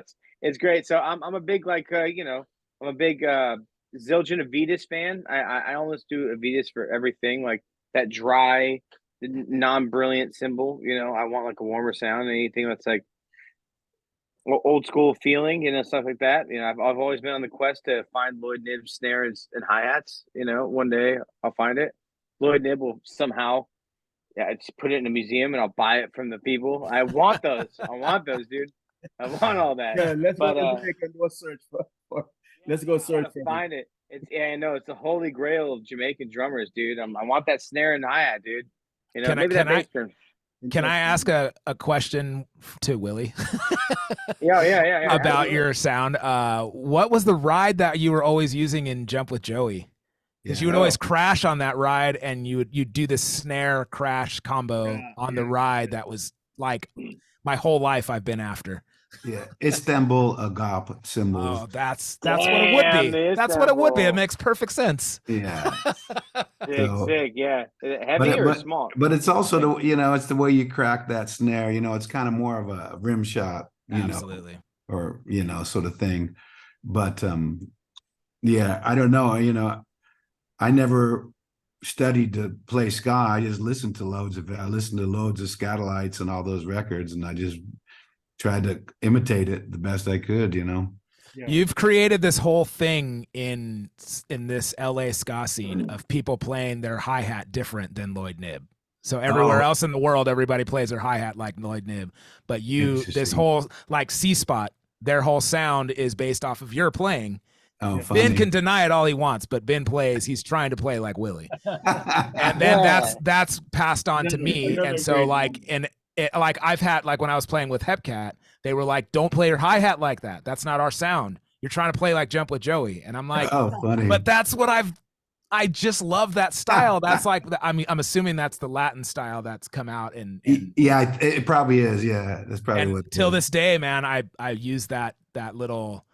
it's great. So I'm a big like you know, I'm a big Zildjian Avitas fan. I almost do Avitas for everything, like that dry, non-brilliant cymbal. You know, I want like a warmer sound. Anything that's like old school feeling, you know, stuff like that. You know, I've always been on the quest to find Lloyd Knibb snares and hi-hats. You know, one day I'll find it. Lloyd Knibb will somehow, yeah, just put it in a museum and I'll buy it from the people. I want those. I want those, dude. I want all that. Yeah, let's go search for. Let's go search for find it. It's I know it's the holy grail of Jamaican drummers, dude. I want that snare and hi-hat, dude. You know, maybe that bass drum. Can I ask a question to Willie? Yeah. About your sound. What was the ride that you were always using in Jump with Joey? Because you would always crash on that ride, and you'd do this snare crash combo on the ride. That was like my whole life I've been after. Yeah, Istanbul Agop cymbals. Oh, that's what it would be. That's what it would be. It makes perfect sense. Yeah. Big, yeah. Heavy or small? But it's also it's the way you crack that snare. You know, it's kind of more of a rim shot. Absolutely. Or sort of thing. But yeah, I don't know. You know, I never studied to play ska. I just listened to loads of Scatolites and all those records, and I just tried to imitate it the best I could, you know. Yeah. You've created this whole thing in this LA ska scene of people playing their hi-hat different than Lloyd Knibb. So everywhere else in the world, everybody plays their hi-hat like Lloyd Knibb. But this whole like C-Spot, their whole sound is based off of your playing. Oh, funny. Ben can deny it all he wants, but Ben he's trying to play like Willie. And then that's passed on to me. And so like I've had, like when I was playing with Hepcat, they were like, don't play your hi-hat like that. That's not our sound. You're trying to play like Jump with Joey. And I'm like, Oh, funny. but that's what I just love that style. That's like, I mean, I'm assuming that's the Latin style that's come out and yeah, it probably is. Yeah, that's probably what. Till this day, man, I use that little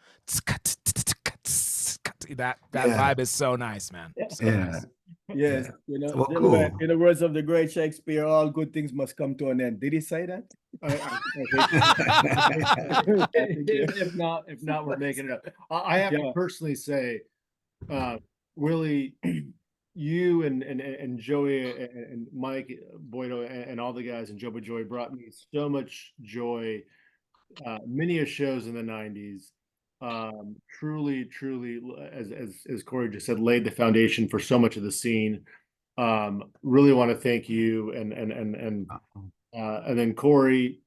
that vibe is so nice, man. So nice. Yes, you know, Well, cool. in the words of the great Shakespeare, all good things must come to an end. Did he say that? If not, we're making it up. I have to personally say, Willie, you and Joey and Mike Boydo and all the guys and Joe Joy brought me so much joy. Many of shows in the 90s. Truly, as Korey just said, laid the foundation for so much of the scene. Really want to thank you and then Korey.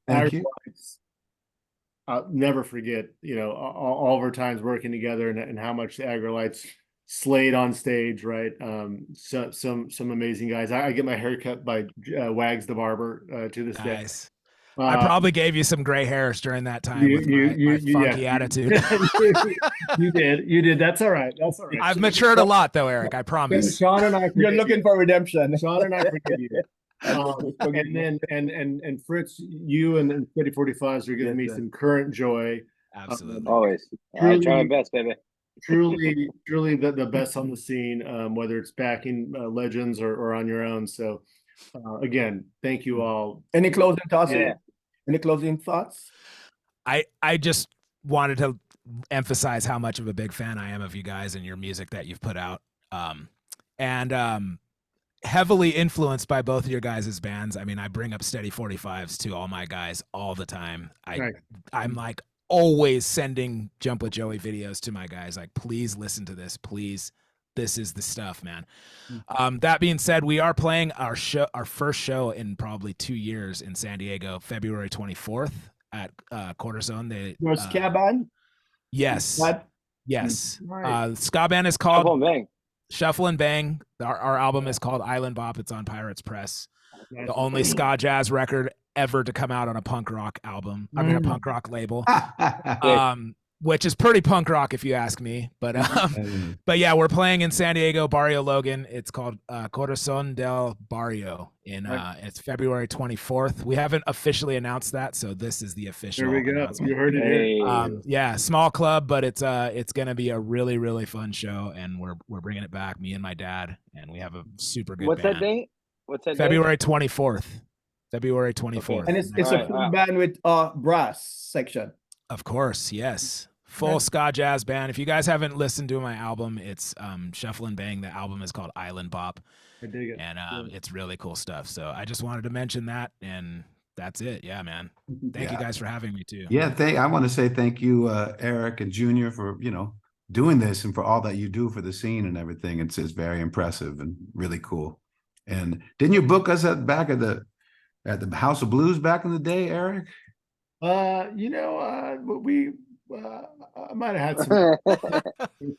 Thank you. I'll never forget, you know, all of our times working together and how much the Aggrolites slayed on stage, right? So, some amazing guys. I get my hair cut by Wags the barber to this day. I probably gave you some gray hairs during that time with my funky attitude. You did. That's all right. I've matured a lot, though, Eric. I promise. Sean and I, you're looking for redemption. Sean and I forgive you. And then and Fritz, you and 3045s are giving me some current joy. Absolutely, always. I try my best, baby. Truly the best on the scene, whether it's backing legends or on your own. So again, thank you all. Any closing thoughts? Yeah. Any closing thoughts? I just wanted to emphasize how much of a big fan I am of you guys and your music that you've put out. And heavily influenced by both of your guys' bands. I mean, I bring up Steady 45s to all my guys all the time. I'm like always sending Jump with Joey videos to my guys. Like, please listen to this. Please. This is the stuff, man. That being said, we are playing our first show in probably 2 years in San Diego, February 24th at Cortisone. Your ska band? Yes. What? Yes. Right. Ska band is called Shuffle and Bang. Our album is called Island Bop. It's on Pirates Press. The only ska jazz record ever to come out on a punk rock album. I mean, a punk rock label. Which is pretty punk rock if you ask me. But yeah, we're playing in San Diego, Barrio Logan. It's called Corazon del Barrio. It's February 24th. We haven't officially announced that, so this is the official. There we go. You heard it here. Yeah, small club, but it's gonna be a really, really fun show, and we're bringing it back. Me and my dad, and we have a super good. What's band. that date? What's that? February 24th. February 24th. Okay. And it's a full band with brass section. Of course, yes. Full ska jazz band. If you guys haven't listened to my album, it's Shuffle and Bang. The album is called Island Bop. I dig it. And it's really cool stuff. So I just wanted to mention that, and that's it. Yeah, man. Thank you guys for having me too. Yeah, I want to say thank you, Eric and Junior, for doing this and for all that you do for the scene and everything. It's very impressive and really cool. And didn't you book us at the House of Blues back in the day, Eric? We I might have had some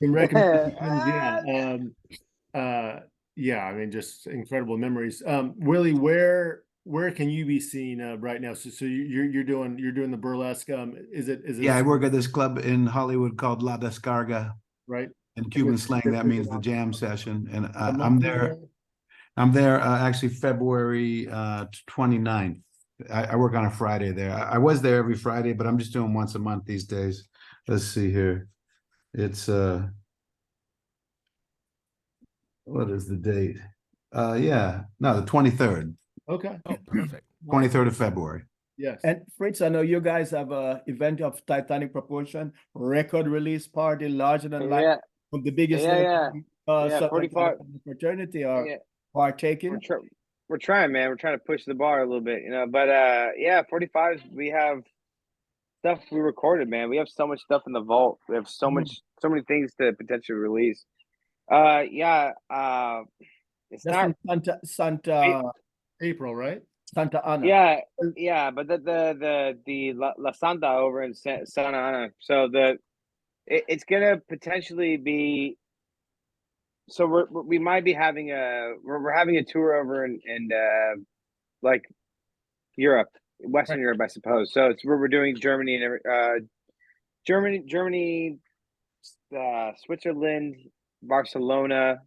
recommendations. Yeah, I mean, just incredible memories. Willie, where can you be seen right now? So you're doing the burlesque. Is it? Yeah, I work at this club in Hollywood called La Descarga. Right. In Cuban slang, that means the jam session, and I'm there. I'm there actually February 29th. I work on a Friday there. I was there every Friday, but I'm just doing once a month these days. Let's see here. It's what is the date? The 23rd. Okay. Oh, perfect. 23rd of February. Yes. And Fritz, I know you guys have a event of titanic proportion, record release party larger than life. From the biggest 45 fraternity are partaking. We're trying, man. We're trying to push the bar a little bit, but 45s, we have stuff we recorded, man. We have so much stuff in the vault. We have so many things to potentially release. It's That's not Santa April, right? Santa Ana. Yeah, but the La Santa over in Santa Ana. So it's gonna potentially be. So we might be having we're having a tour over in like Europe Western Right. Europe, I suppose. So it's where we're doing Germany and Germany, Switzerland, Barcelona,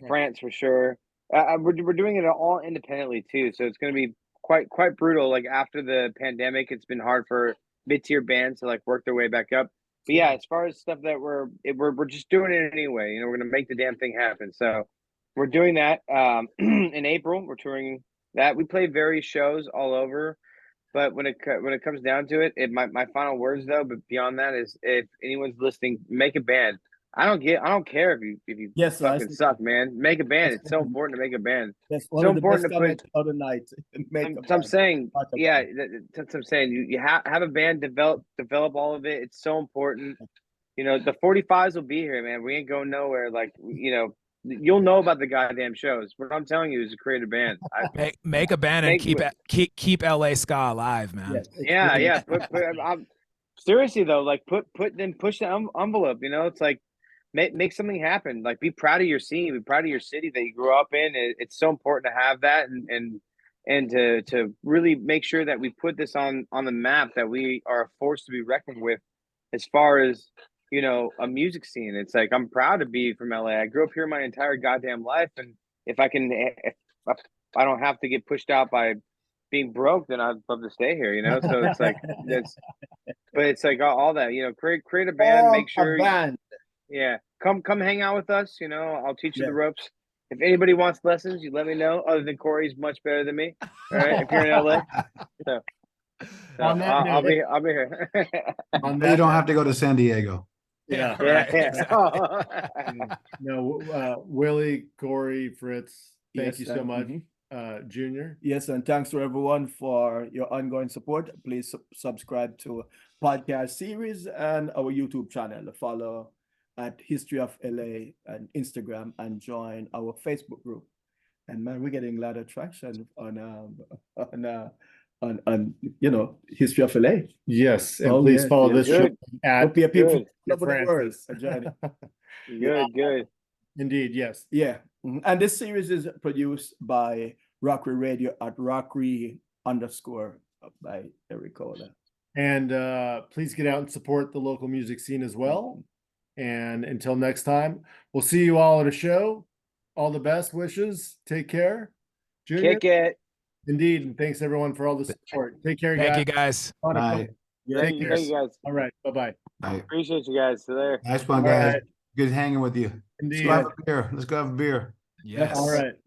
Right. France for sure. We're doing it all independently too, so it's going to be quite brutal. Like after the pandemic, it's been hard for mid-tier bands to like work their way back up. But yeah, as far as stuff that we're just doing it anyway. You know, we're going to make the damn thing happen. So we're doing that in April. We're touring that. We play various shows all over. But when it comes down to it, my final words though, but beyond that is if anyone's listening, make a band. I don't care if you Yes, sir, I fucking see. suck, man. Make a band. That's It's so one- important to make a band. That's one So of the best important to put. comments of the night. Make a I'm band. saying, Not a yeah, band. that's what I'm saying. You have a band, develop all of it. It's so important. You know, the 45s will be here, man. We ain't going nowhere. Like, you know, you'll know about the goddamn shows. What I'm telling you is to create a band. Make a band and Make- keep LA Ska alive, man. Yes, it's Yeah, really- yeah. I'm seriously though, like push the envelope. You know, it's like make something happen. Like be proud of your scene, be proud of your city that you grew up in. It's so important to have that and to really make sure that we put this on the map, that we are a force to be reckoned with as far as, you know, a music scene. It's like I'm proud to be from LA. I grew up here my entire goddamn life, and if I don't have to get pushed out by being broke, then I'd love to stay here, you know. So it's like but it's like all that, you know, create a band, make sure a band. yeah, come hang out with us, you know. I'll teach you Yeah. the ropes. If anybody wants lessons, you let me know. Other than Korey's much better than me. All right, if you're in LA, so On that I'll note- be here. On You that don't note, have to go to San Diego. Yeah. yeah. No, Willie, Korey, Fritz, thank Yes, you so much. mhm. Junior. Yes, and thanks to everyone for your ongoing support. Please subscribe to podcast series and our YouTube channel. Follow at History of LA and Instagram, and join our Facebook group. And man, we're getting a lot of traction on you know, History of LA. Yes, and Oh, please yes, follow yes. this show Good. at Hope you have people good. all over the world Francis. are joining. Good. Indeed, yes. Yeah, and this series is produced by Rockery Radio at Rockery _ by Kohler. And please get out and support the local music scene as well. And until next time, we'll see you all at a show. All the best wishes. Take care. Junior. Kick it. Indeed. And thanks everyone for all the support. Take care, Thank guys. you guys. Bye. Thank you guys. All right. Bye-bye. Bye. Appreciate you guys. So there. Nice one, All guys. right. Good hanging with you. Let's Indeed. go have a beer. Let's go have a beer. Yes. All right.